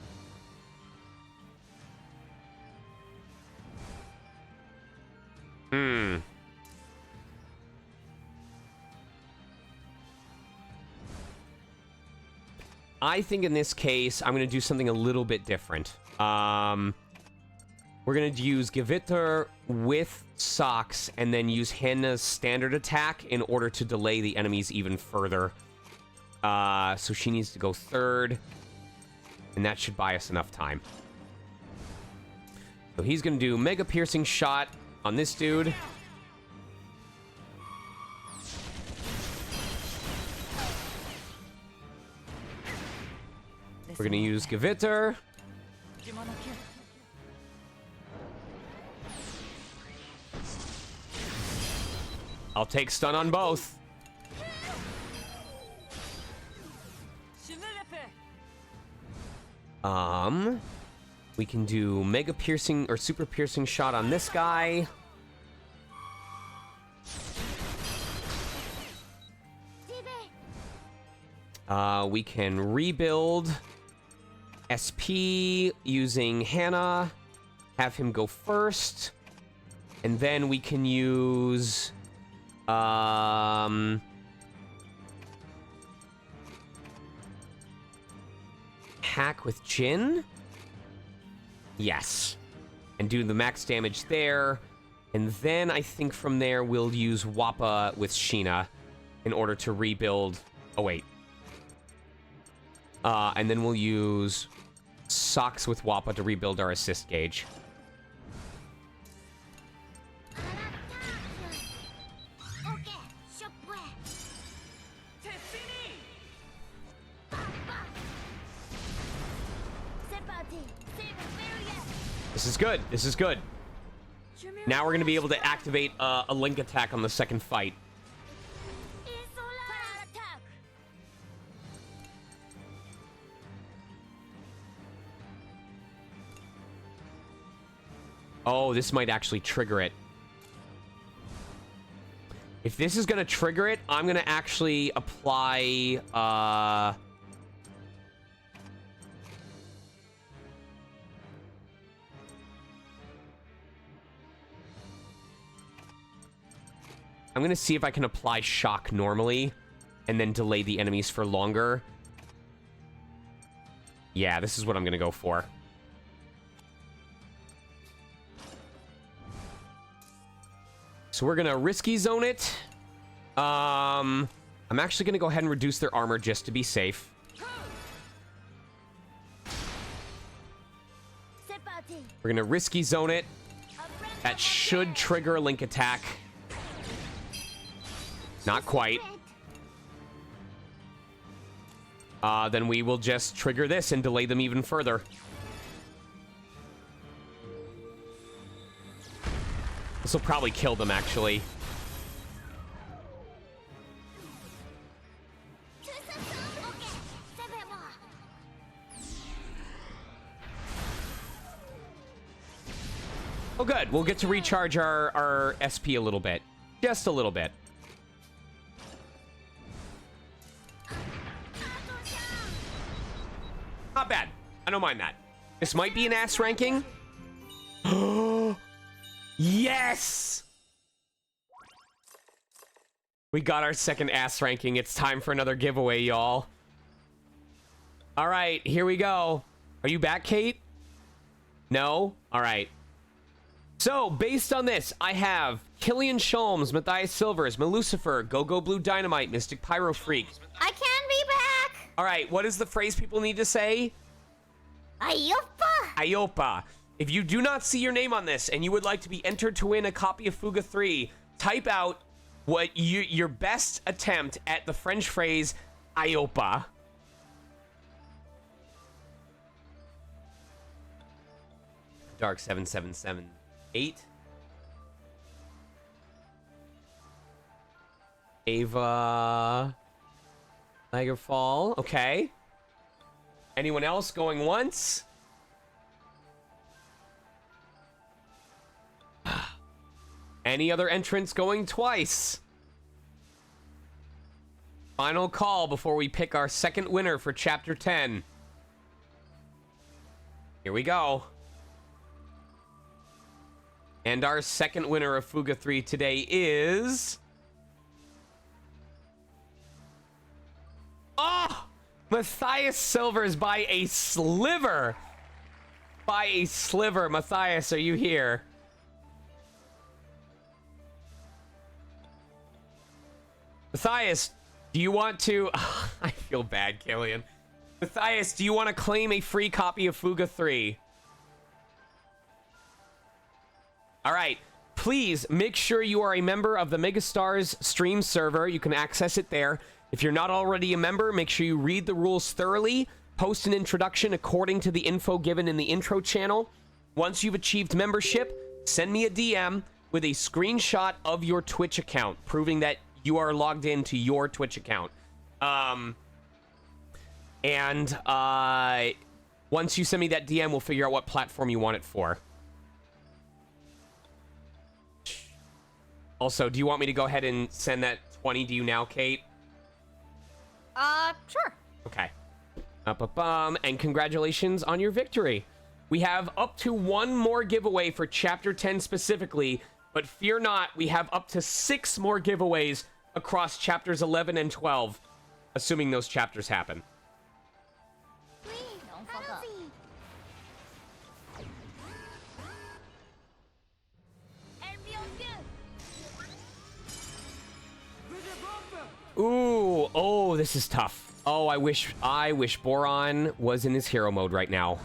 I think in this case, I'm going to do something a little bit different. We're going to use Gewitter with Socks and then use Hanna's standard attack in order to delay the enemies even further. So she needs to go third, and that should buy us enough time. So he's going to do Mega Piercing Shot on this dude. We're going to use Gewitter. I'll take stun on both. We can do Mega Piercing or Super Piercing Shot on this guy. We can rebuild SP using Hanna, have him go first, and then we can use Hack with Jin? Yes. And do the max damage there. And then I think from there we'll use Wappa with Sheena in order to rebuild... Oh, wait. And then we'll use Socks with Wappa to rebuild our assist gauge. This is good. This is good. Now we're going to be able to activate a link attack on the second fight. Oh, this might actually trigger it. If this is going to trigger it, I'm going to actually apply... I'm going to see if I can apply Shock normally and then delay the enemies for longer. Yeah, this is what I'm going to go for. So we're going to Risky Zone it. I'm actually going to go ahead and reduce their armor just to be safe. We're going to Risky Zone it. That should trigger a link attack. Not quite. Then we will just trigger this and delay them even further. This will probably kill them, actually. Oh, good. We'll get to recharge our SP a little bit. Just a little bit. Not bad. I don't mind that. This might be an ass ranking. Yes! We got our second ass ranking. It's time for another giveaway, y'all. All right, here we go. Are you back, Kate? No? All right. So, based on this, I have Killian Sholmes, Matthias Silvers, Melucifer, Go-Go Blue Dynamite, Mystic Pyro Freak. I can't All right, what is the phrase people need to say? Ayopa! Iopa. If you do not see your name on this and you would like to be entered to win a copy of FUGA 3, type out your best attempt at the French phrase Iopa. Dark 7778. Ava Niagara. Okay. Anyone else going once? Any other entrants going twice? Final call before we pick our second winner for Chapter 10. Here we go. And our second winner of FUGA 3 today is... Oh! Matthias Silvers by a sliver. By a sliver. Matthias, are you here? Matthias, do you want to... I feel bad, Killian. Matthias, do you want to claim a free copy of FUGA 3? All right. Please make sure you are a member of the Megastars stream server. You can access it there. If you're not already a member, make sure you read the rules thoroughly. Post an introduction according to the info given in the intro channel. Once you've achieved membership, send me a DM with a screenshot of your Twitch account, proving that you are logged into your Twitch account. Once you send me that DM, we'll figure out what platform you want it for. Also, do you want me to go ahead and send that 20 to you now, Kate? Sure. Okay. And congratulations on your victory. We have up to one more giveaway for Chapter 10 specifically, but fear not, we have up to 6 more giveaways across Chapters 11 and 12, assuming those chapters happen. Don't fuck up. Ooh, oh, this is tough. Oh, I wish Boron was in his hero mode right now.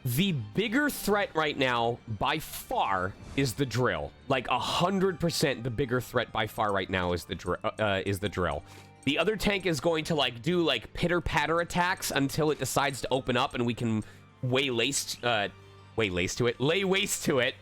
The bigger threat right now, by far, is the drill. Like 100%, the bigger threat by far right now is the drill. The other tank is going to do pitter-patter attacks until it decides to open up, and we can lay waste to it.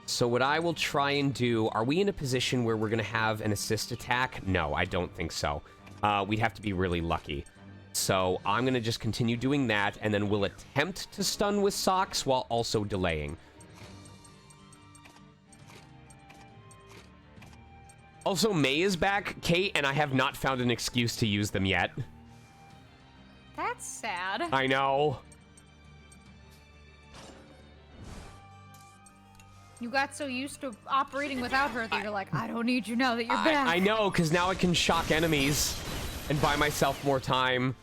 So what I will try and do, are we in a position where we're going to have an assist attack? No, I don't think so. We'd have to be really lucky. So I'm going to just continue doing that, and then we'll attempt to stun with socks while also delaying. Also, May is back, Kate, and I have not found an excuse to use them yet. That's sad. I know. You got so used to operating without her that you're like, I don't need you now that you're back. I know, because now I can shock enemies and buy myself more time.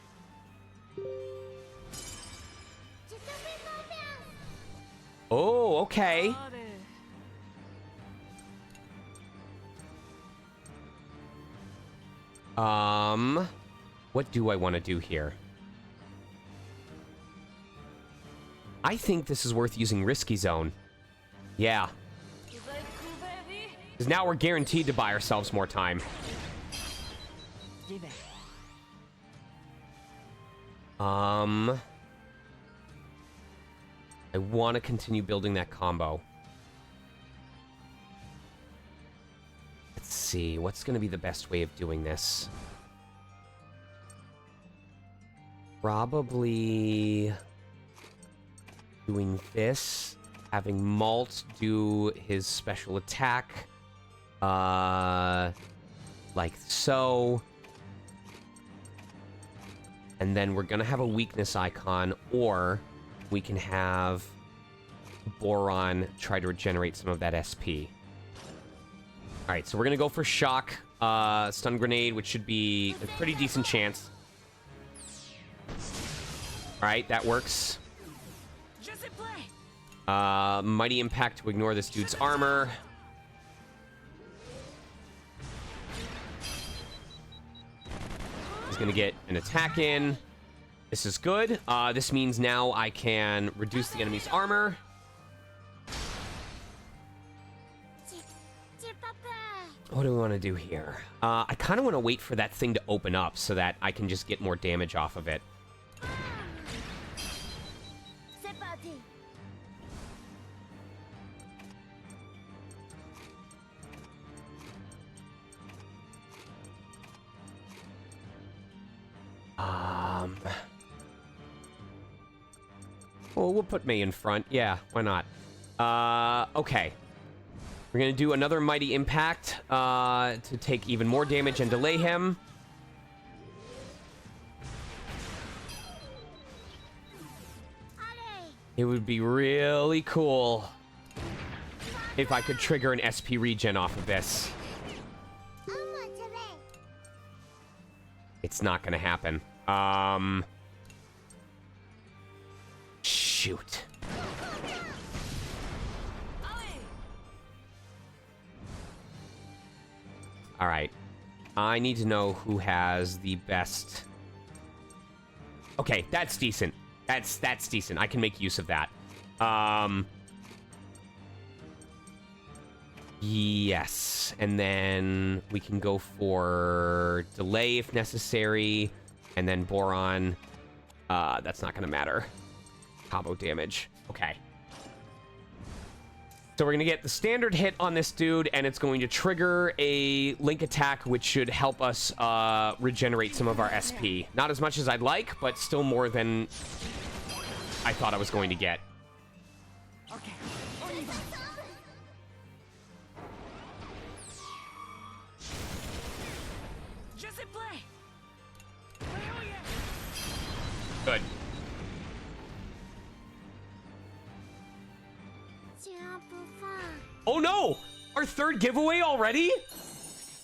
Oh, okay. What do I want to do here? I think this is worth using Risky Zone. Yeah. Because now we're guaranteed to buy ourselves more time. I want to continue building that combo. Let's see, what's going to be the best way of doing this? Probably doing this, having Malt do his special attack, like so. And then we're going to have a weakness icon, or we can have Boron try to regenerate some of that SP. All right, so we're going to go for Shock, Stun Grenade, which should be a pretty decent chance. Alright, that works. Mighty Impact to ignore this dude's armor. He's gonna get an attack in. This is good. This means now I can reduce the enemy's armor. What do we want to do here? I kind of want to wait for that thing to open up so that I can just get more damage off of it. Well, we'll put May in front. Yeah, why not? Okay. We're gonna do another Mighty Impact to take even more damage and delay him. It would be really cool if I could trigger an SP regen off of this. It's not gonna happen. Shoot. All right. I need to know who has the best. Okay, that's decent. That's decent. I can make use of that. Yes. And then we can go for delay if necessary. And then Boron. That's not going to matter. Combo damage. Okay. So we're going to get the standard hit on this dude, and it's going to trigger a link attack, which should help us regenerate some of our SP. Not as much as I'd like, but still more than I thought I was going to get. Okay. Good. Oh no! Our third giveaway already?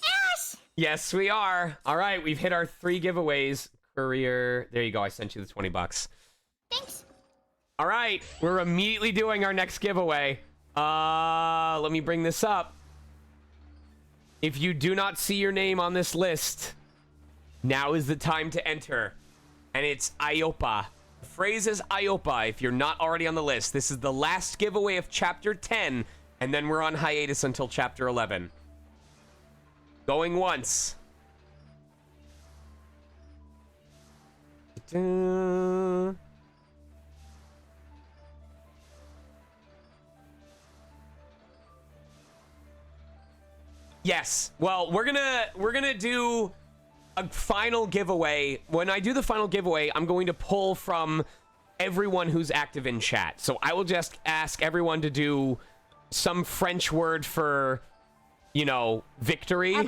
Yes! Yes, we are. All right, we've hit our 3 giveaways. Courier. There you go. I sent you the 20 bucks. Thanks. All right, we're immediately doing our next giveaway. Let me bring this up. If you do not see your name on this list, now is the time to enter. And it's Iopa. The phrase is Iopa if you're not already on the list. This is the last giveaway of Chapter 10, and then we're on hiatus until Chapter 11. Going once. Ta-da. Yes. Well, we're gonna do a final giveaway. When I do the final giveaway, I'm going to pull from everyone who's active in chat. So I will just ask everyone to do some French word for, you know, victory. Have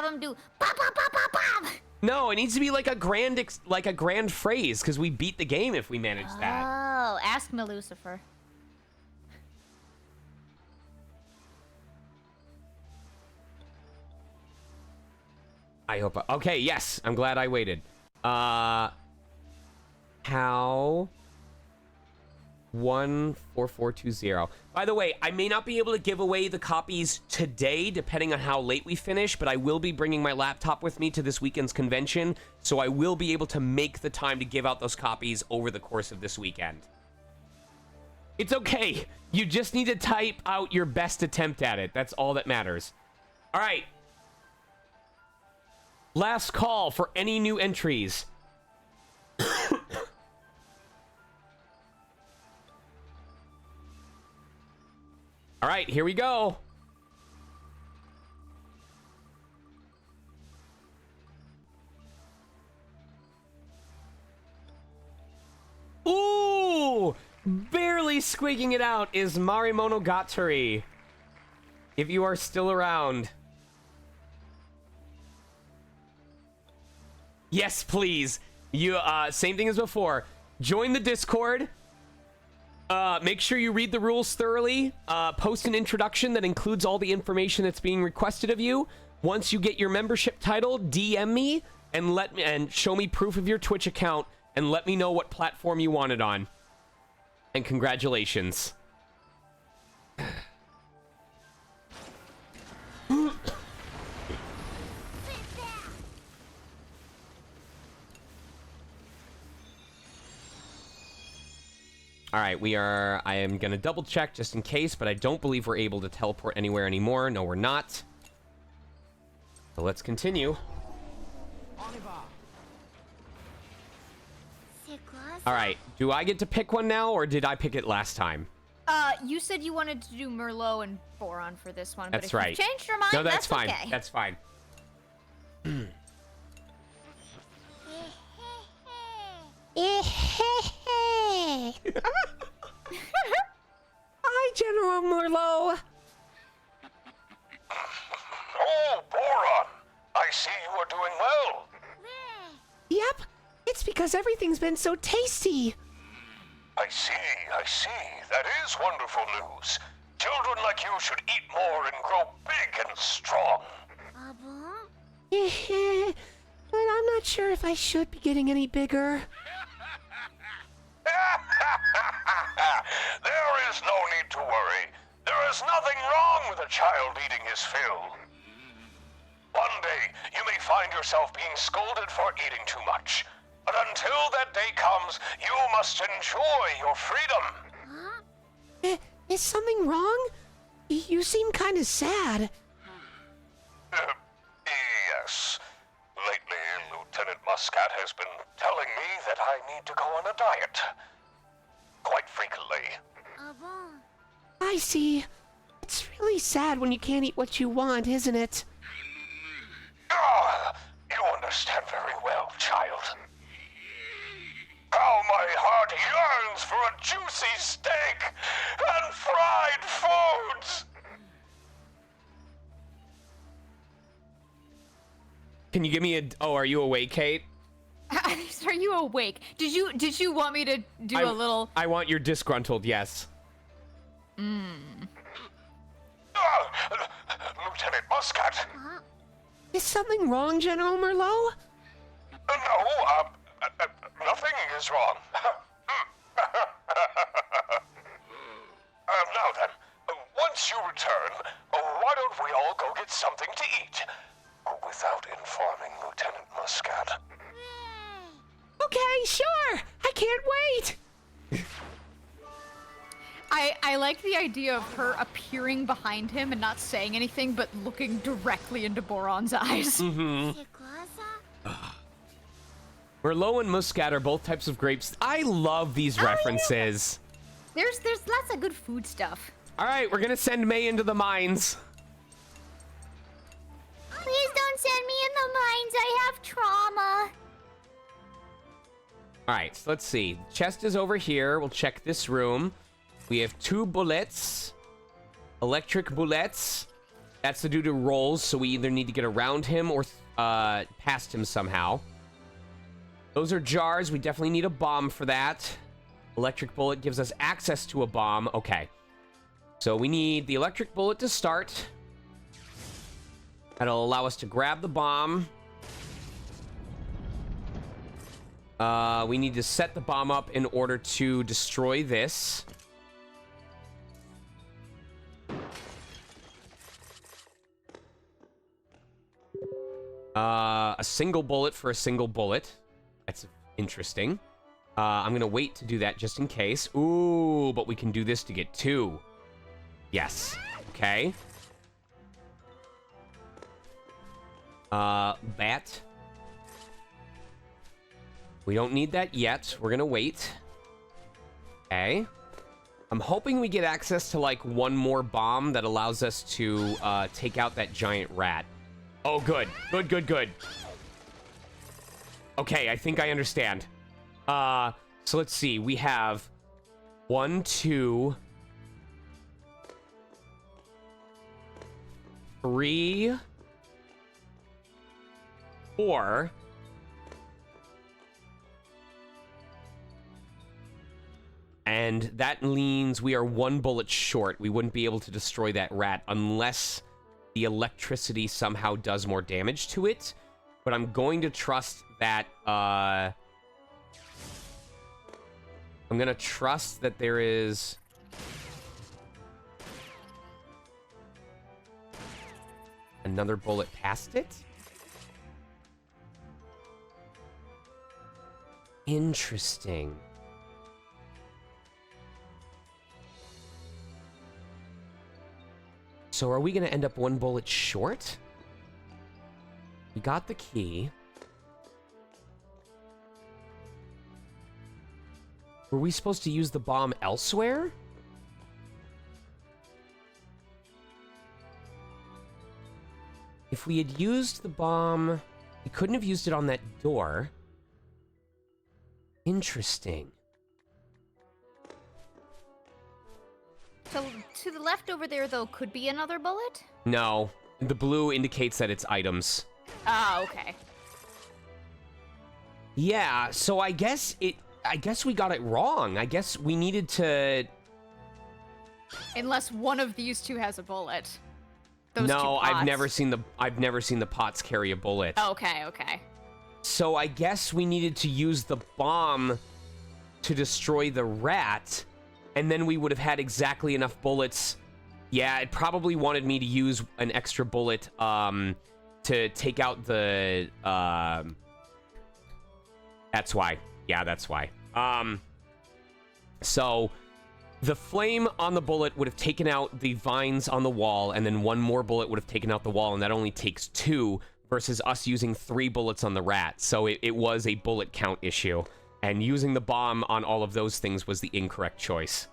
them do bop, bop, bop, bop, bop. No, it needs to be like a grand phrase, because we beat the game if we manage that. Oh, ask me, Lucifer. I hope. Okay, yes. I'm glad I waited. How 14420. By the way, I may not be able to give away the copies today, depending on how late we finish, but I will be bringing my laptop with me to this weekend's convention, so I will be able to make the time to give out those copies over the course of this weekend. It's okay. You just need to type out your best attempt at it. That's all that matters. All right. Last call for any new entries. All right, here we go. Ooh! Barely squeaking it out is Marimonogatari. If you are still around. Yes, please. You same thing as before. Join the Discord. Make sure you read the rules thoroughly. Post an introduction that includes all the information that's being requested of you. Once you get your membership title, DM me and show me proof of your Twitch account, and let me know what platform you want it on. And congratulations. All right, I am going to double check just in case, but I don't believe we're able to teleport anywhere anymore. No, we're not. So let's continue. All right, do I get to pick one now, or did I pick it last time? You said you wanted to do Merlot and Boron for this one, That's but if right. you changed your mind, No, that's fine. okay. That's fine. Hi, General Merlot. Oh, Boron! I see you are doing well. Yep, it's because everything's been so tasty. I see. That is wonderful news. Children like you should eat more and grow big and strong. But I'm not sure if I should be getting any bigger. There is no need to worry. There is nothing wrong with a child eating his fill. One day, you may find yourself being scolded for eating too much. But until that day comes, you must enjoy your freedom. Is something wrong? You seem kind of sad. Yes. Lately, Lieutenant Muscat has been telling me that I need to go on a diet. Quite frequently. I see. It's really sad when you can't eat what you want, isn't it? Ah, you understand very well, child. How my heart yearns for a juicy steak and fried foods! Can you give me a... Oh, are you awake, Kate? Are you awake? Did you want me to do a little... I want your disgruntled, yes. Lieutenant Muscat. Is something wrong, General Merlot? No, nothing is wrong. Now then, once you return, why don't we all go get something to eat? Without informing Lieutenant Muscat. Okay, sure. I can't wait. I like the idea of her appearing behind him and not saying anything, but looking directly into Boron's eyes. Merlot and Muscat are both types of grapes. I love these references. There's lots of good food stuff. All right, we're going to send May into the mines. Please don't send me in the mines. I have trauma. All right, so let's see. Chest is over here. We'll check this room. We have 2 bullets. Electric bullets. That's to do to rolls, so we either need to get around him or past him somehow. Those are jars. We definitely need a bomb for that. Electric bullet gives us access to a bomb. Okay. So we need the electric bullet to start. That'll allow us to grab the bomb. We need to set the bomb up in order to destroy this. A single bullet for a single bullet. That's interesting. I'm gonna wait to do that just in case. Ooh, but we can do this to get 2. Yes. Okay. Bat. We don't need that yet. We're gonna wait. Okay. I'm hoping we get access to, like, one more bomb that allows us to, take out that giant rat. Oh, good. Good. Okay, I think I understand. So let's see. We have 1, 2, 3, 4. And that means we are 1 bullet short. We wouldn't be able to destroy that rat unless the electricity somehow does more damage to it. But I'm going to trust that, I'm gonna trust that there is... another bullet past it? Interesting. So are we going to end up one bullet short? We got the key. Were we supposed to use the bomb elsewhere? If we had used the bomb, we couldn't have used it on that door. Interesting. So to the left over there, though, could be another bullet? No. The blue indicates that it's items. Ah, okay. Yeah, so I guess we got it wrong. I guess we needed to... Unless one of these two has a bullet. Those two No, pots. I've never seen the pots carry a bullet. Okay, okay. So I guess we needed to use the bomb to destroy the rat, and then we would have had exactly enough bullets. Yeah, it probably wanted me to use an extra bullet to take out the... That's why. Yeah, that's why. So the flame on the bullet would have taken out the vines on the wall, and then one more bullet would have taken out the wall, and that only takes 2 versus us using 3 bullets on the rat. So it was a bullet count issue, and using the bomb on all of those things was the incorrect choice.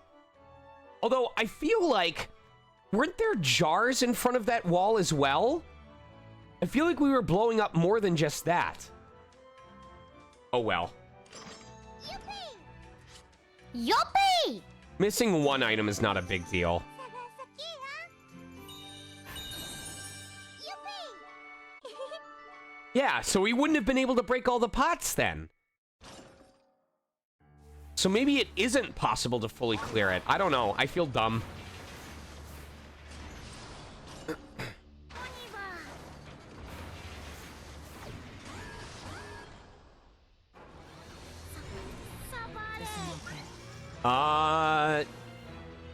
Although I feel like, weren't there jars in front of that wall as well? I feel like we were blowing up more than just that. Oh well. Yuppie! Missing one item is not a big deal. Yeah, so we wouldn't have been able to break all the pots then. So maybe it isn't possible to fully clear it. I don't know. I feel dumb.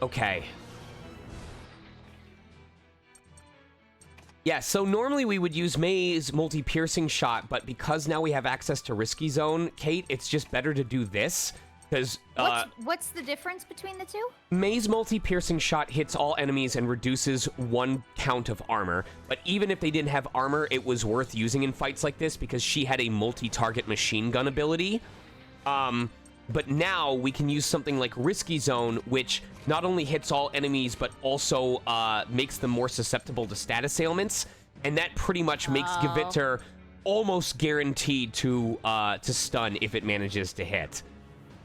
Okay. Yeah, so normally we would use May's multi-piercing shot, but because now we have access to Risky Zone, Kate, it's just better to do this, because... What's the difference between the two? May's multi-piercing shot hits all enemies and reduces 1 count of armor, but even if they didn't have armor, it was worth using in fights like this, because she had a multi-target machine gun ability. But now we can use something like Risky Zone, which not only hits all enemies, but also makes them more susceptible to status ailments. And that pretty much makes Gewitter almost guaranteed to stun if it manages to hit.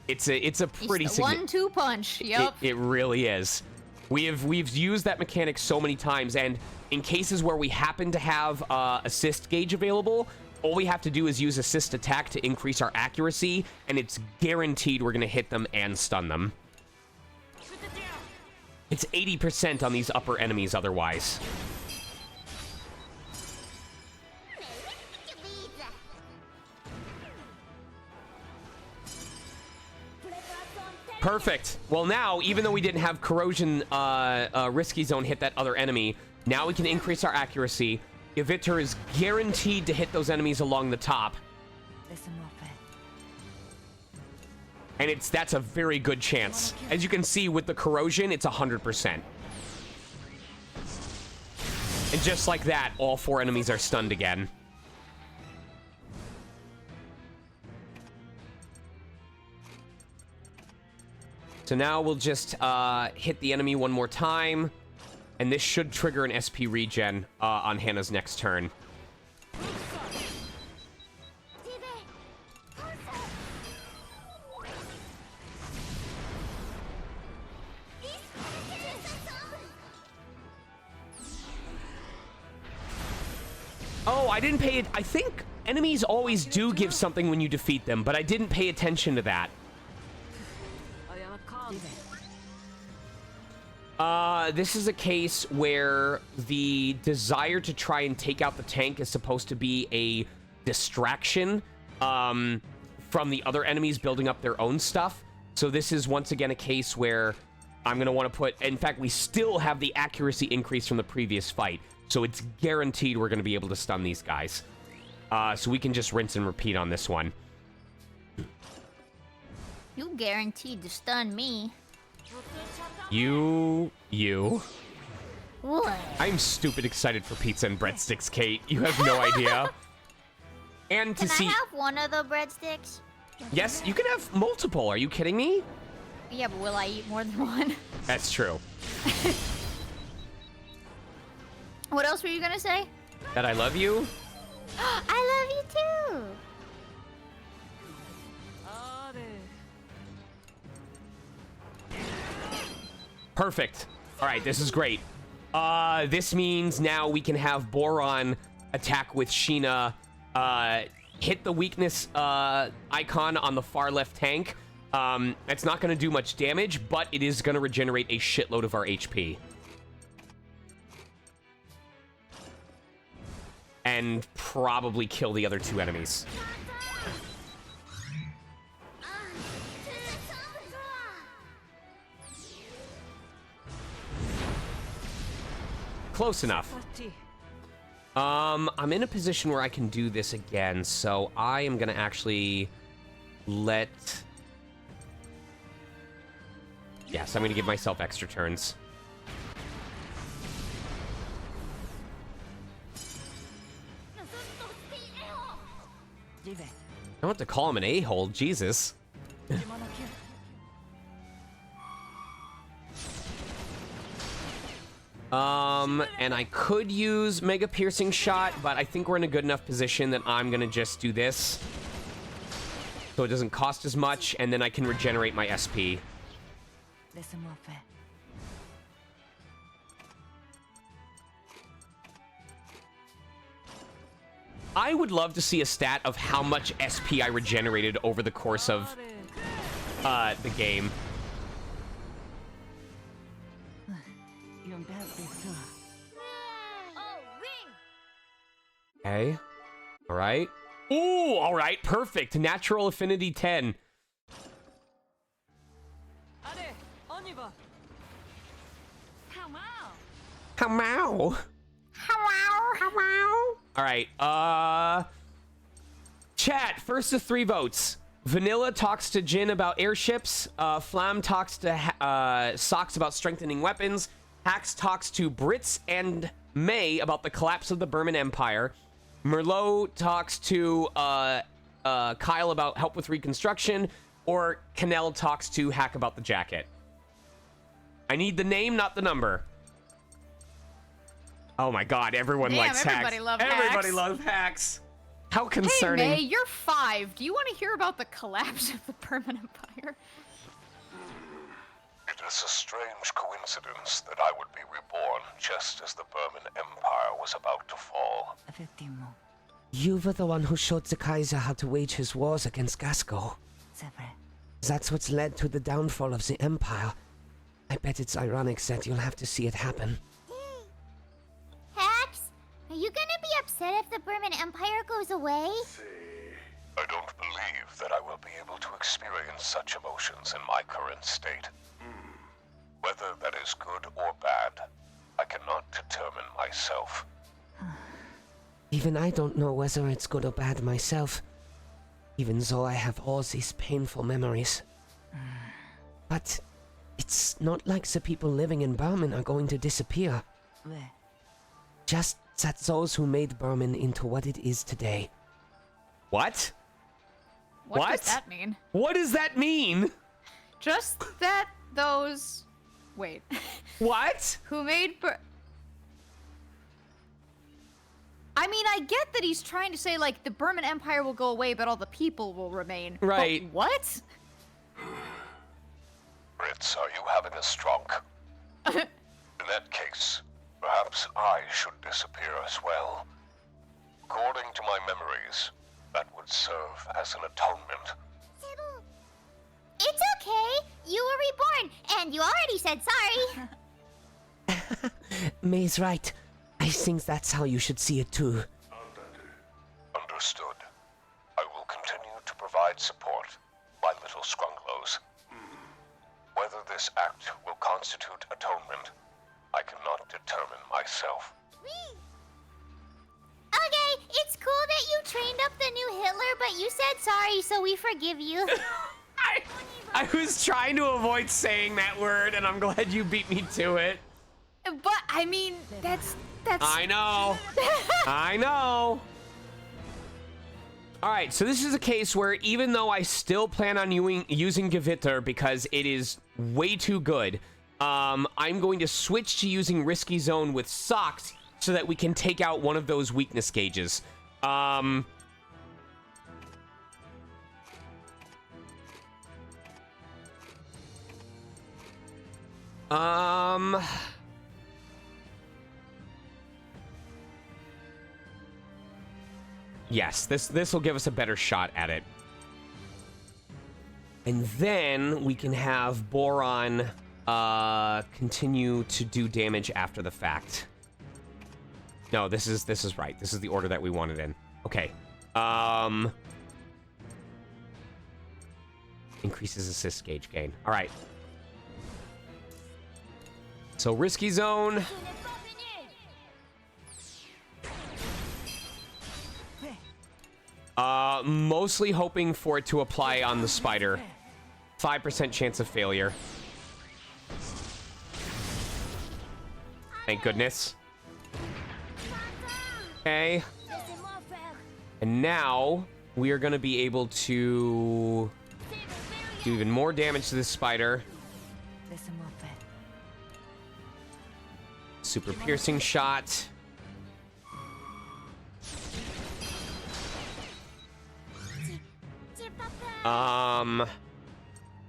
It's a pretty significant 1-2 punch. Yep. It really is. We've used that mechanic so many times, and in cases where we happen to have assist gauge available, all we have to do is use assist attack to increase our accuracy, and it's guaranteed we're going to hit them and stun them. It's 80% on these upper enemies otherwise. Perfect. Well, now, even though we didn't have corrosion Risky Zone hit that other enemy, now we can increase our accuracy. Gewitter is guaranteed to hit those enemies along the top. And that's a very good chance. As you can see with the corrosion, it's 100%. And just like that, all 4 enemies are stunned again. So now we'll just hit the enemy one more time. And this should trigger an SP regen on Hannah's next turn. Oh, I didn't pay it. I think enemies always do give something when you defeat them, but I didn't pay attention to that. This is a case where the desire to try and take out the tank is supposed to be a distraction from the other enemies building up their own stuff. So this is once again a case where I'm going to want to put... In fact, we still have the accuracy increase from the previous fight. So it's guaranteed we're going to be able to stun these guys. So we can just rinse and repeat on this one. You guaranteed to stun me. You. What? I'm stupid excited for pizza and breadsticks, Kate. You have no idea. And to see... Can I have one of the breadsticks? Yes, you can have multiple. Are you kidding me? Yeah, but will I eat more than one? That's true. What else were you gonna say? That I love you? I love you too. Perfect. All right, this is great. This means now we can have Boron attack with Sheena, hit the weakness icon on the far left tank. It's not going to do much damage, but it is going to regenerate a shitload of our HP. And probably kill the other two enemies. Close enough. I'm in a position where I can do this again, so I am gonna actually let... Yes, I'm gonna give myself extra turns. I don't have to call him an a-hole, Jesus. And I could use Mega Piercing Shot, but I think we're in a good enough position that I'm gonna just do this. So it doesn't cost as much, and then I can regenerate my SP. I would love to see a stat of how much SP I regenerated over the course of the game. Okay. All right. Ooh, all right. Perfect. Natural affinity 10. How? All right. Chat, first of 3 votes. Vanilla talks to Jin about airships. Flam talks to Socks about strengthening weapons. Hax talks to Brits and May about the collapse of the Burman Empire. Merlot talks to Kyle about help with reconstruction. Or Canel talks to Hack about the jacket. I need the name, not the number. Oh my god, everyone likes Hacks. Everybody loves Hacks. How concerning. Hey, May, you're 5. Do you want to hear about the collapse of the Burman Empire? It is a strange coincidence that I would be reborn just as the Burman Empire was about to fall. You were the one who showed the Kaiser how to wage his wars against Gasco. That's what's led to the downfall of the Empire. I bet it's ironic that you'll have to see it happen. Hax, are you gonna be upset if the Burman Empire goes away? I don't believe that I will be able to experience such emotions in my current state. Whether that is good or bad, I cannot determine myself. Even I don't know whether it's good or bad myself, even though I have all these painful memories. But it's not like the people living in Burman are going to disappear. Just that those who made Burman into what it is today. What? What does that mean? What does that mean? Just that those... Wait. What? Who made I mean, I get that he's trying to say, like, the Burman Empire will go away, but all the people will remain. Right. But what? Ritz, are you having a stroke? In that case, perhaps I should disappear as well. According to my memories, that would serve as an atonement. It's okay. You were reborn, and you already said sorry. May's right. I think that's how you should see it too. Understood. I will continue to provide support, my little scrunglows. Okay, it's cool that you trained up the new Hitler, but you said sorry, so we forgive you. I was trying to avoid saying that word, and I'm glad you beat me to it. But I mean, that's. I know. I know. All right, so this is a case where even though I still plan on using Gewitter because it is way too good, I'm going to switch to using Risky Zone with Socks so that we can take out one of those weakness gauges. Yes, this will give us a better shot at it. And then we can have Boron continue to do damage after the fact. No, this is right. This is the order that we wanted in. Okay. Increases assist gauge gain. All right. So Risky Zone. Mostly hoping for it to apply on the spider. 5% chance of failure. Thank goodness. Okay. And now we are going to be able to do even more damage to this spider. Super piercing shot.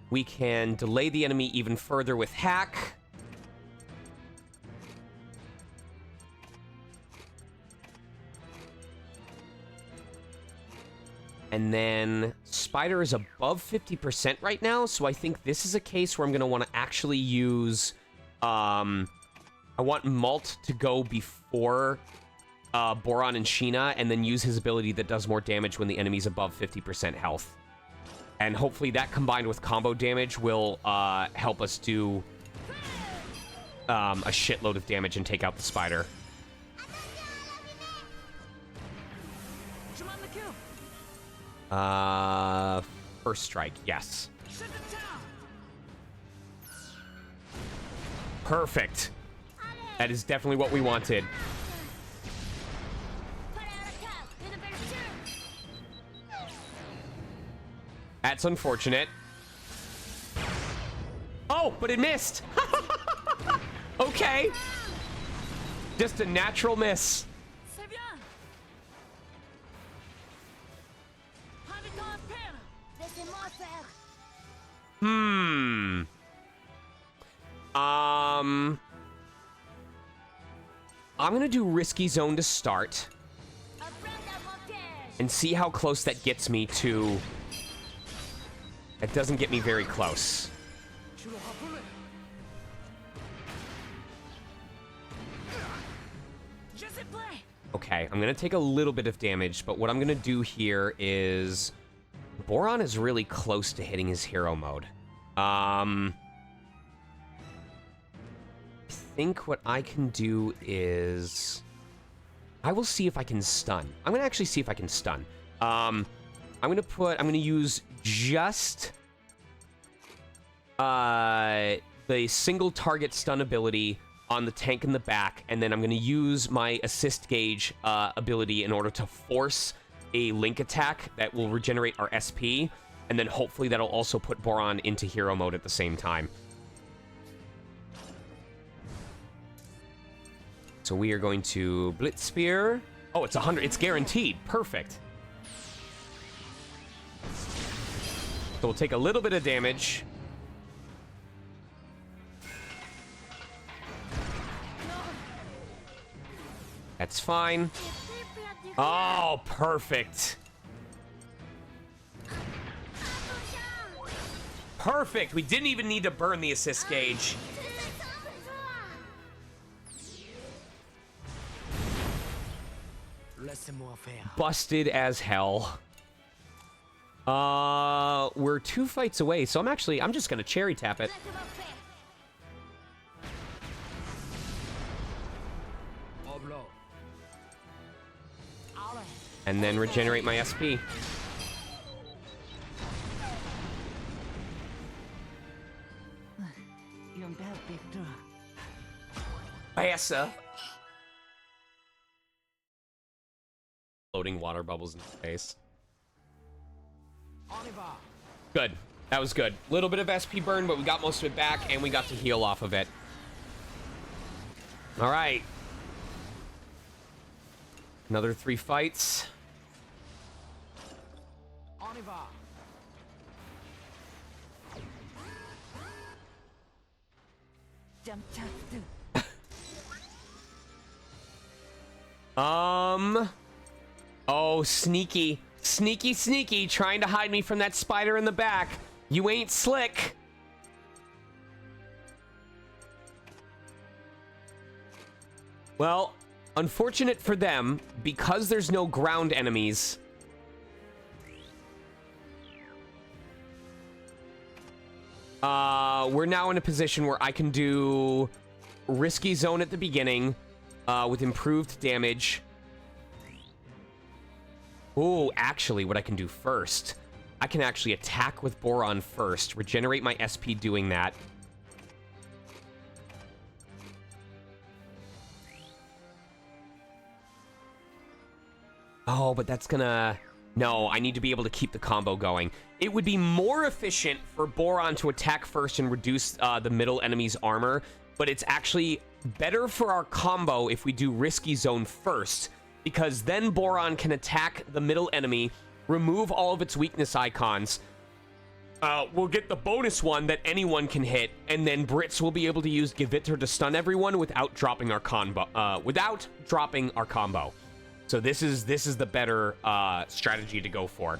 We can delay the enemy even further with hack. And then Spider is above 50% right now, so I think this is a case where I'm going to want to actually use... I want Malt to go before Boron and Sheena, and then use his ability that does more damage when the enemy's above 50% health. And hopefully that combined with combo damage will help us do a shitload of damage and take out the spider. First strike, yes. Perfect. That is definitely what we wanted. That's unfortunate. Oh, but it missed. Okay. Just a natural miss. I'm gonna do Risky Zone to start and see how close that gets me to... It doesn't get me very close. Okay, I'm gonna take a little bit of damage, but what I'm gonna do here is... Boron is really close to hitting his hero mode. I think what I can do is... I will see if I can stun. I'm gonna actually see if I can stun. I'm gonna use just the single target stun ability on the tank in the back, and then I'm gonna use my assist gauge ability in order to force a link attack that will regenerate our SP, and then hopefully that'll also put Boron into hero mode at the same time. So we are going to Blitz Spear. Oh, it's 100. It's guaranteed. Perfect. So we'll take a little bit of damage. That's fine. Oh, perfect. Perfect. We didn't even need to burn the assist gauge. Busted as hell. We're 2 fights away, so I'm just gonna cherry tap it. And then regenerate my SP. Essa. Floating water bubbles in space. Good. That was good. Little bit of SP burn, but we got most of it back, and we got to heal off of it. All right. Another 3 fights. Oh, sneaky. Sneaky, sneaky, trying to hide me from that spider in the back. You ain't slick. Well, unfortunate for them, because there's no ground enemies. We're now in a position where I can do risky zone at the beginning, with improved damage. Oh, actually, what I can do first, I can actually attack with Boron first, regenerate my SP doing that. Oh, but that's gonna... No, I need to be able to keep the combo going. It would be more efficient for Boron to attack first and reduce the middle enemy's armor, but it's actually better for our combo if we do Risky Zone first, because then Boron can attack the middle enemy, remove all of its weakness icons. We'll get the bonus one that anyone can hit, and then Brits will be able to use Gevitter to stun everyone without dropping our combo. So this is the better strategy to go for.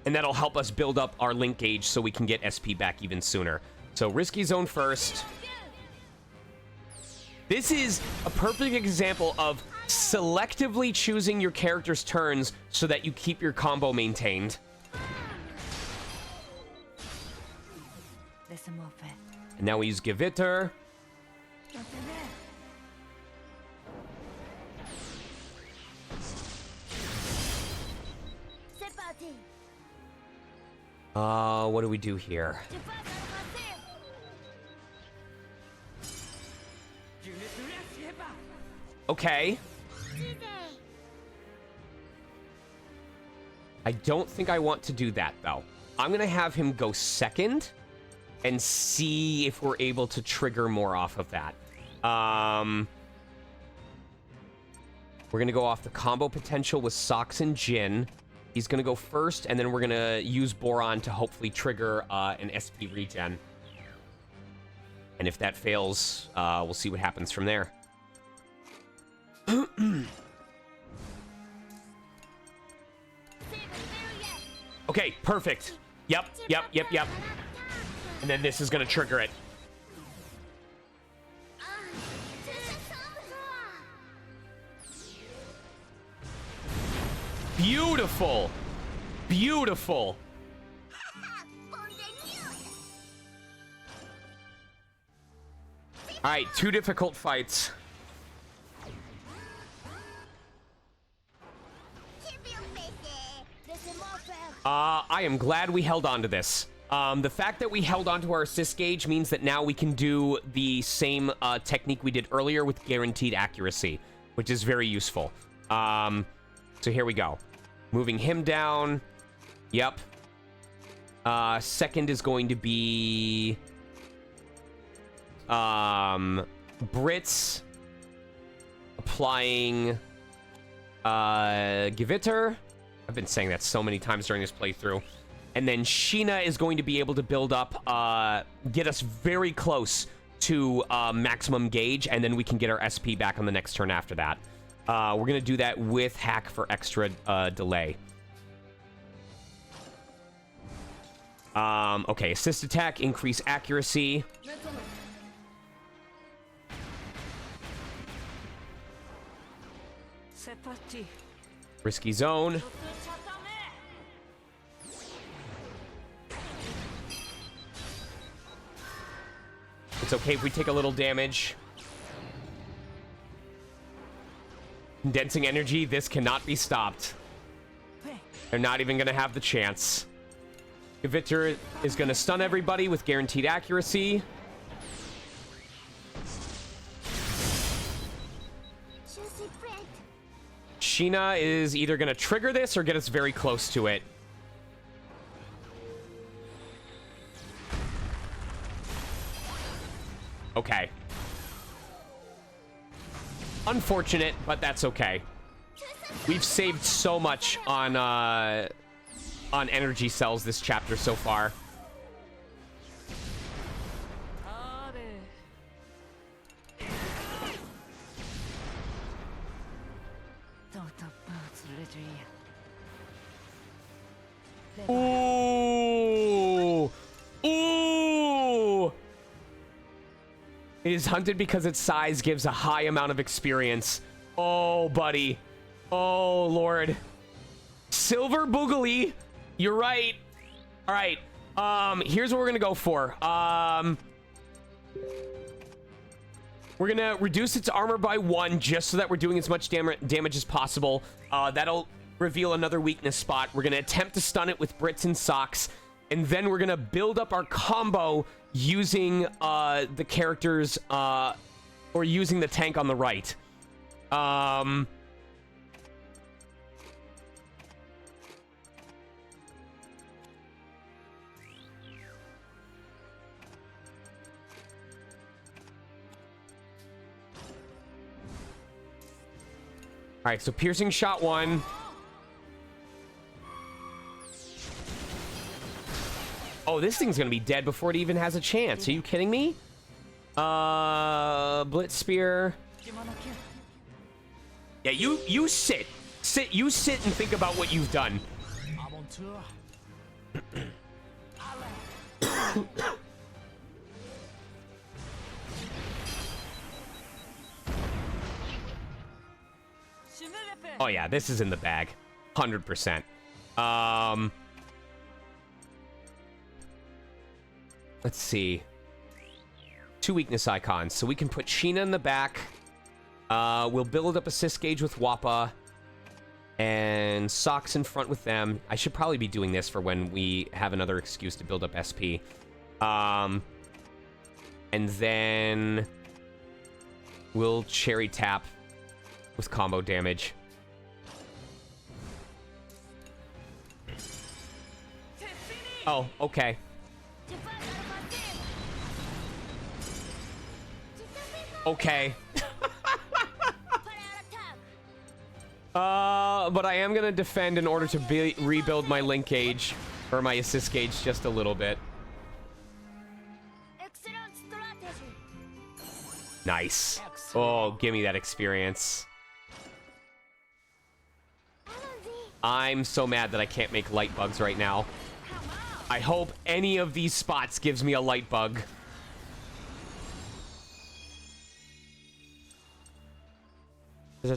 And that'll help us build up our link gauge so we can get SP back even sooner. So Risky Zone first. This is a perfect example of selectively choosing your character's turns so that you keep your combo maintained. And now we use Gevitter. What do we do here? Okay. I don't think I want to do that, though. I'm gonna have him go second and see if we're able to trigger more off of that. We're gonna go off the combo potential with Socks and Jin. He's gonna go first, and then we're gonna use Boron to hopefully trigger an SP regen. And if that fails, we'll see what happens from there. Okay, perfect. Yep. And then this is gonna trigger it. Beautiful. Beautiful. All right, 2 difficult fights. I am glad we held on to this. The fact that we held on to our assist gauge means that now we can do the same technique we did earlier with guaranteed accuracy, which is very useful. So here we go. Moving him down. Yep. Second is going to be... Brits. Applying... Gevitter. I've been saying that so many times during this playthrough. And then Sheena is going to be able to build up, get us very close to maximum gauge, and then we can get our SP back on the next turn after that. We're going to do that with Hack for extra delay. Okay, assist attack, increase accuracy. Risky zone. It's okay if we take a little damage. Condensing energy, this cannot be stopped. They're not even going to have the chance. Gavitr is going to stun everybody with guaranteed accuracy. Sheena is either going to trigger this or get us very close to it. Okay. Unfortunate, but that's okay. We've saved so much on energy cells this chapter so far. Ooh! Ooh! It is hunted because its size gives a high amount of experience. Oh, buddy. Oh, Lord. Silver Boogaloo. You're right. All right. Here's what we're gonna go for. We're gonna reduce its armor by 1 just so that we're doing as much damage as possible. That'll reveal another weakness spot. We're gonna attempt to stun it with Brits and Socks, and then we're gonna build up our combo using the characters or using the tank on the right. All right, so piercing shot 1. Oh, this thing's gonna be dead before it even has a chance. Are you kidding me? Blitz spear. Yeah, you sit. You sit and think about what you've done. Oh yeah, this is in the bag. 100%. Let's see. 2 weakness icons. So we can put Sheena in the back. We'll build up assist gauge with Wappa. And Socks in front with them. I should probably be doing this for when we have another excuse to build up SP. And then we'll cherry tap with combo damage. Oh, okay. Okay. But I am gonna defend in order to rebuild my link gauge, or my assist gauge just a little bit. Nice. Oh, give me that experience. I'm so mad that I can't make light bugs right now. I hope any of these spots gives me a light bug. Use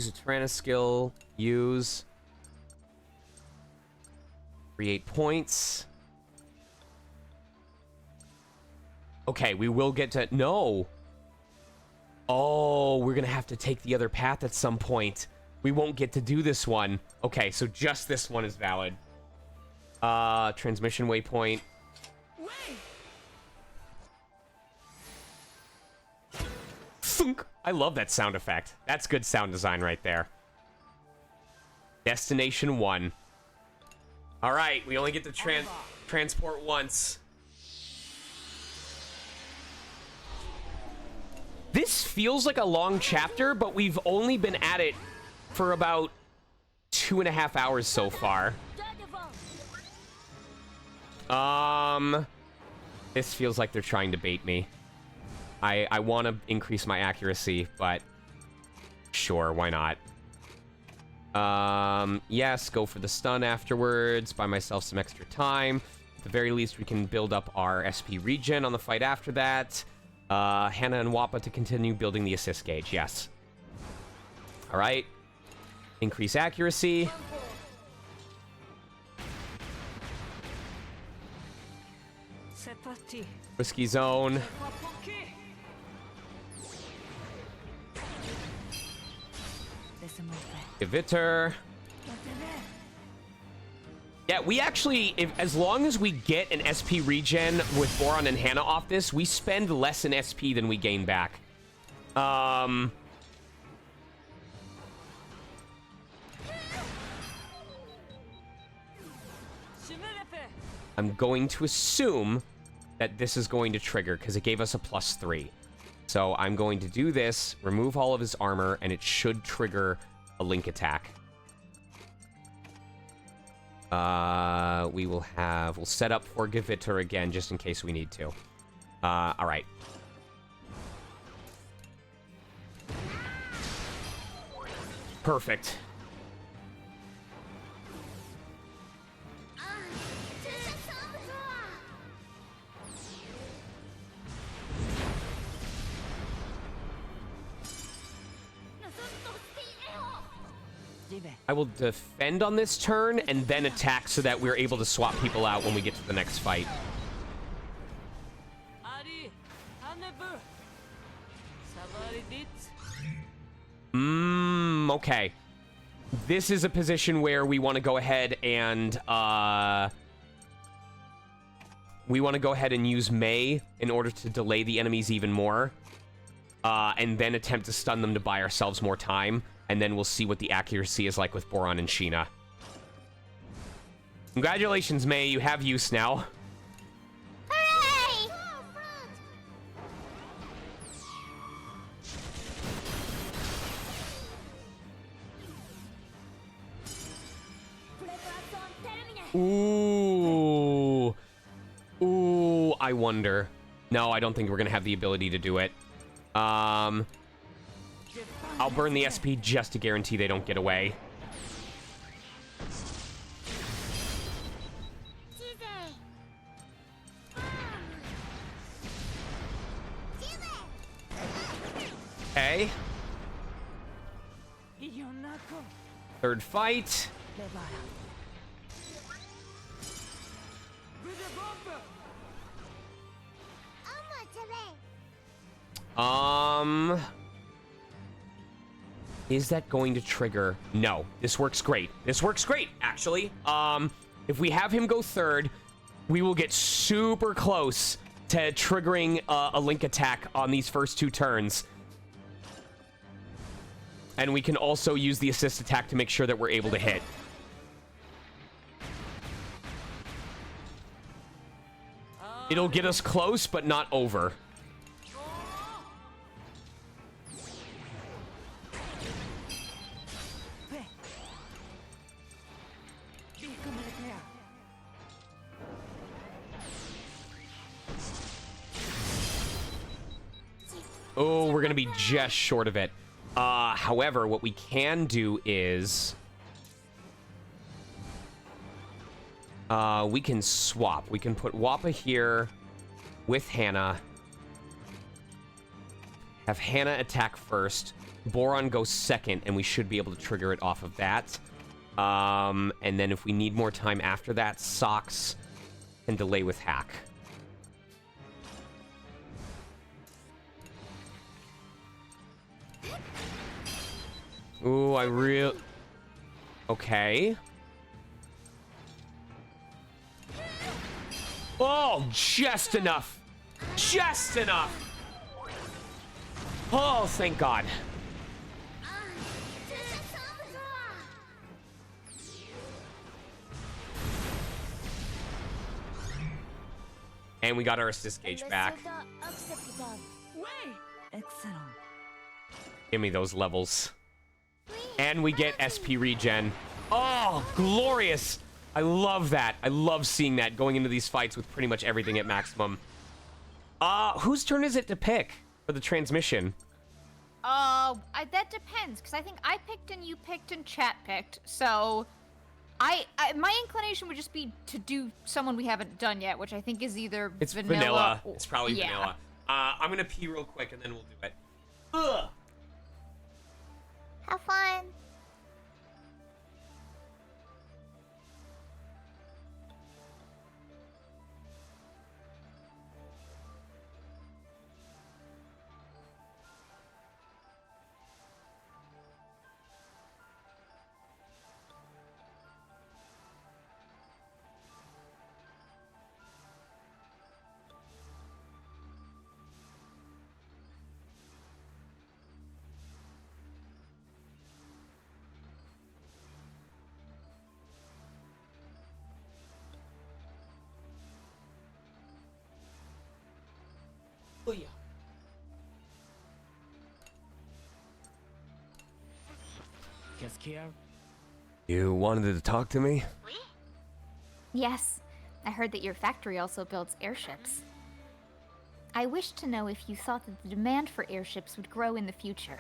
a Tyrannus skill. Use. Create points. Okay, we will get to... No! Oh, we're gonna have to take the other path at some point. We won't get to do this one. Okay, so just this one is valid. Transmission waypoint. Thunk. I love that sound effect. That's good sound design right there. Destination 1. All right, we only get to transport once. This feels like a long chapter, but we've only been at it for about 2.5 hours so far. This feels like they're trying to bait me. I want to increase my accuracy, but sure, why not? Yes, go for the stun afterwards, buy myself some extra time. At the very least, we can build up our SP regen on the fight after that. Hannah and Wappa to continue building the assist gauge, yes. All right. Increase accuracy. Risky zone. Giviter. Yeah, we actually, as long as we get an SP regen with Boron and Hannah off this, we spend less in SP than we gain back. I'm going to assume that this is going to trigger because it gave us a +3. So I'm going to do this, remove all of his armor, and it should trigger a link attack. We'll set up for Giviter again just in case we need to. All right. Perfect. I will defend on this turn and then attack so that we're able to swap people out when we get to the next fight. Okay. This is a position where we want to go ahead and use Mei in order to delay the enemies even more. And then attempt to stun them to buy ourselves more time. And then we'll see what the accuracy is like with Boron and Sheena. Congratulations, Mei. You have use now. Hooray! Ooh. Ooh, I wonder. No, I don't think we're going to have the ability to do it. I'll burn the SP just to guarantee they don't get away. Okay. Third fight. Is that going to trigger? No. This works great. This works great, actually. If we have him go third, we will get super close to triggering a link attack on these first 2 turns. And we can also use the assist attack to make sure that we're able to hit. It'll get us close, but not over. Oh, we're going to be just short of it. However, what we can do is... we can swap. We can put Wappa here with Hannah. Have Hannah attack first. Boron go second, and we should be able to trigger it off of that. And then if we need more time after that, Socks can delay with Hack. Ooh, okay. Oh, just enough. Just enough. Oh, thank God. And we got our assist gauge back. Excellent. Give me those levels. And we get SP regen. Oh, glorious. I love that. I love seeing that going into these fights with pretty much everything at maximum. Whose turn is it to pick for the transmission? That depends, because I think I picked and you picked and chat picked. So, my inclination would just be to do someone we haven't done yet, which I think is either It's vanilla. vanilla. Or, It's probably yeah. vanilla. I'm gonna pee real quick and then we'll do it. Ugh. Have fun. Just here. You wanted to talk to me? Yes, I heard that your factory also builds airships. I wished to know if you thought that the demand for airships would grow in the future.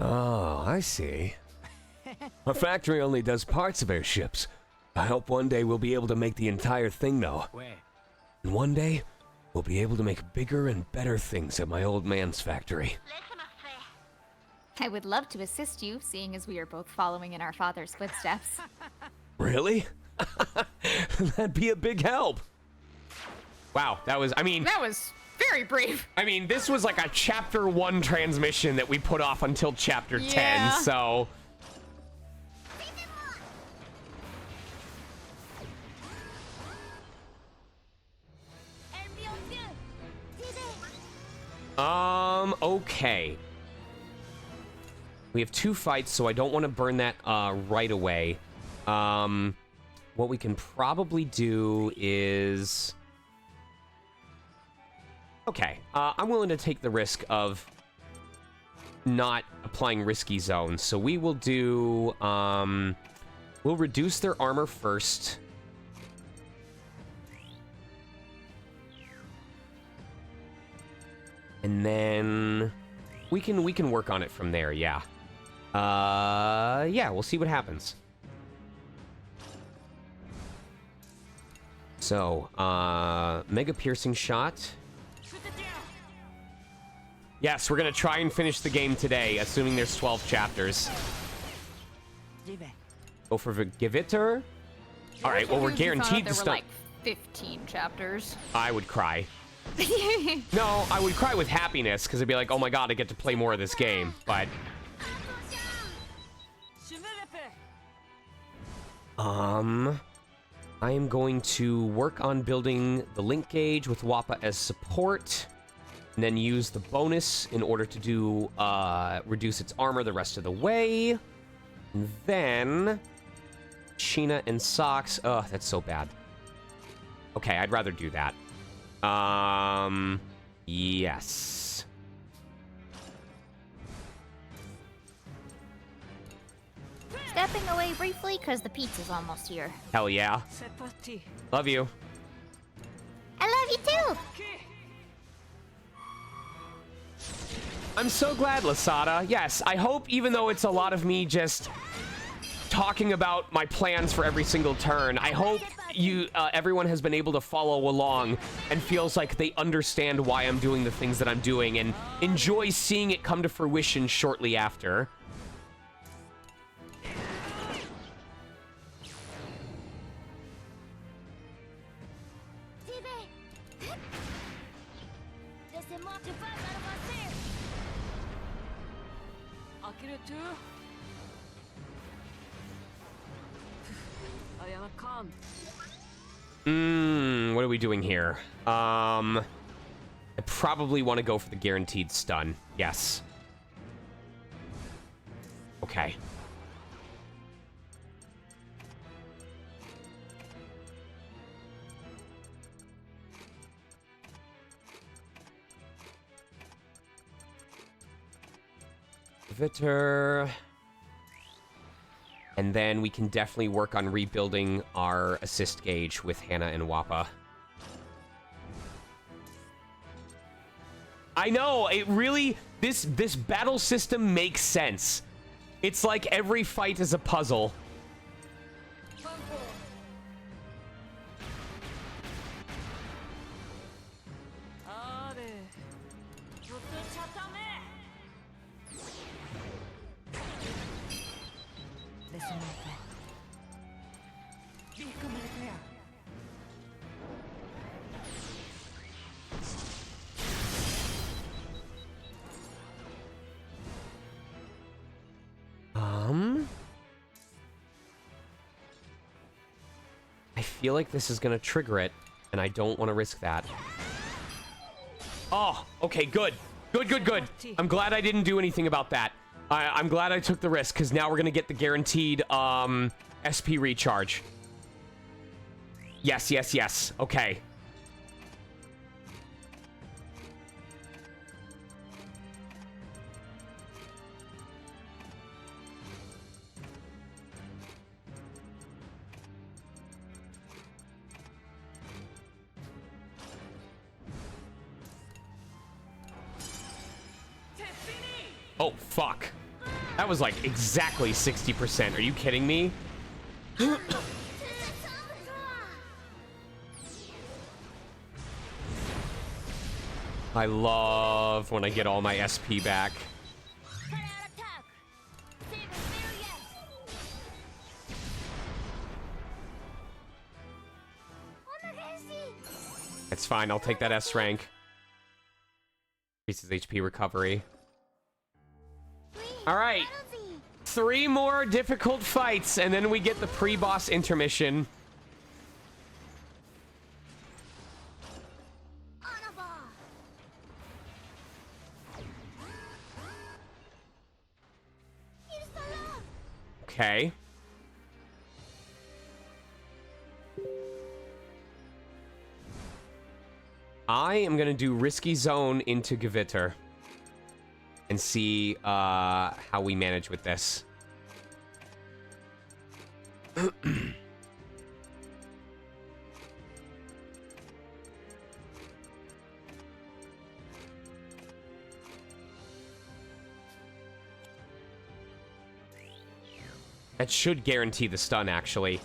Oh, I see. Our factory only does parts of airships. I hope one day we'll be able to make the entire thing, though. And one day, we'll be able to make bigger and better things at my old man's factory. I would love to assist you, seeing as we are both following in our father's footsteps. Really? That'd be a big help. Wow, that was, I mean... That was very brief. I mean, this was like a chapter 1 transmission that we put off until chapter 10, so... Okay. We have 2 fights, so I don't want to burn that right away. What we can probably do is... Okay, I'm willing to take the risk of not applying risky zones. So we will do, we'll reduce their armor first. And then we can work on it from there, yeah. Yeah, we'll see what happens. So, Mega Piercing Shot. Yes, we're gonna try and finish the game today, assuming there's 12 chapters. Go for Giviter. All right, well, we're guaranteed to start. There were like 15 chapters. I would cry. No, I would cry with happiness, because I'd be like, oh my god, I get to play more of this game, but... I am going to work on building the link gauge with Wappa as support, and then use the bonus in order to do, reduce its armor the rest of the way. And then... Sheena and Socks. Ugh, that's so bad. Okay, I'd rather do that. Yes. Stepping away briefly because the pizza's almost here. Hell yeah. Love you. I love you too! I'm so glad, Lasada. Yes, I hope, even though it's a lot of me just talking about my plans for every single turn, I hope you, everyone has been able to follow along and feels like they understand why I'm doing the things that I'm doing and enjoy seeing it come to fruition shortly after. What are we doing here? I probably want to go for the guaranteed stun. Yes. Okay. Vitter. And then we can definitely work on rebuilding our assist gauge with Hannah and Wappa. I know, it really... This battle system makes sense. It's like every fight is a puzzle. I feel like this is gonna trigger it, and I don't want to risk that. Oh, okay, good. Good. I'm glad I didn't do anything about that. I'm glad I took the risk, because now we're gonna get the guaranteed, SP recharge. Yes. Okay. Oh, fuck. That was like exactly 60%. Are you kidding me? I love when I get all my SP back. It's fine. I'll take that S rank. Increases HP recovery. All right. 3 more difficult fights, and then we get the pre-boss intermission. Okay. I am going to do Risky Zone into Gewitter and see how we manage with this. That should guarantee the stun, actually.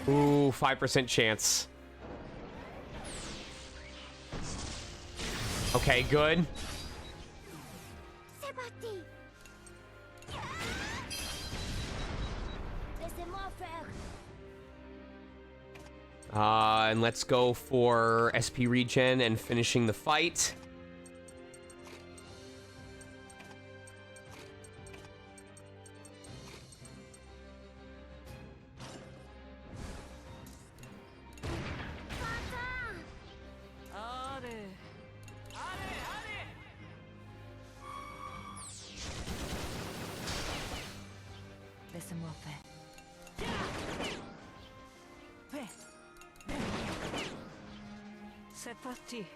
Ooh, 5% chance. Okay, good. And let's go for SP regen and finishing the fight. C'est parti.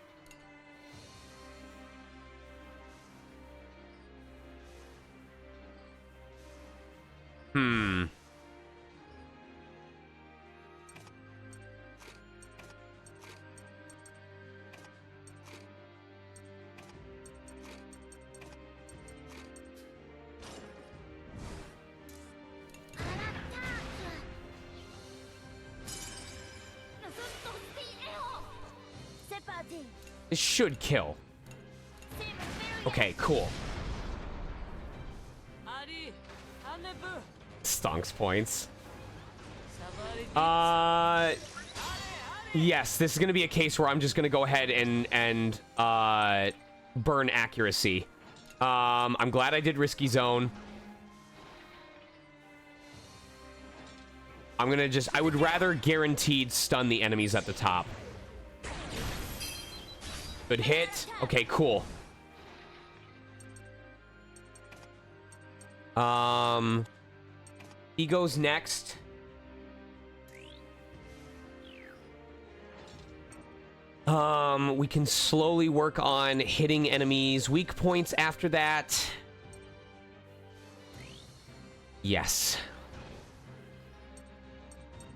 This should kill. Okay, cool. Stonks points. Yes, this is going to be a case where I'm just going to go ahead and burn accuracy. I'm glad I did Risky Zone. I'm going to just... I would rather guaranteed stun the enemies at the top. Good hit. Okay, cool. He goes next. We can slowly work on hitting enemies' weak points after that. Yes.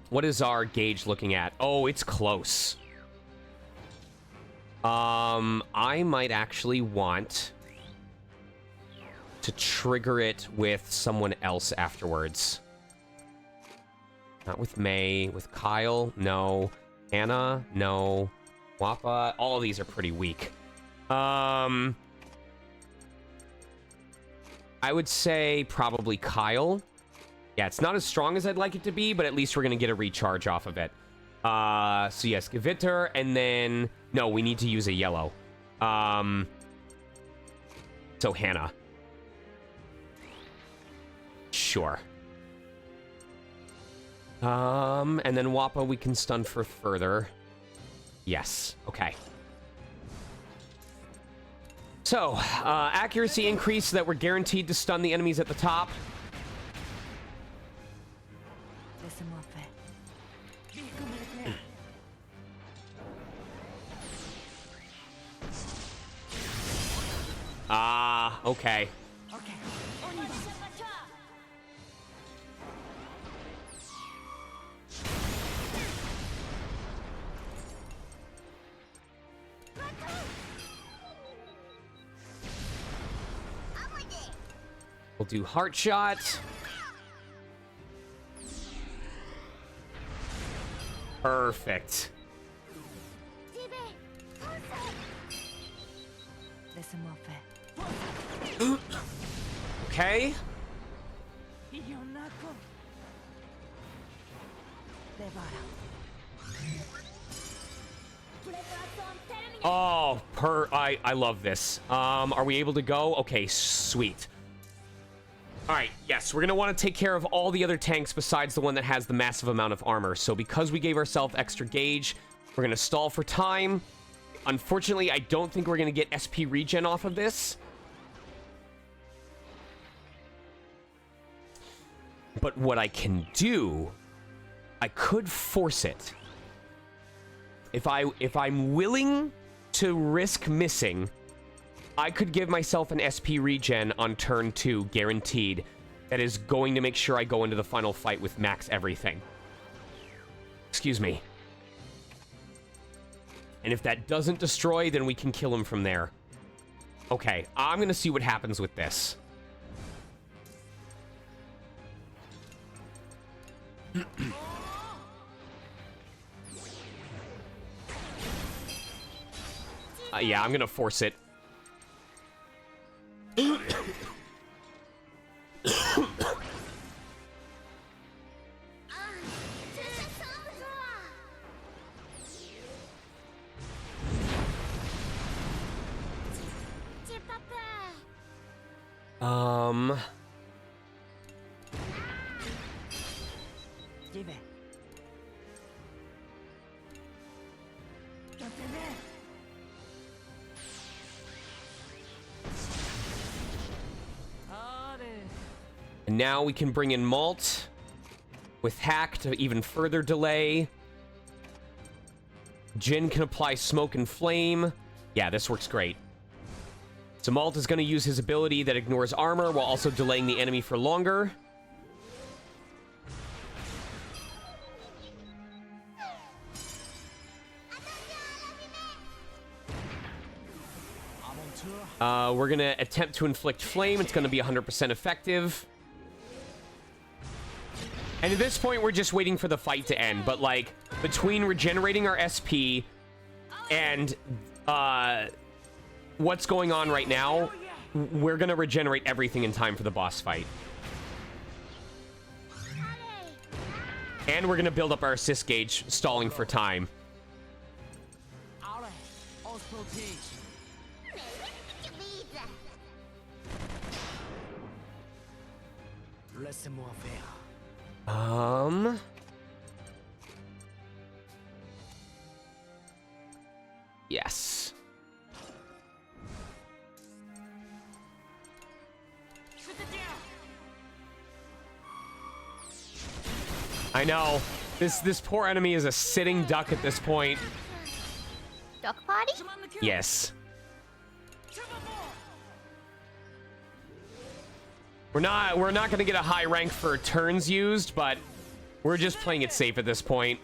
What is our gauge looking at? Oh, it's close. I might actually want to trigger it with someone else afterwards. Not with May. With Kyle? No. Anna? No. Wappa? All of these are pretty weak. I would say probably Kyle. Yeah, it's not as strong as I'd like it to be, but at least we're going to get a recharge off of it. So yes, Gewitter, and then... No, we need to use a yellow. So Hannah. Sure. And then Wappa we can stun for further. Yes, okay. So, accuracy increase so that we're guaranteed to stun the enemies at the top. Ah, okay. Okay. We'll do heart shot. Perfect. Laisse-moi faire. Okay. Oh, I love this. Are we able to go? Okay, sweet. All right, yes, we're gonna want to take care of all the other tanks besides the one that has the massive amount of armor. So because we gave ourselves extra gauge, we're gonna stall for time. Unfortunately, I don't think we're gonna get SP regen off of this. But what I can do, I could force it. If I'm willing to risk missing, I could give myself an SP regen on turn 2, guaranteed. That is going to make sure I go into the final fight with max everything. Excuse me. And if that doesn't destroy, then we can kill him from there. Okay, I'm gonna see what happens with this. Yeah, I'm gonna force it. J'y vais. And now we can bring in Malt with Hack to even further delay. Jin can apply Smoke and Flame. Yeah, this works great. So Malt is going to use his ability that ignores armor while also delaying the enemy for longer. We're going to attempt to inflict Flame. It's going to be 100% effective. And at this point, we're just waiting for the fight to end. But, like, between regenerating our SP and what's going on right now, we're going to regenerate everything in time for the boss fight. And we're going to build up our assist gauge, stalling for time. Laisse-moi faire. Yes. I know. This poor enemy is a sitting duck at this point. Duck potty? Yes. We're not gonna get a high rank for turns used, but we're just playing it safe at this point.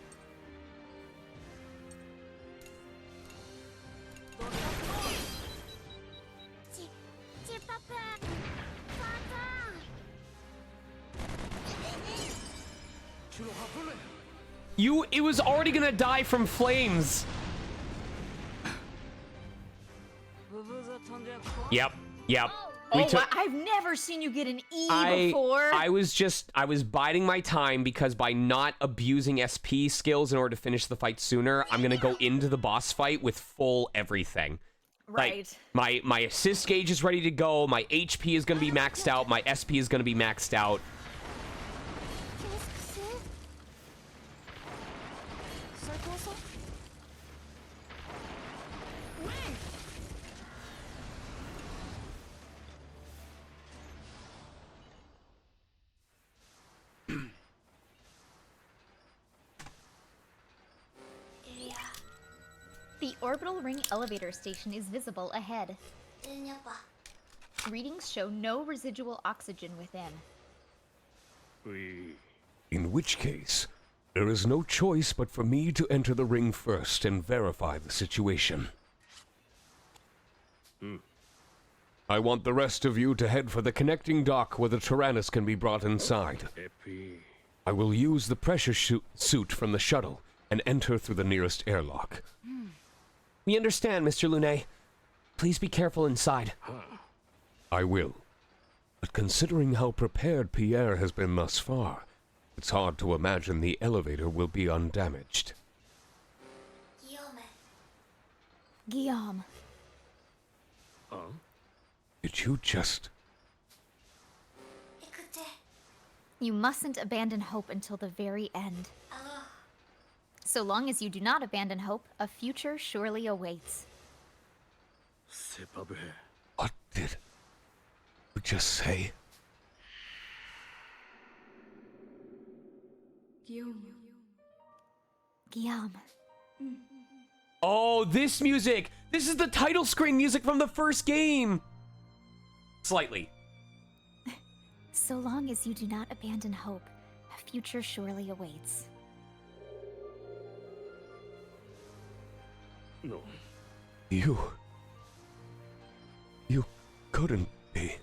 It was already gonna die from flames. Yep. Oh, I've never seen you get an E before. I was biding my time because by not abusing SP skills in order to finish the fight sooner, I'm gonna go into the boss fight with full everything. Right. Like, my assist gauge is ready to go, my HP is gonna be maxed out, my SP is gonna be maxed out. The orbital ring elevator station is visible ahead. Readings show no residual oxygen within. In which case, there is no choice but for me to enter the ring first and verify the situation. I want the rest of you to head for the connecting dock where the Tyrannus can be brought inside. I will use the pressure suit from the shuttle and enter through the nearest airlock. We understand, Mr. Lune. Please be careful inside. I will. But considering how prepared Pierre has been thus far, it's hard to imagine the elevator will be undamaged. Guillaume. Did you just... You mustn't abandon hope until the very end. So long as you do not abandon hope, a future surely awaits. What did you just say? Guillaume. Oh, this music! This is the title screen music from the first game! Slightly. So long as you do not abandon hope, a future surely awaits. No. You couldn't be.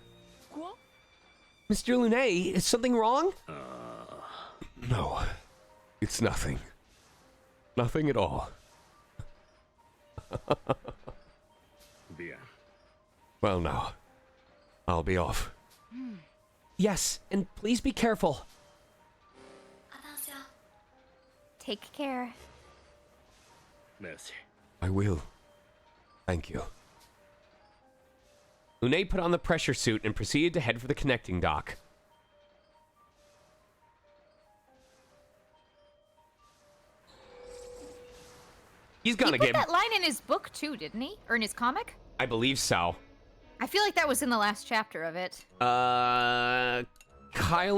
Mr. Lune, is something wrong? No. It's nothing. Nothing at all. Well now, I'll be off. Yes, and please be careful. Take care. I will. Thank you. Lune put on the pressure suit and proceeded to head for the connecting dock. He's gonna He put get... that line in his book too, didn't he? Or in his comic? I believe so. I feel like that was in the last chapter of it. Kyle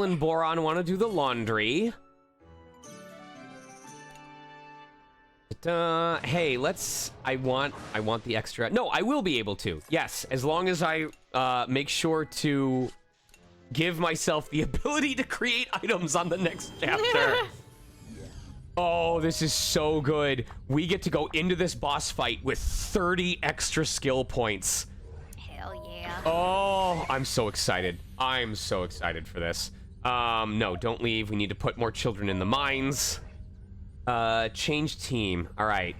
and Boron want to do the laundry. Hey, let's... I want the extra... No, I will be able to. Yes, as long as I make sure to give myself the ability to create items on the next chapter. Oh, this is so good. We get to go into this boss fight with 30 extra skill points. Hell yeah. Oh, I'm so excited. I'm so excited for this. No, don't leave. We need to put more children in the mines. Change team. All right.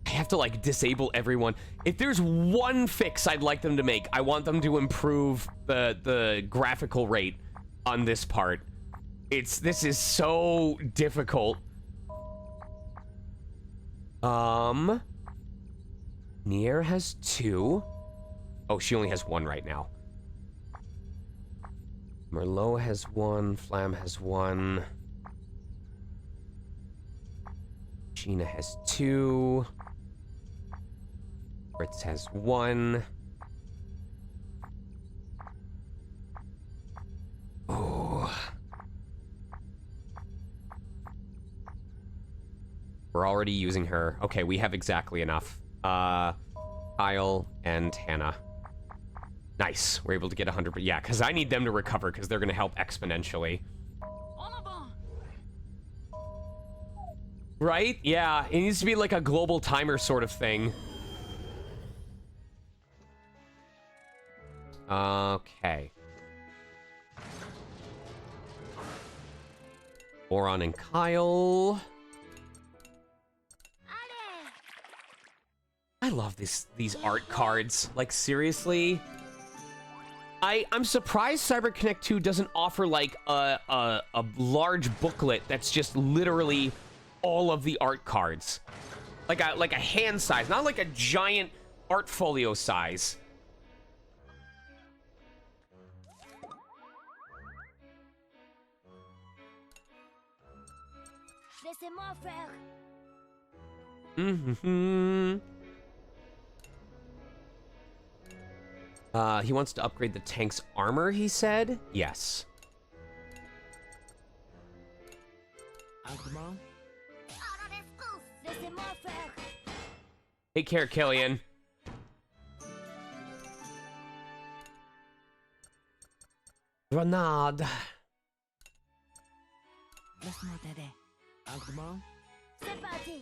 I have to, like, disable everyone. If there's one fix I'd like them to make, I want them to improve the graphical rate on this part. This is so difficult. Nier has 2. Oh, she only has 1 right now. Merlot has 1. Flam has 1. Gina has 2. Fritz has 1. Oh. We're already using her. Okay, we have exactly enough. Kyle and Hannah. Nice. We're able to get 100, but yeah, because I need them to recover because they're going to help exponentially. Right? Yeah, it needs to be like a global timer sort of thing. Okay. Boron and Kyle. I love these art cards. Like, seriously. I'm surprised CyberConnect 2 doesn't offer like a large booklet that's just literally all of the art cards. Like a hand size, not like a giant art folio size. Mm-hmm. He wants to upgrade the tank's armor, he said? Yes. Take care, Killian. Grenade. Laisse-moi t'aider. Argument? C'est parti.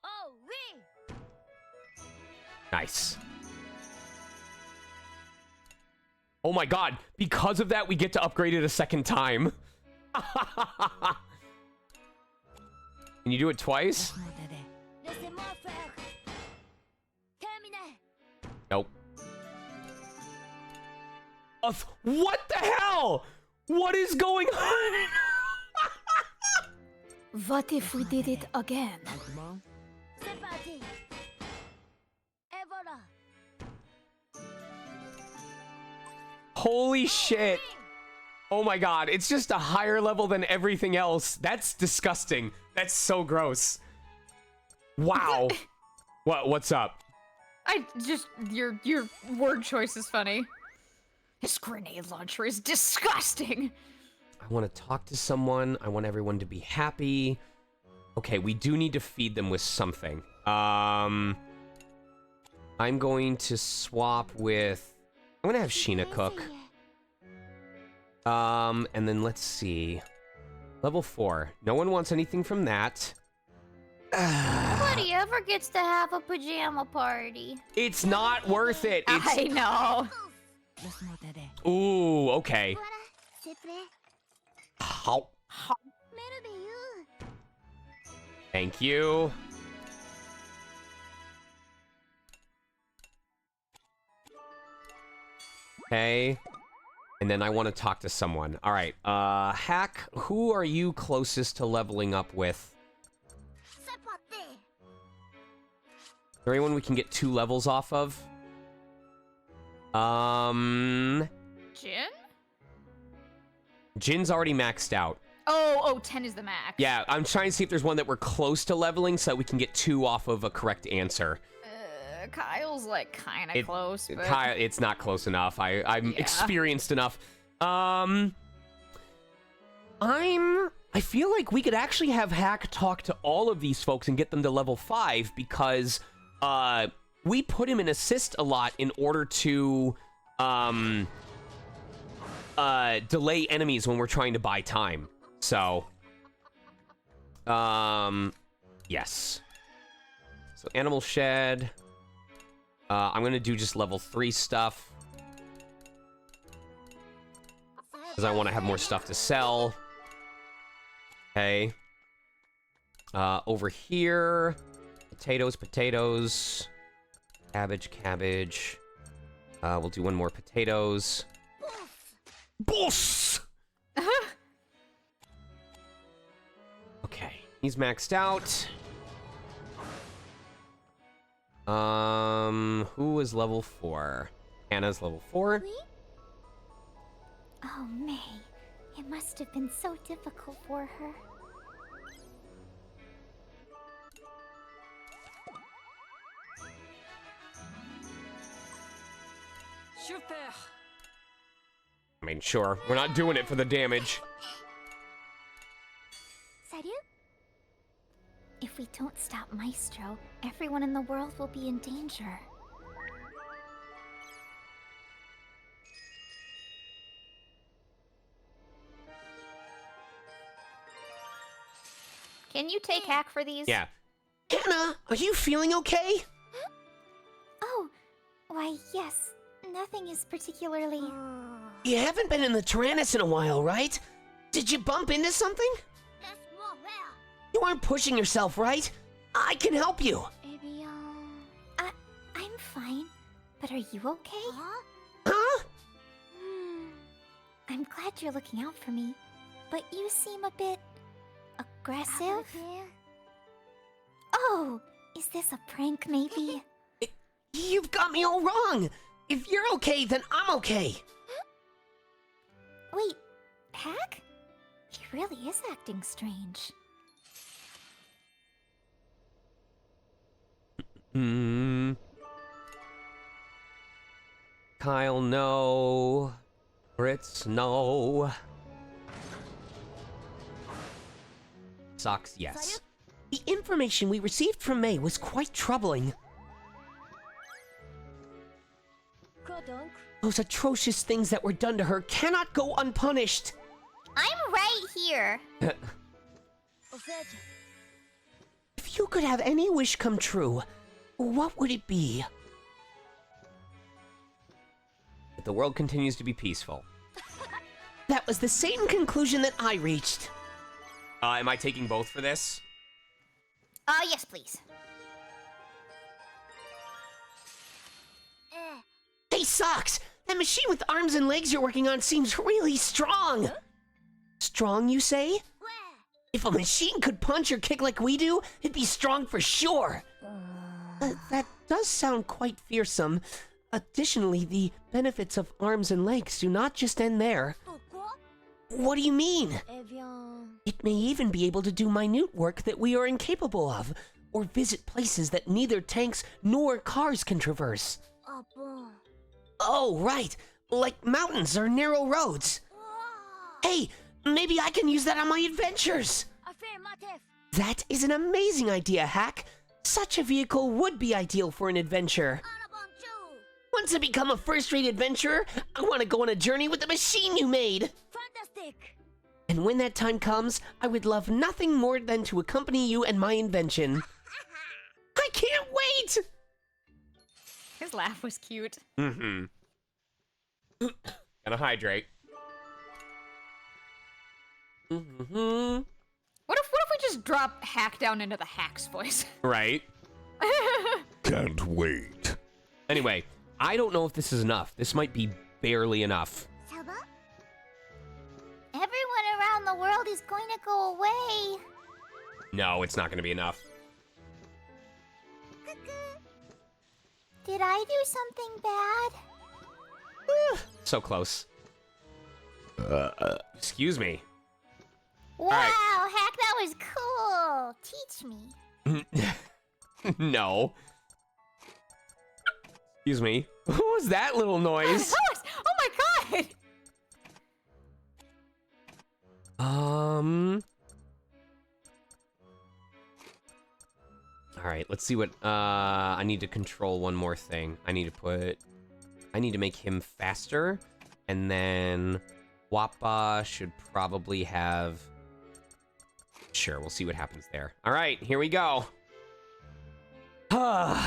Oh oui. Nice. Oh my god, because of that, we get to upgrade it a second time. Can you do it twice? Laisse-moi t'aider. Laissez-moi faire. Terminé. Nope. What the hell? What is going on? What if we did it again? Argument? C'est parti. Et voilà. Holy shit. Oh my god, it's just a higher level than everything else. That's disgusting. That's so gross. Wow. What's up? I just your word choice is funny. This grenade launcher is disgusting. I want to talk to someone. I want everyone to be happy. Okay, we do need to feed them with something. I'm going to swap with... I'm going to have Sheena cook. And then let's see. Level 4. No one wants anything from that. Nobody ever gets to have a pajama party. It's not worth it. It's... I know. Laisse-moi t'aider. Ooh, okay. Voilà, c'est prêt. How? Merveilleux. Thank you. Okay. And then I want to talk to someone. All right. Hack, who are you closest to leveling up with? C'est parti. Is there anyone we can get 2 levels off of? Jin? Jin's already maxed out. Oh, 10 is the max. Yeah, I'm trying to see if there's one that we're close to leveling so that we can get 2 off of a correct answer. Kyle's like kind of close, but... Kyle, it's not close enough. I'm experienced enough. I feel like we could actually have Hack talk to all of these folks and get them to level 5 because we put him in assist a lot in order to delay enemies when we're trying to buy time. So, yes. So Animal Shed. I'm gonna do just level 3 stuff. Because I want to have more stuff to sell. Okay. Over here. Potatoes. Cabbage. We'll do one more potatoes. Boss! Okay, he's maxed out. Who is level 4? Anna's level 4. Oh, May. It must have been so difficult for her. Super! I mean, sure, we're not doing it for the damage. Salut? If we don't stop Maestro, everyone in the world will be in danger. Can you take hack for these? Yeah. Anna, are you feeling okay? Oh, why, yes. Nothing is particularly... You haven't been in the Tyrannus in a while, right? Did you bump into something? You aren't pushing yourself, right? I can help you. Eh bien... I'm fine. But are you okay? Huh? I'm glad you're looking out for me. But you seem a bit... aggressive? Oh, is this a prank, maybe? You've got me all wrong. If you're okay, then I'm okay. Wait, Hack? He really is acting strange. Kyle, no. Brits, no. Socks, yes. The information we received from May was quite troubling. Those atrocious things that were done to her cannot go unpunished. I'm right here. If you could have any wish come true, what would it be? The world continues to be peaceful. That was the same conclusion that I reached. Am I taking both for this? Yes, please. Hey, Socks! That machine with arms and legs you're working on seems really strong! Strong, you say? If a machine could punch or kick like we do, it'd be strong for sure! That does sound quite fearsome. Additionally, the benefits of arms and legs do not just end there. What do you mean? It may even be able to do minute work that we are incapable of, or visit places that neither tanks nor cars can traverse. Oh, right. Like mountains or narrow roads. Hey, maybe I can use that on my adventures. That is an amazing idea, Hack. Such a vehicle would be ideal for an adventure. Once I become a first-rate adventurer, I want to go on a journey with the machine you made. And when that time comes, I would love nothing more than to accompany you and my invention. I can't wait! His laugh was cute. Mm-hmm. Gonna hydrate. Mm-hmm. What if we just drop Hack down into the Hack's voice? Right. Can't wait. Anyway, I don't know if this is enough. This might be barely enough. Everyone around the world is going to go away. No, it's not gonna be enough. Did I do something bad? So close. Excuse me. Wow, right. Hack, that was cool. Teach me. No. Excuse me. What was that little noise? Oh my god! All right, let's see what, I need to control one more thing. I need to make him faster, and then Wappa should probably have, sure, we'll see what happens there. All right, here we go. Yuppie!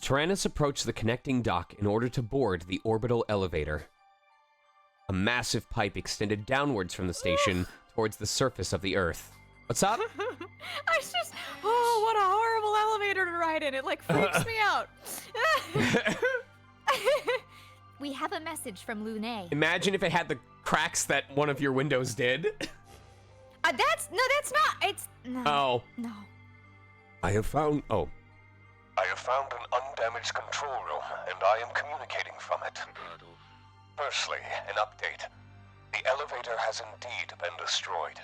Tyrannus approached the connecting dock in order to board the orbital elevator. A massive pipe extended downwards from the station towards the surface of the Earth. What's up? I just, oh, what a horrible elevator to ride in. It like freaks me out. We have a message from Lune. Imagine if it had the cracks that one of your windows did. That's not, it's, no. Oh. No. I have found... Oh. I have found an undamaged control room, and I am communicating from it. Firstly, an update. The elevator has indeed been destroyed.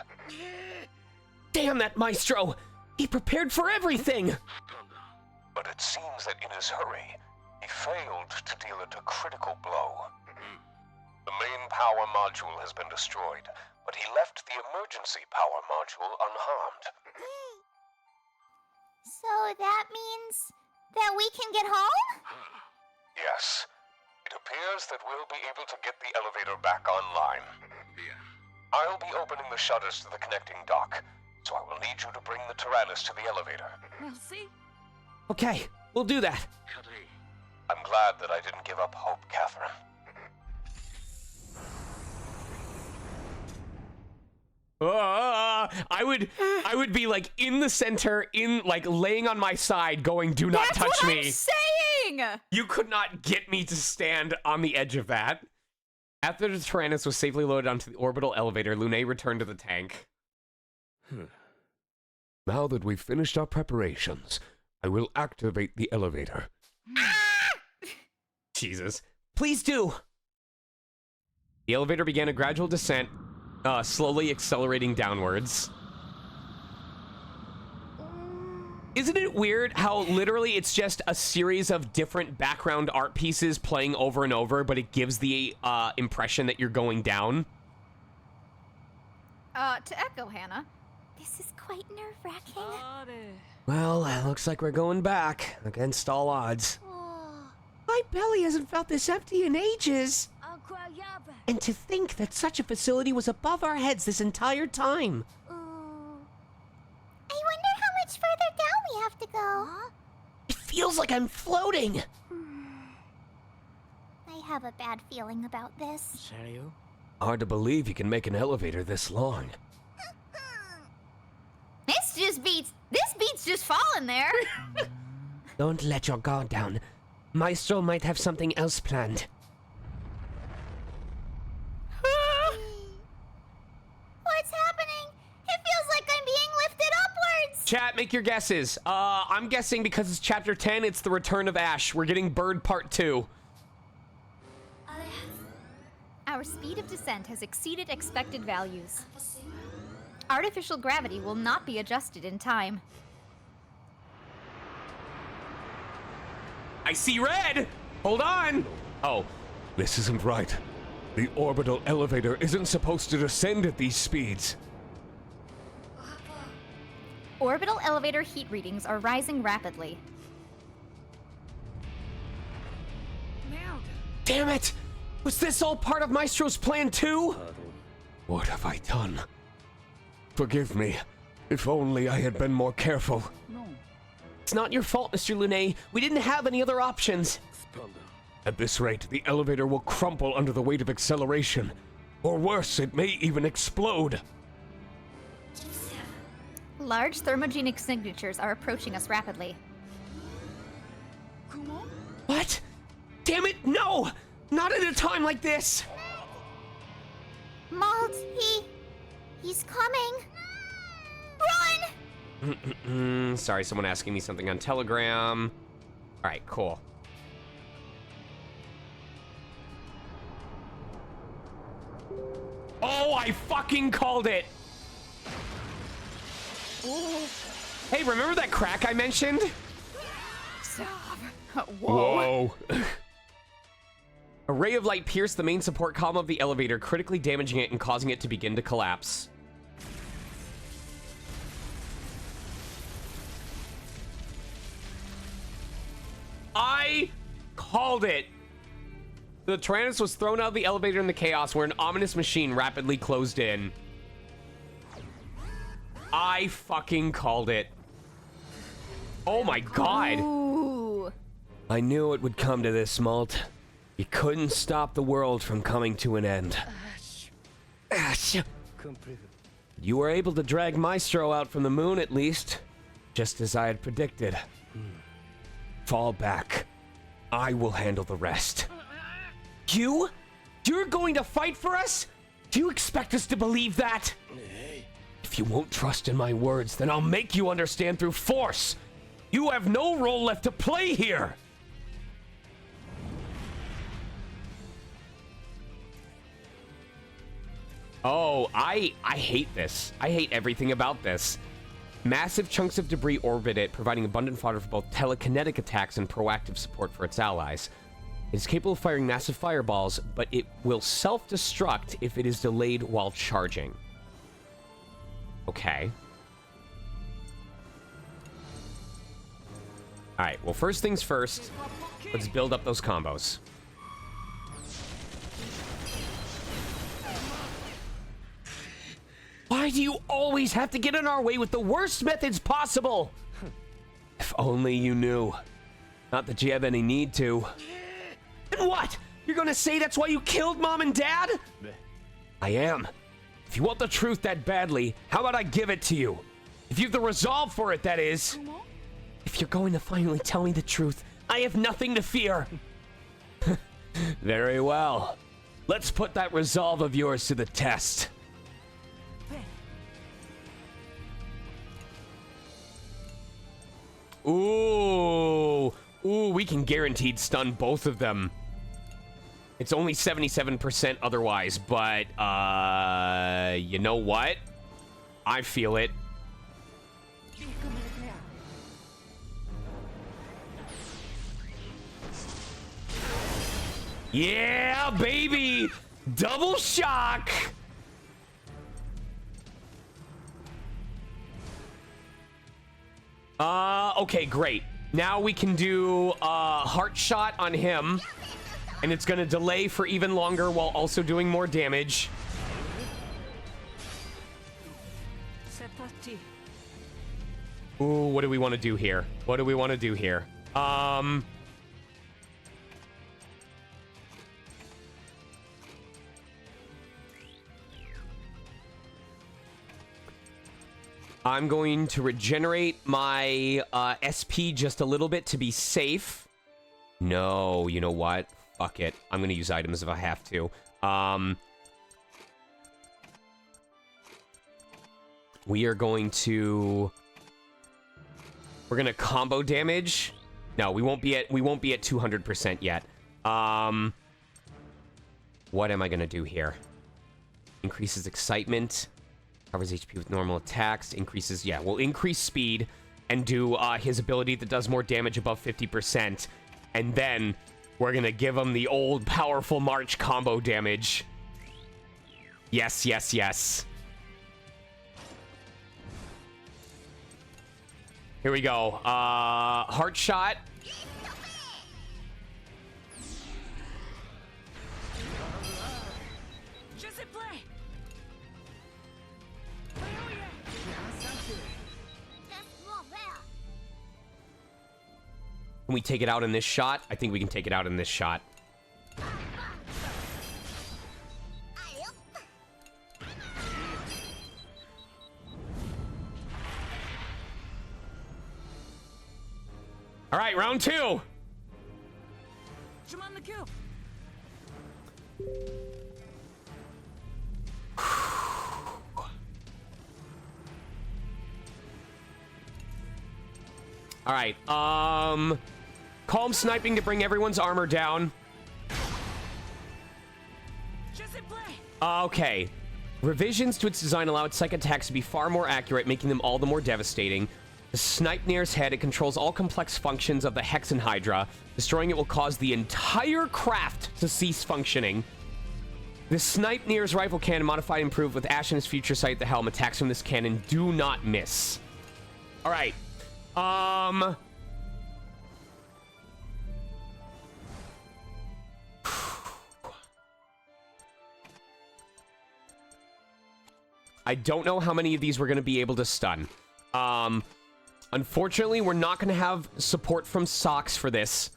Damn that Maestro! He prepared for everything! But it seems that in his hurry, he failed to deal it a critical blow. The main power module has been destroyed, but he left the emergency power module unharmed. So that means that we can get home? Yes. It appears that we'll be able to get the elevator back online. I'll be opening the shutters to the connecting dock, so I will need you to bring the Tyrannus to the elevator. Merci. Okay, we'll do that. I'm glad that I didn't give up hope, Catherine. I would be like in the center, in like laying on my side, going, "Do not That's touch what me." I'm saying! You could not get me to stand on the edge of that. After the Tyrannus was safely loaded onto the orbital elevator, Lune returned to the tank. Now that we've finished our preparations, I will activate the elevator. Jesus. Please do. The elevator began a gradual descent, slowly accelerating downwards. Isn't it weird how literally it's just a series of different background art pieces playing over and over, but it gives the impression that you're going down? To echo Hannah. This is quite nerve-wracking. Well, it looks like we're going back, against all odds. My belly hasn't felt this empty in ages. And to think that such a facility was above our heads this entire time. I wonder how much further down we have to go. It feels like I'm floating. I have a bad feeling about this. Serio? Hard to believe you can make an elevator this long. This beats just falling there. Don't let your guard down. Maestro might have something else planned. What's happening? It feels like I'm being lifted upwards. Chat, make your guesses. I'm guessing because it's chapter 10, it's the return of Ash. We're getting Bird Part 2. Our speed of descent has exceeded expected values. Artificial gravity will not be adjusted in time. I see red! Hold on! Oh, This isn't right. The orbital elevator isn't supposed to descend at these speeds. Orbital elevator heat readings are rising rapidly. Damn it! Was this all part of Maestro's plan too? What have I done? Forgive me. If only I had been more careful. It's not your fault, Mr. Lunet. We didn't have any other options. At this rate, the elevator will crumple under the weight of acceleration. Or worse, it may even explode. Large thermogenic signatures are approaching us rapidly. What? Damn it, no! Not at a time like this! Malt, he's coming. Run! sorry, someone asking me something on Telegram. All right, cool. Oh, I fucking called it! Hey, remember that crack I mentioned? Stop. Whoa. A ray of light pierced the main support column of the elevator, critically damaging it and causing it to begin to collapse. I called it. The Tyrannus was thrown out of the elevator in the chaos where an ominous machine rapidly closed in. I fucking called it. Oh my god. Ooh. I knew it would come to this, Malt. You couldn't stop the world from coming to an end. Ash. You were able to drag Maestro out from the moon, at least. Just as I had predicted. Fall back. I will handle the rest. You? You're going to fight for us? Do you expect us to believe that? If you won't trust in my words, then I'll make you understand through force. You have no role left to play here. Oh, I hate this. I hate everything about this. Massive chunks of debris orbit it, providing abundant fodder for both telekinetic attacks and proactive support for its allies. It is capable of firing massive fireballs, but it will self-destruct if it is delayed while charging. Okay. Alright, well, first things first, let's build up those combos. Why do you always have to get in our way with the worst methods possible? If only you knew. Not that you have any need to. And what? You're gonna say that's why you killed Mom and Dad? I am. If you want the truth that badly, how about I give it to you? If you've the resolve for it, that is. If you're going to finally tell me the truth, I have nothing to fear. Very well. Let's put that resolve of yours to the test. Ooh, we can guaranteed stun both of them. It's only 77% otherwise, but, you know what? I feel it. Yeah, baby! Double shock! Okay, great. Now we can do heart shot on him. And it's gonna delay for even longer while also doing more damage. Ooh, what do we want to do here? What do we want to do here? I'm going to regenerate my SP just a little bit to be safe. No, you know what? Fuck it. I'm going to use items if I have to. We are going to... We're going to combo damage. No, we won't be at 200% yet. What am I going to do here? Increases excitement. Covers HP with normal attacks. Increases, yeah, we'll increase speed and do his ability that does more damage above 50%. And then we're going to give him the old powerful March combo damage. Yes, yes, yes. Here we go. Heart shot. Can we take it out in this shot? I think we can take it out in this shot. All right, round two. All right, calm sniping to bring everyone's armor down. Okay. Revisions to its design allow its psychic attacks to be far more accurate, making them all the more devastating. To snipe near its head, it controls all complex functions of the Hexen Hydra. Destroying it will cause the entire craft to cease functioning. The snipe near's rifle cannon, modified and improved with Ash in his future sight. The helm attacks from this cannon do not miss. All right. I don't know how many of these we're going to be able to stun. Unfortunately, we're not going to have support from Socks for this.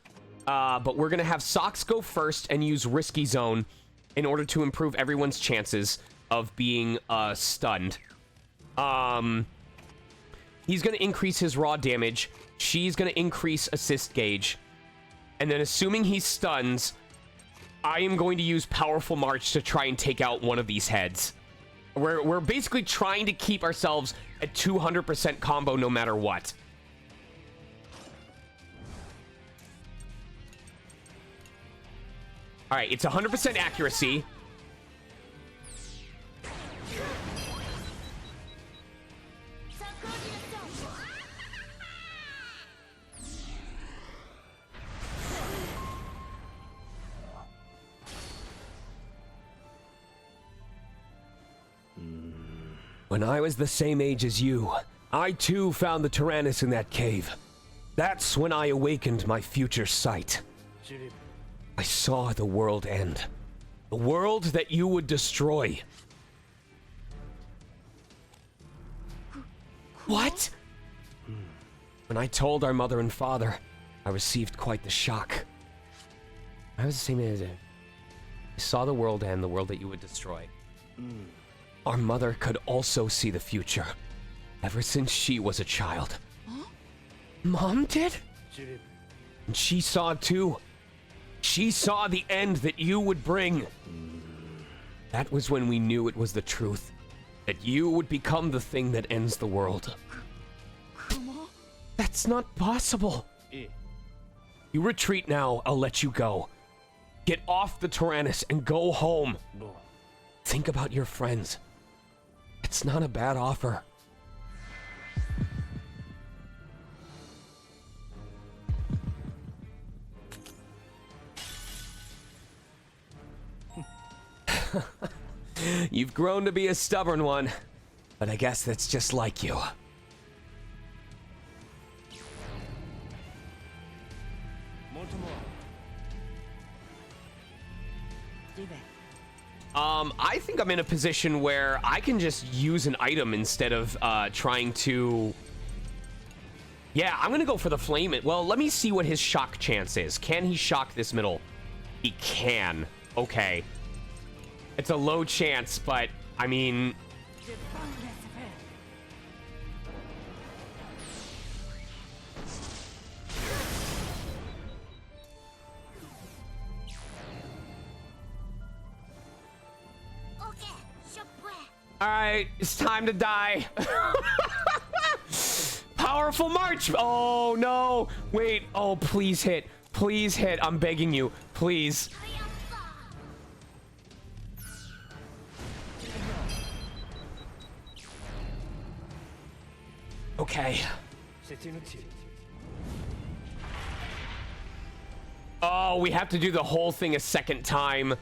But we're going to have Socks go first and use Risky Zone in order to improve everyone's chances of being stunned. He's going to increase his raw damage. She's going to increase assist gauge. And then assuming he stuns, I am going to use Powerful March to try and take out one of these heads. We're basically trying to keep ourselves at 200% combo no matter what. All right, it's 100% accuracy. When I was the same age as you, I too found the Tyrannus in that cave. That's when I awakened my future sight. I saw the world end. The world that you would destroy. What? When I told our mother and father, I received quite the shock. I was the same age as you. I saw the world end, the world that you would destroy. Our mother could also see the future, ever since she was a child. Huh? Mom did? And she saw too. She saw the end that you would bring. That was when we knew it was the truth, that you would become the thing that ends the world. That's not possible. You retreat now, I'll let you go. Get off the Tyrannus and go home. Think about your friends. It's not a bad offer. You've grown to be a stubborn one, but I guess that's just like you. I think I'm in a position where I can just use an item instead of trying to... Yeah, I'm gonna go for the flame. Well, let me see what his shock chance is. Can he shock this middle? He can. Okay. It's a low chance, but, I mean... Alright, it's time to die. Powerful march! Oh, no. Wait. Oh, please hit. Please hit. I'm begging you. Please. Okay. Oh, we have to do the whole thing a second time.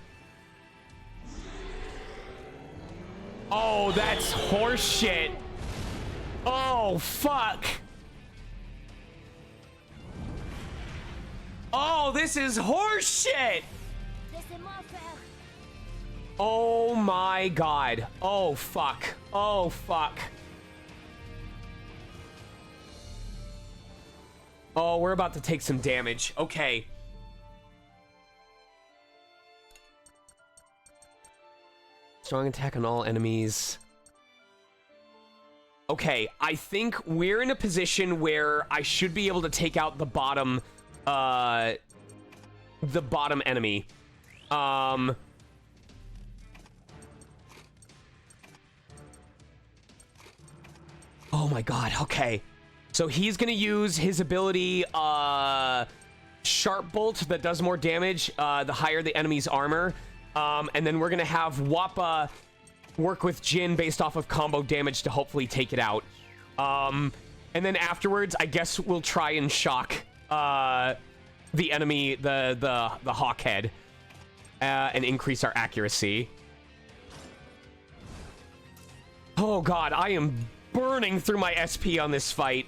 Oh, that's horseshit. Oh, fuck. Oh, this is horseshit. Oh my god. Oh, fuck. Oh, fuck. Oh, we're about to take some damage. Okay. Strong attack on all enemies. Okay, I think we're in a position where I should be able to take out the bottom enemy. Oh my god, okay. So he's gonna use his ability, Sharp Bolt, that does more damage, the higher the enemy's armor. And then we're gonna have Wappa work with Jin based off of combo damage to hopefully take it out. And then afterwards, I guess we'll try and shock the enemy, the hawk head, and increase our accuracy. Oh god, I am burning through my SP on this fight.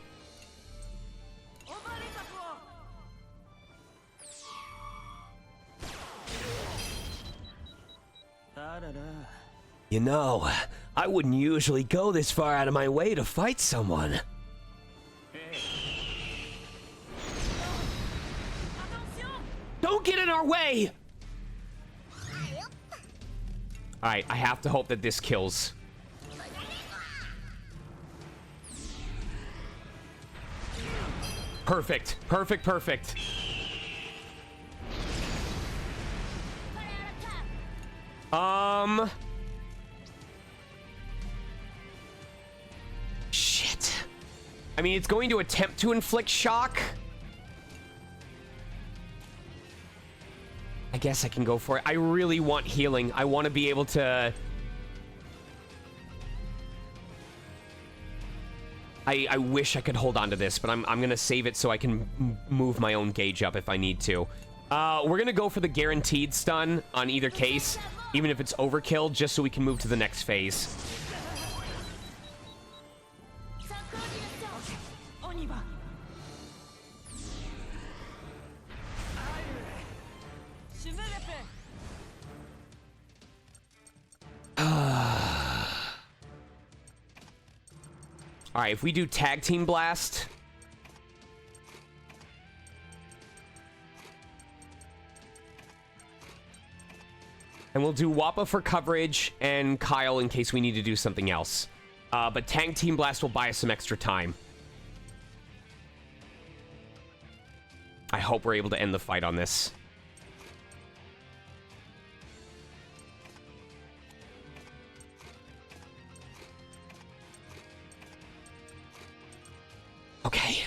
You know, I wouldn't usually go this far out of my way to fight someone. Don't get in our way! Alright, I have to hope that this kills. Perfect. Perfect, perfect. Shit. I mean, it's going to attempt to inflict shock. I guess I can go for it. I really want healing. I want to be able to... I wish I could hold on to this, but I'm going to save it so I can move my own gauge up if I need to. We're going to go for the guaranteed stun on either case, even if it's overkill, just so we can move to the next phase. All right, if we do tag team blast. And we'll do Wappa for coverage and Kyle in case we need to do something else. But tag team blast will buy us some extra time. I hope we're able to end the fight on this. Okay.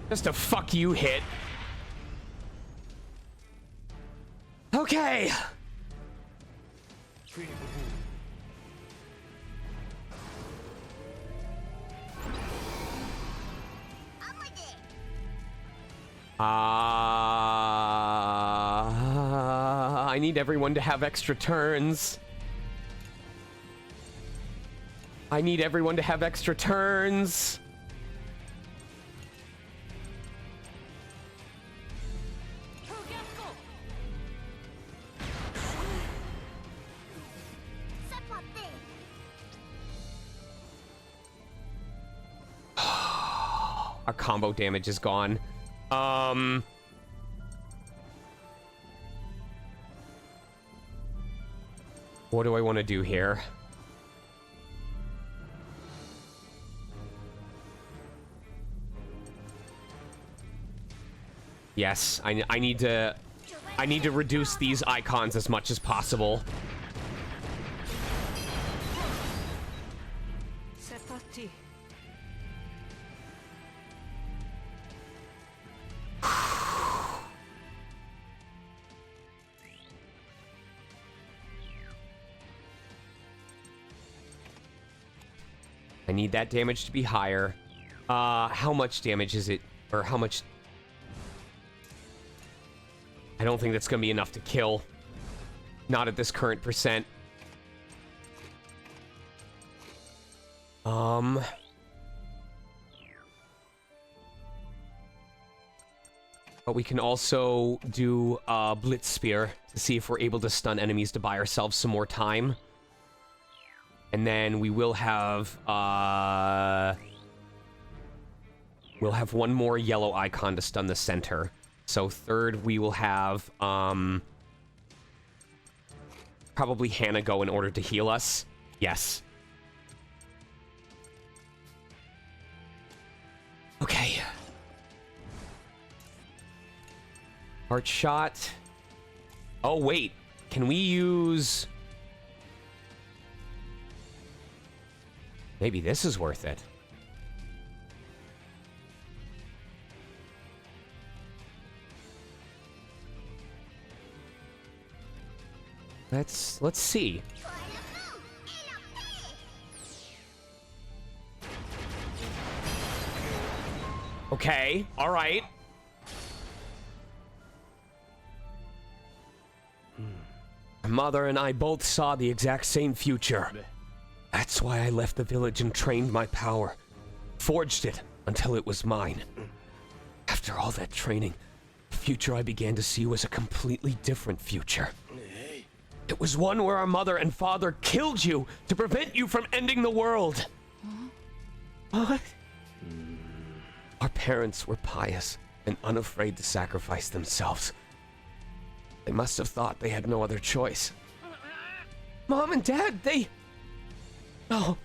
Just a fuck you hit. Okay. I need everyone to have extra turns. I need everyone to have extra turns. Our combo damage is gone. What do I want to do here? Yes, I need to reduce these icons as much as possible. C'est parti. I need that damage to be higher. How much damage is it? Or how much... I don't think that's gonna be enough to kill. Not at this current percent. But we can also do Blitz Spear to see if we're able to stun enemies to buy ourselves some more time. And then we will have we'll have one more yellow icon to stun the center. So third we will have probably Hannah go in order to heal us. Yes. Okay. Heart shot. Oh wait, can we use... Maybe this is worth it. Let's see. Okay, all right. My mother and I both saw the exact same future. That's why I left the village and trained my power. Forged it until it was mine. After all that training, the future I began to see was a completely different future. It was one where our mother and father killed you to prevent you from ending the world. What? Our parents were pious and unafraid to sacrifice themselves. They must have thought they had no other choice. Mom and Dad, they... No,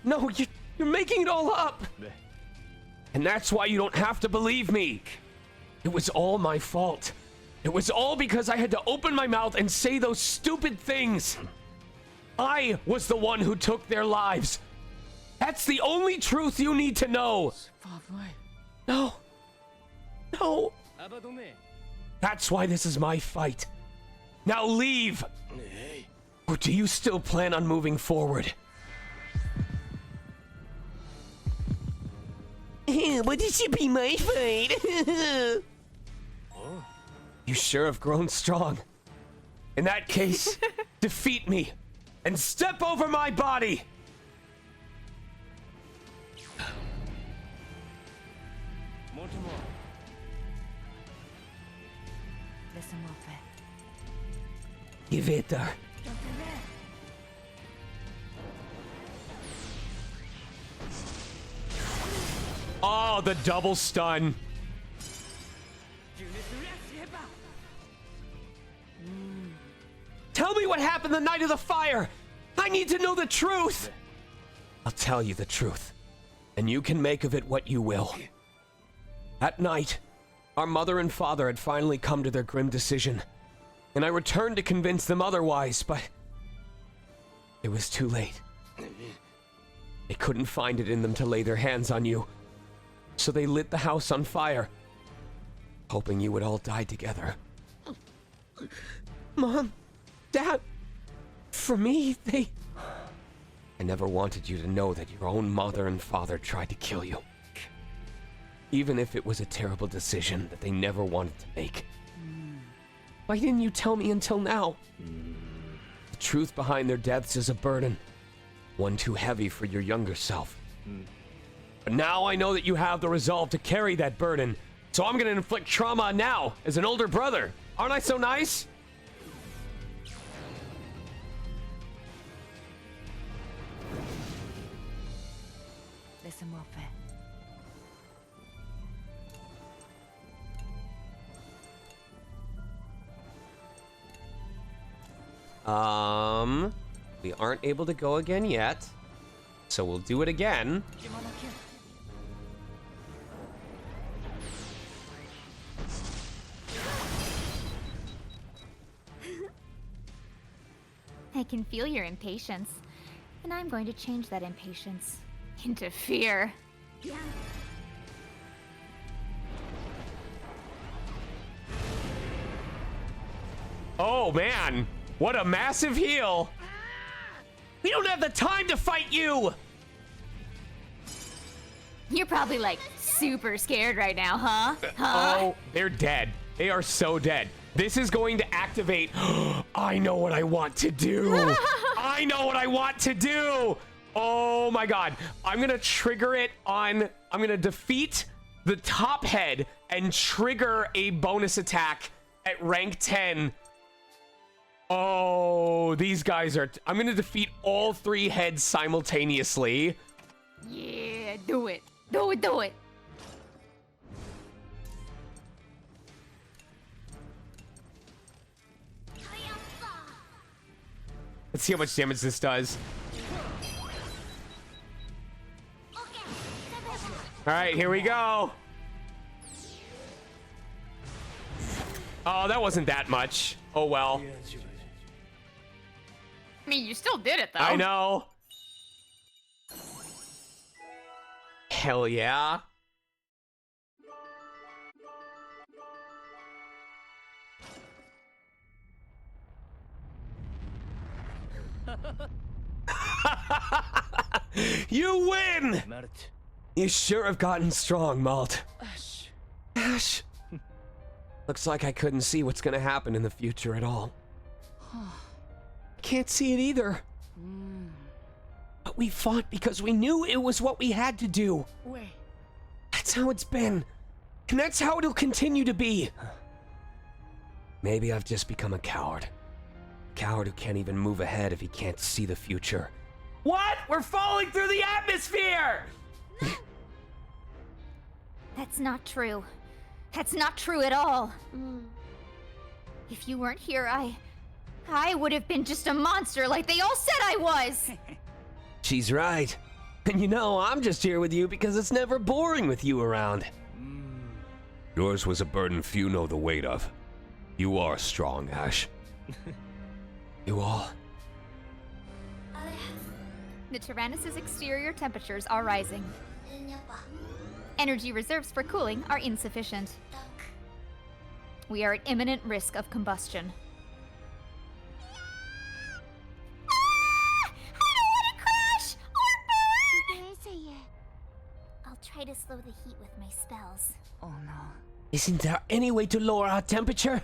you're making it all up. And that's why you don't have to believe me. It was all my fault. It was all because I had to open my mouth and say those stupid things. I was the one who took their lives. That's the only truth you need to know. No. That's why this is my fight. Now leave. Or do you still plan on moving forward? But it should be my fight. You sure have grown strong. In that case, defeat me and step over my body. Give it her. Oh, the double stun. Tell me what happened the night of the fire. I need to know the truth. I'll tell you the truth, and you can make of it what you will. That night, our mother and father had finally come to their grim decision, and I returned to convince them otherwise, but it was too late. They couldn't find it in them to lay their hands on you, so they lit the house on fire, hoping you would all die together. Mom, Dad, for me, they... I never wanted you to know that your own mother and father tried to kill you. Even if it was a terrible decision that they never wanted to make. Why didn't you tell me until now? The truth behind their deaths is a burden. One too heavy for your younger self. But now I know that you have the resolve to carry that burden. So I'm gonna inflict trauma now, as an older brother. Aren't I so nice? Laisse-moi faire. We aren't able to go again yet. So we'll do it again. I can feel your impatience, and I'm going to change that impatience into fear. Oh man, what a massive heal. We don't have the time to fight you. You're probably like super scared right now, huh? Oh, they're dead. They are so dead. This is going to activate. I know what I want to do. I know what I want to do. Oh my god. I'm going to trigger it on. I'm going to defeat the top head and trigger a bonus attack at rank 10. Oh, these guys are. I'm going to defeat all 3 heads simultaneously. Yeah, do it. Do it, do it. Let's see how much damage this does. All right, here we go. Oh, that wasn't that much. Oh, well. I mean, you still did it, though. I know. Hell yeah. You win! You sure have gotten strong, Malt. Ash. Looks like I couldn't see what's gonna happen in the future at all. Can't see it either. But we fought because we knew it was what we had to do. That's how it's been. And that's how it'll continue to be. Maybe I've just become a coward. A coward who can't even move ahead if he can't see the future. What? We're falling through the atmosphere! That's not true. That's not true at all. If you weren't here, I would have been just a monster like they all said I was. She's right. And you know, I'm just here with you because it's never boring with you around. Yours was a burden few know the weight of. You are strong, Ash. You all. The Tyrannus's exterior temperatures are rising. Energy reserves for cooling are insufficient. We are at imminent risk of combustion. I don't want to crash or burn! I'll try to slow the heat with my spells. Oh no. Isn't there any way to lower our temperature?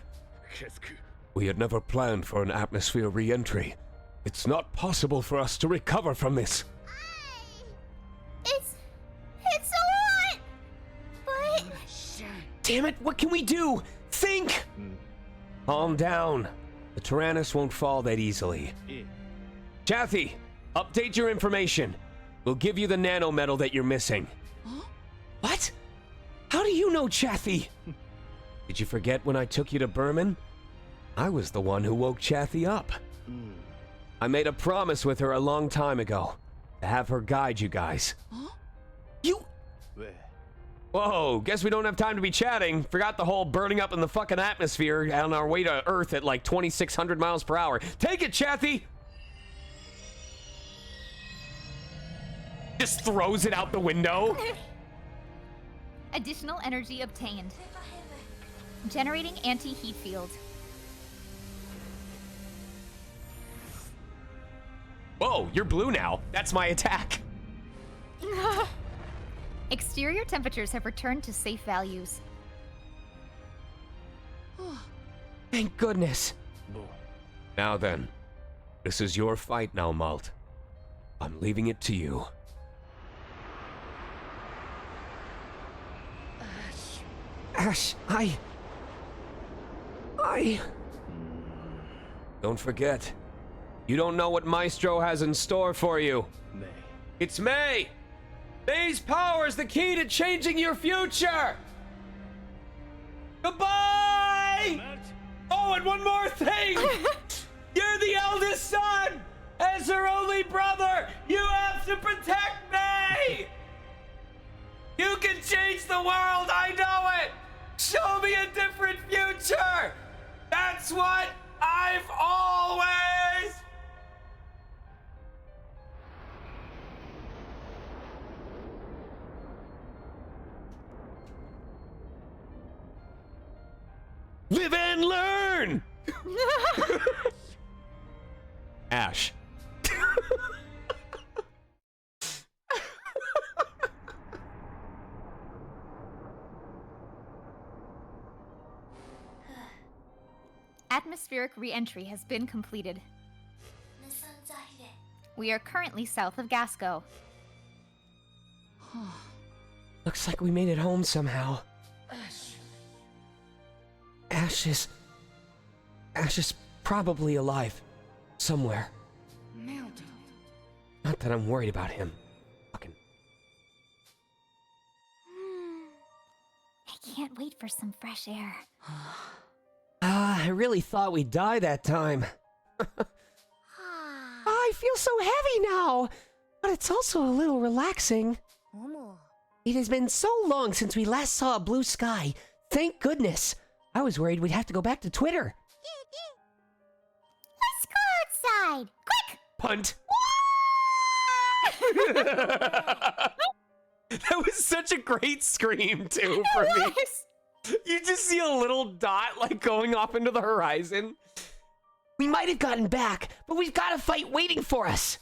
We had never planned for an atmosphere re-entry. It's not possible for us to recover from this. It's a lot! But... Damn it, what can we do? Think! Calm down. The Tyrannus won't fall that easily. Chathy, update your information. We'll give you the nano metal that you're missing. What? How do you know, Chathy? Did you forget when I took you to Berman? I was the one who woke Chathy up. I made a promise with her a long time ago to have her guide you guys. You... Whoa, guess we don't have time to be chatting. Forgot the whole burning up in the fucking atmosphere on our way to Earth at like 2,600 miles per hour. Take it, Chathy! Just throws it out the window. Additional energy obtained. Generating anti-heat field. Whoa, you're blue now. That's my attack. Exterior temperatures have returned to safe values. Thank goodness. Now then, this is your fight now, Malt. I'm leaving it to you. Ash, Don't forget, you don't know what Maestro has in store for you. It's May. May's power is the key to changing your future. Goodbye. Oh, and one more thing. You're the eldest son. As her only brother, you have to protect May. You can change the world, I know it. Show me a different future. That's what I've always... Live and learn! Ash. Atmospheric re-entry has been completed. We are currently south of Gasco. looks like we made it home somehow. Ash is probably alive. Somewhere. Not that I'm worried about him. Fucking... I can't wait for some fresh air. I really thought we'd die that time. I feel so heavy now, but it's also a little relaxing. It has been so long since we last saw a blue sky. Thank goodness. I was worried we'd have to go back to Twitter. Let's go outside! Quick! Punt. That was such a great scream, too, for me. You just see a little dot, like, going off into the horizon. We might have gotten back, but we've got a fight waiting for us.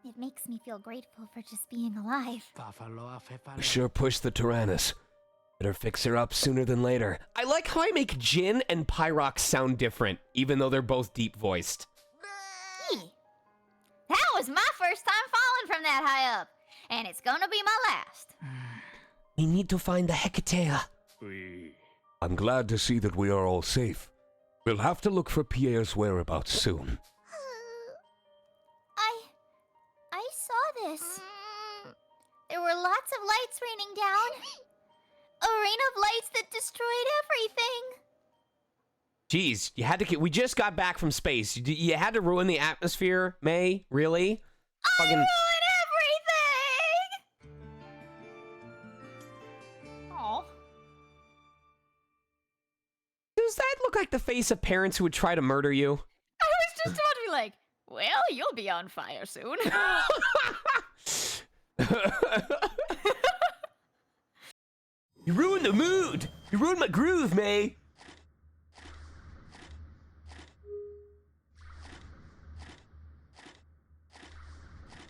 It makes me feel grateful for just being alive. Sure pushed the Tyrannus. Better fix her up sooner than later. I like how I make Jin and Pyrox sound different, even though they're both deep-voiced. That was my first time falling from that high up, and it's gonna be my last. We need to find the Hecatea. I'm glad to see that we are all safe. We'll have to look for Pierre's whereabouts soon. I saw this. There were lots of lights raining down. A rain of lights that destroyed everything. Jeez, you had to. We just got back from space. You had to ruin the atmosphere, May? Really? I ruined everything! Aw. Does that look like the face of parents who would try to murder you? I was just about to be like, well, you'll be on fire soon. You ruined the mood! You ruined my groove, May!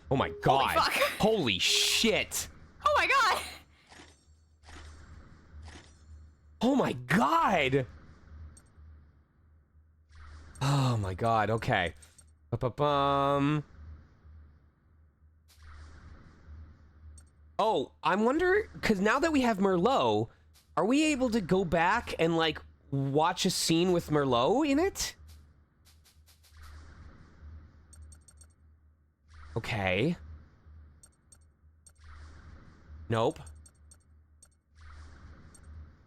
Oh my god. Holy fuck. Holy shit. Oh my god! Oh my god! Oh my god, okay. Ba-ba-bum. Oh, I'm wondering, because now that we have Merlot, are we able to go back and, like, watch a scene with Merlot in it? Okay. Nope.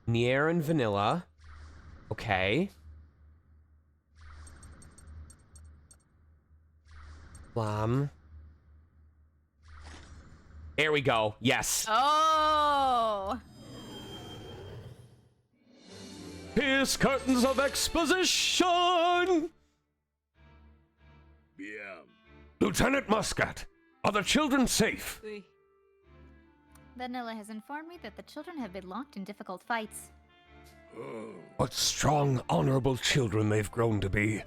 Nier and Vanilla. Okay. Plum. There we go. Yes. Oh. Pierce curtains of exposition! Lieutenant Muscat, are the children safe? Vanilla has informed me that the children have been locked in difficult fights. What strong, honorable children they've grown to be.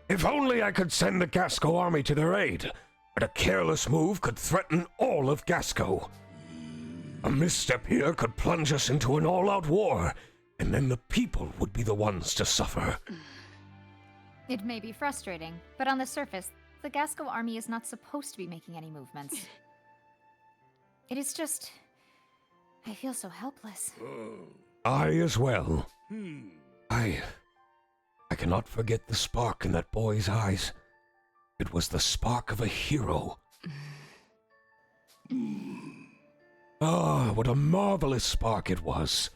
If only I could send the Gasco army to their aid, but a careless move could threaten all of Gasco. A misstep here could plunge us into an all-out war, and then the people would be the ones to suffer. It may be frustrating, but on the surface, the Gasco army is not supposed to be making any movements. It is just... I feel so helpless. I as well. I cannot forget the spark in that boy's eyes. It was the spark of a hero. Ah, what a marvelous spark it was.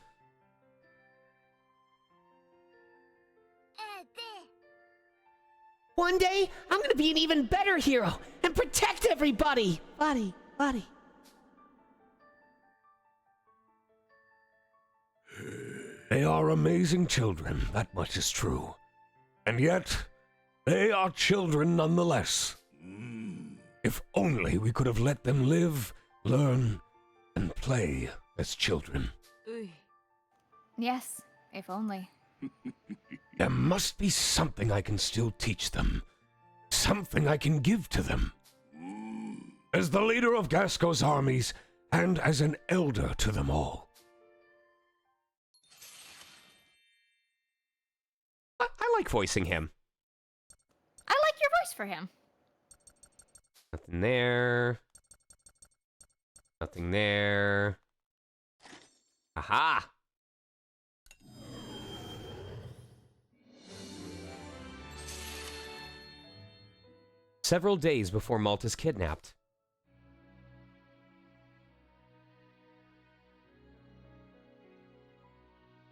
One day, I'm gonna be an even better hero and protect everybody. Buddy. They are amazing children, that much is true. And yet, they are children nonetheless. If only we could have let them live, learn, and play as children. Yes, if only. There must be something I can still teach them. Something I can give to them. As the leader of Gasco's armies, and as an elder to them all. I like voicing him. I like your voice for him. Nothing there. Nothing there. Aha! Several days before Malta's kidnapped.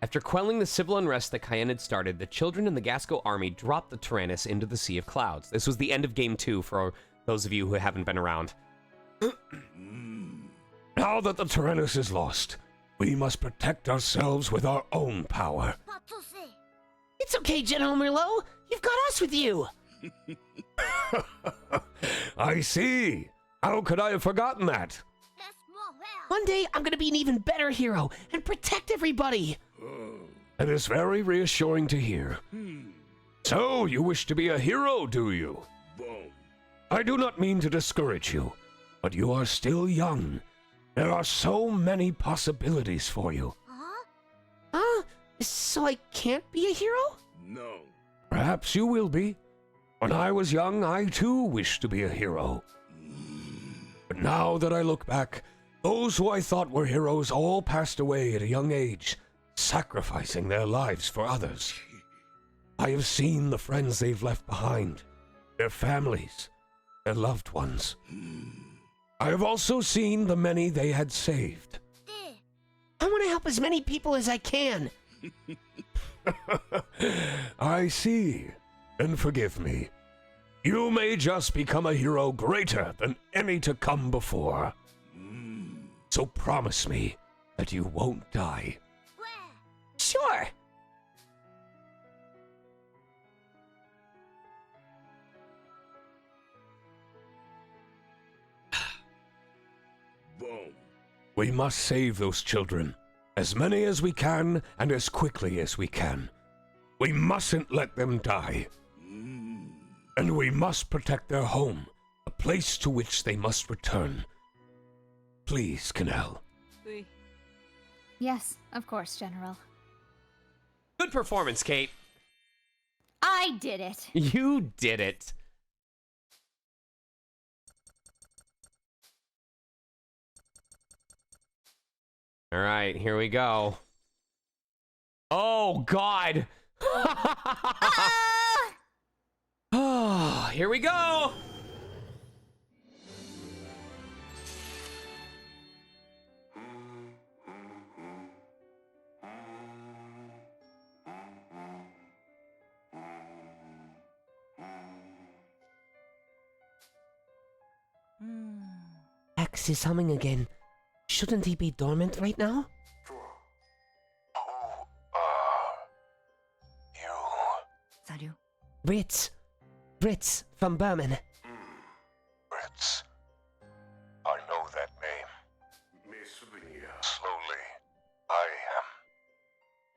After quelling the civil unrest that Cayenne had started, the children in the Gasco army dropped the Tyrannus into the Sea of Clouds. This was the end of Game 2 for those of you who haven't been around. Now that the Tyrannus is lost, we must protect ourselves with our own power. It's okay, General Merlot. You've got us with you. I see. How could I have forgotten that? One day, I'm gonna be an even better hero and protect everybody. That is very reassuring to hear. So, you wish to be a hero, do you? I do not mean to discourage you, but you are still young. There are so many possibilities for you. Huh? So I can't be a hero? No. Perhaps you will be. When I was young, I too wished to be a hero. But now that I look back, those who I thought were heroes all passed away at a young age, sacrificing their lives for others. I have seen the friends they've left behind, their families, their loved ones. I have also seen the many they had saved. I want to help as many people as I can. I see. Then forgive me. You may just become a hero greater than any to come before. So promise me that you won't die. Sure. We must save those children. As many as we can and as quickly as we can. We mustn't let them die. And we must protect their home, a place to which they must return. Please, Canal. Yes, of course, General. Good performance, Kate. I did it. You did it. All right, here we go. Oh, God. Oh, here we go. X is humming again. Shouldn't he be dormant right now? Who are you? Salut. Ritz from Berman. Ritz. I know that name. Slowly, I am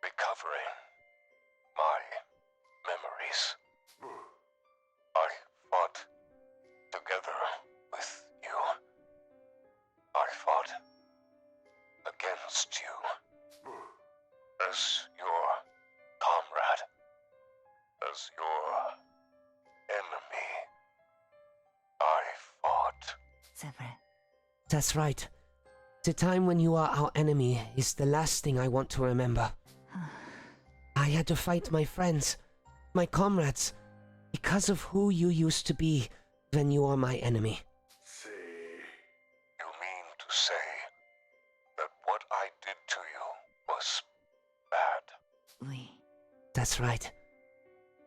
recovering my memories. as your enemy. I fought. C'est vrai. That's right. The time when you are our enemy is the last thing I want to remember. I had to fight my friends, my comrades, because of who you used to be when you are my enemy. You mean to say that what I did to you was bad? Oui. That's right.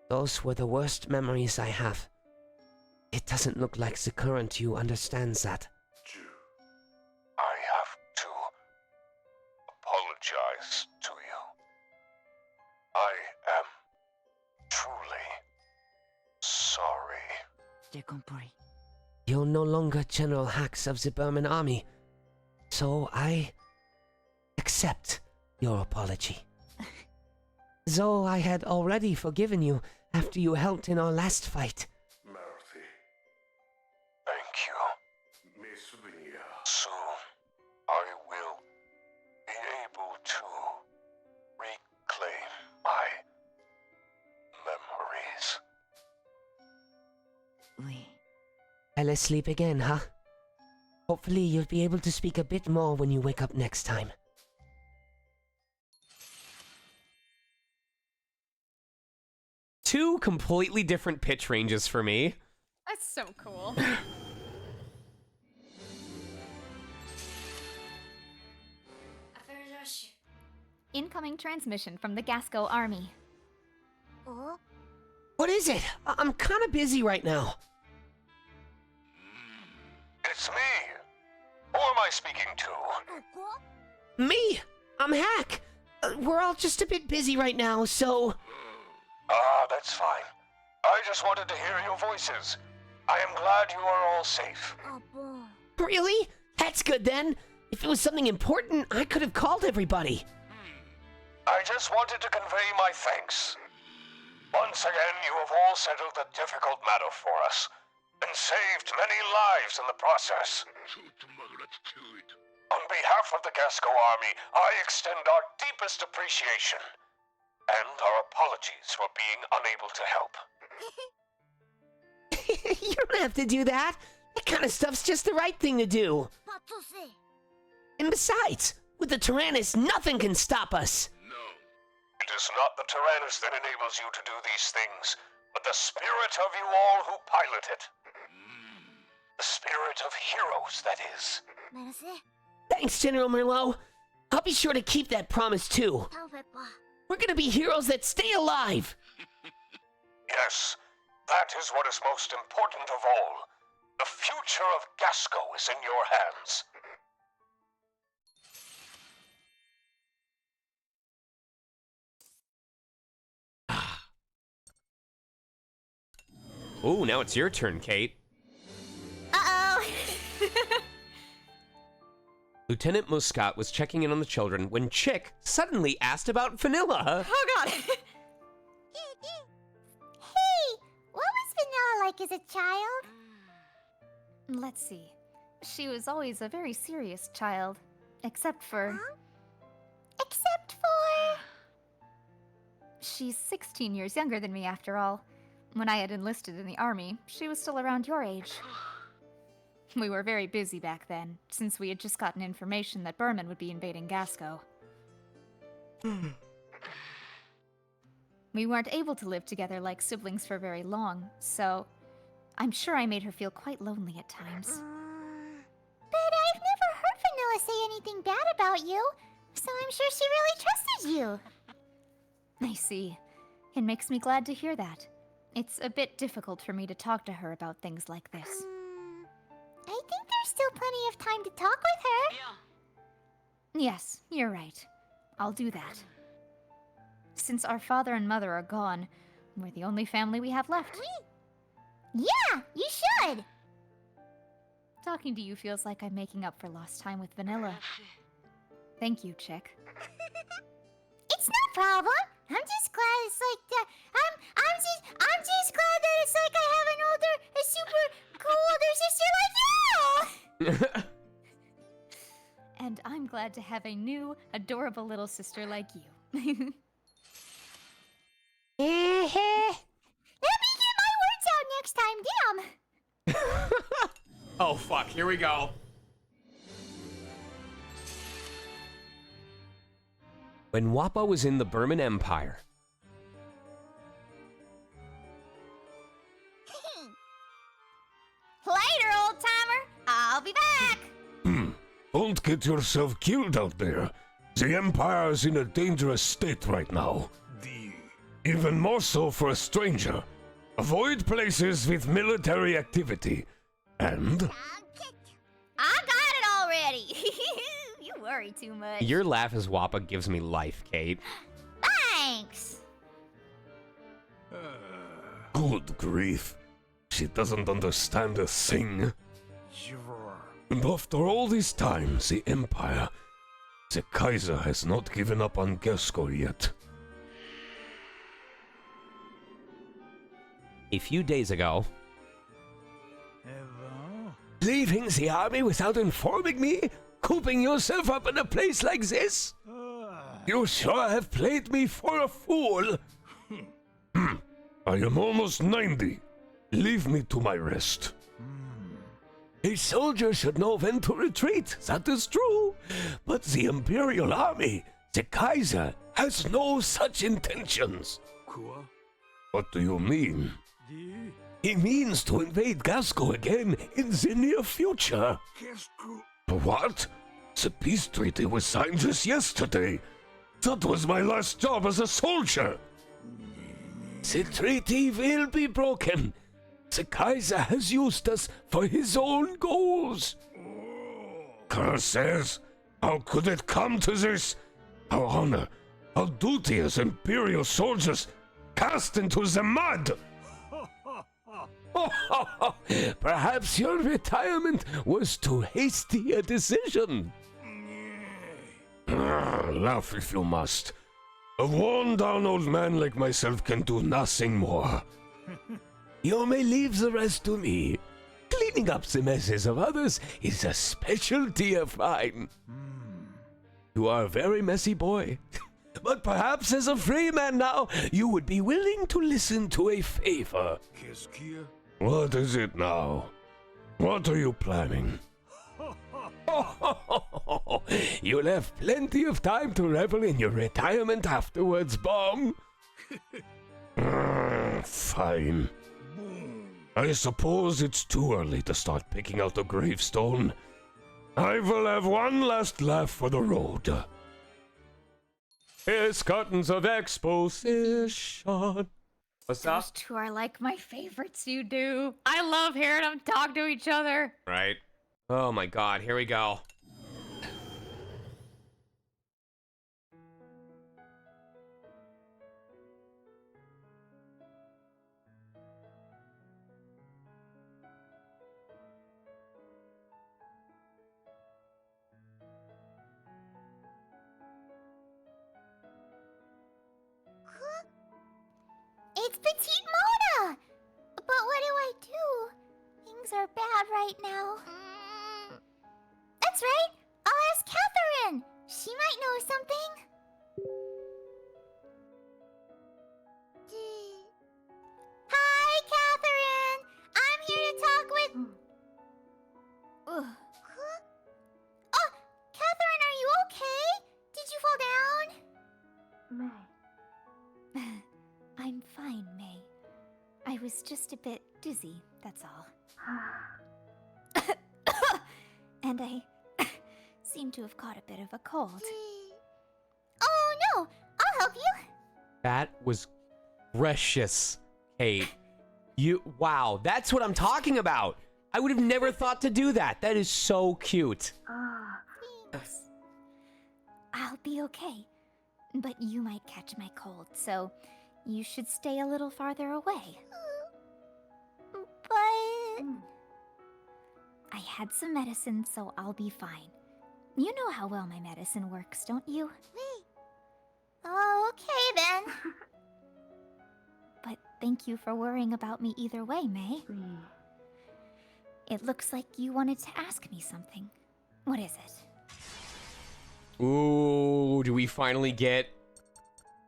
Those were the worst memories I have. It doesn't look like the current you understands that. I have to apologize to you. I am truly sorry. J'ai compris. You're no longer General Hax of the Burman Army, so I accept your apology. Though I had already forgiven you after you helped in our last fight. Mercy. Thank you. Soon, I will be able to reclaim my memories. Oui. Fell asleep again, huh? Hopefully you'll be able to speak a bit more when you wake up next time. Two completely different pitch ranges for me. That's so cool. Incoming transmission from the Gasco army. Oh? What is it? I'm kind of busy right now. It's me. Who am I speaking to? Me? I'm Hack. We're all just a bit busy right now, so... Ah, that's fine. I just wanted to hear your voices. I am glad you are all safe. Really? That's good then. If it was something important, I could have called everybody. I just wanted to convey my thanks. Once again, you have all settled a difficult matter for us, and saved many lives in the process. On behalf of the Gasco Army, I extend our deepest appreciation, and our apologies for being unable to help. You don't have to do that. That kind of stuff's just the right thing to do. And besides, with the Tyrannus, nothing can stop us. It is not the Tyrannus that enables you to do these things, but the spirit of you all who pilot it. The spirit of heroes, that is. Thanks, General Merlot. I'll be sure to keep that promise too. We're gonna be heroes that stay alive. Yes, that is what is most important of all. The future of Gasco is in your hands. Ooh, now it's your turn, Kate. Uh-oh! Lieutenant Muscat was checking in on the children when Chick suddenly asked about Vanilla. Oh god. Hey, what was Vanilla like as a child? Let's see. She was always a very serious child. Except for... Except for... She's 16 years younger than me, after all. When I had enlisted in the army, she was still around your age. We were very busy back then, since we had just gotten information that Burman would be invading Gasco. We weren't able to live together like siblings for very long, so I'm sure I made her feel quite lonely at times. But I've never heard Vanilla say anything bad about you, so I'm sure she really trusted you. I see. It makes me glad to hear that. It's a bit difficult for me to talk to her about things like this. I think there's still plenty of time to talk with her. Yes, you're right. I'll do that. Since our father and mother are gone, we're the only family we have left. Yeah, you should. Talking to you feels like I'm making up for lost time with Vanilla. Thank you, Chick. It's no problem. I'm just glad it's like that. I'm just glad that it's like I have a super cool older sister like you. And I'm glad to have a new, adorable little sister like you. Oh, fuck. Here we go. When Wappa was in the Burman Empire. Later, old timer. I'll be back. Don't get yourself killed out there. The Empire's in a dangerous state right now. Even more so for a stranger. Avoid places with military activity. And... I got it already. You worry too much. Your laugh as Wappa gives me life, Kate. Thanks. Good grief. She doesn't understand a thing. And after all this time, the Empire, the Kaiser has not given up on Gersko yet. A few days ago. Leaving the army without informing me? Cooping yourself up in a place like this? You sure have played me for a fool. I am almost 90. Leave me to my rest. A soldier should know when to retreat, that is true. But the Imperial Army, the Kaiser, has no such intentions. What do you mean? He means to invade Gasco again in the near future. What? The peace treaty was signed just yesterday. That was my last job as a soldier. The treaty will be broken. The Kaiser has used us for his own goals. Curses! How could it come to this? Our honor, our duty as Imperial soldiers cast into the mud! Perhaps your retirement was too hasty a decision. Laugh if you must. A worn-down old man like myself can do nothing more. You may leave the rest to me. Cleaning up the messes of others is a specialty of mine. You are a very messy boy. But perhaps as a free man now, you would be willing to listen to a favor. What is it now? What are you planning? You'll have plenty of time to revel in your retirement afterwards, Bomb. Fine. I suppose it's too early to start picking out a gravestone. I will have one last laugh for the road. Here's curtains of exposition. What's Those up? two are like my favorites, you do. I love hearing them talk to each other. Right. Oh my god, here we go. It's Petite Mona! But what do I do? Things are bad right now. That's right! I'll ask Catherine! She might know something. Hi, Catherine! I'm here to talk with... Huh? Oh, Catherine, are you okay? Did you fall down? I'm fine, May. I was just a bit dizzy, that's all. And I seem to have caught a bit of a cold. Oh no! I'll help you! That was precious, Kate. Wow, that's what I'm talking about. I would have never thought to do that. That is so cute. Thanks. I'll be okay. But you might catch my cold, so you should stay a little farther away. But... I had some medicine, so I'll be fine. You know how well my medicine works, don't you? Okay, then. But thank you for worrying about me either way, May. It looks like you wanted to ask me something. What is it? Ooh, do we finally get...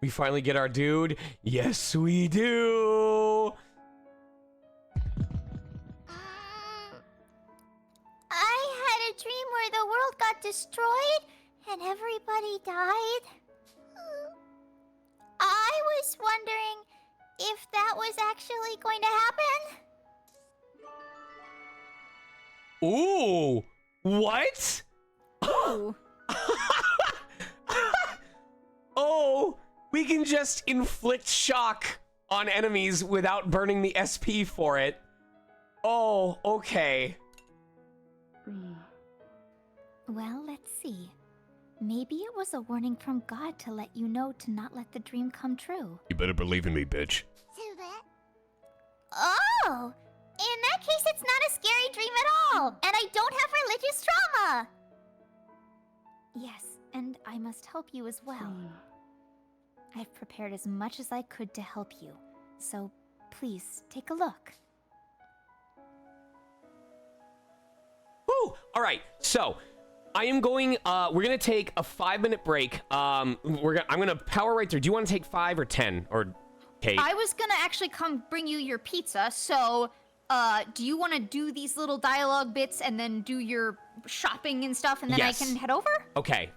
We finally get our dude? Yes, we do! destroyed and everybody died? I was wondering if that was actually going to happen. Ooh, what? Ooh. Oh, we can just inflict shock on enemies without burning the SP for it. Oh, okay. Well, let's see. Maybe it was a warning from God to let you know to not let the dream come true. You better believe in me, bitch. Oh! In that case, it's not a scary dream at all! And I don't have religious trauma! Yes, and I must help you as well. I've prepared as much as I could to help you. So, please, take a look. Woo! All right, so I am going. We're gonna take a 5-minute break. I'm gonna power right through. Do you want to take 5 or 10 or? Kate? I was gonna actually come bring you your pizza, so do you want to do these little dialogue bits and then do your shopping and stuff, and then Yes. I can head over? Okay.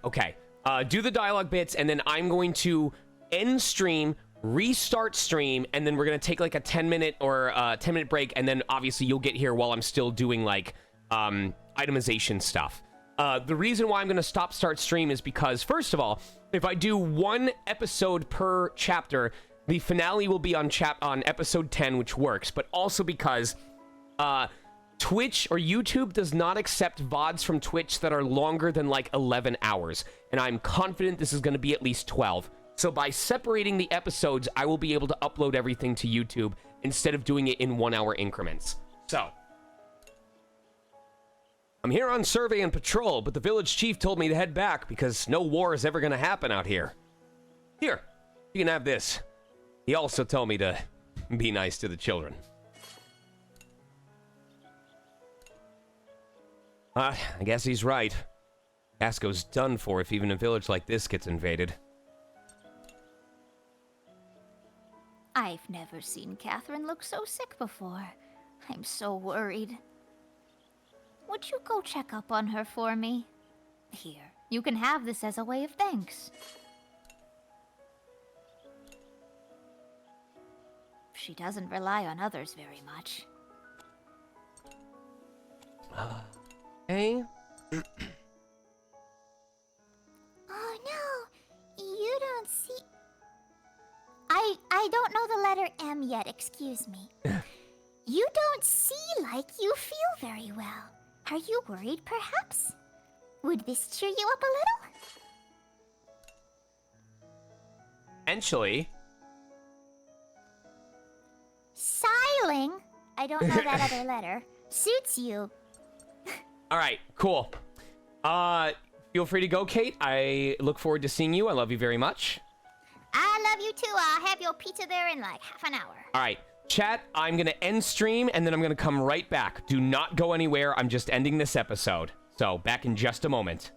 Do the dialogue bits, and then I'm going to end stream, restart stream, and then we're gonna take like a 10-minute or 10-minute break, and then obviously you'll get here while I'm still doing like itemization stuff. The reason why I'm gonna start stream is because, first of all, if I do 1 episode per chapter, the finale will be on episode 10, which works, but also because Twitch or YouTube does not accept VODs from Twitch that are longer than like 11 hours, and I'm confident this is going to be at least 12. So by separating the episodes, I will be able to upload everything to YouTube instead of doing it in 1-hour increments. So, I'm here on survey and patrol, but the village chief told me to head back because no war is ever going to happen out here. Here, you can have this. He also told me to be nice to the children. I guess he's right. Casco's done for if even a village like this gets invaded. I've never seen Catherine look so sick before. I'm so worried. Would you go check up on her for me? Here, you can have this as a way of thanks. She doesn't rely on others very much. Hey? Oh no, you don't see... I don't know the letter M yet, excuse me. You don't see like you feel very well. Are you worried, perhaps? Would this cheer you up a little? Potentially. Siling, I don't know that other letter, suits you. Alright, cool. Feel free to go, Kate. I look forward to seeing you. I love you very much. I love you too. I'll have your pizza there in like half an hour. Alright, chat, I'm gonna end stream, and then I'm gonna come right back. Do not go anywhere. I'm just ending this episode. So, back in just a moment.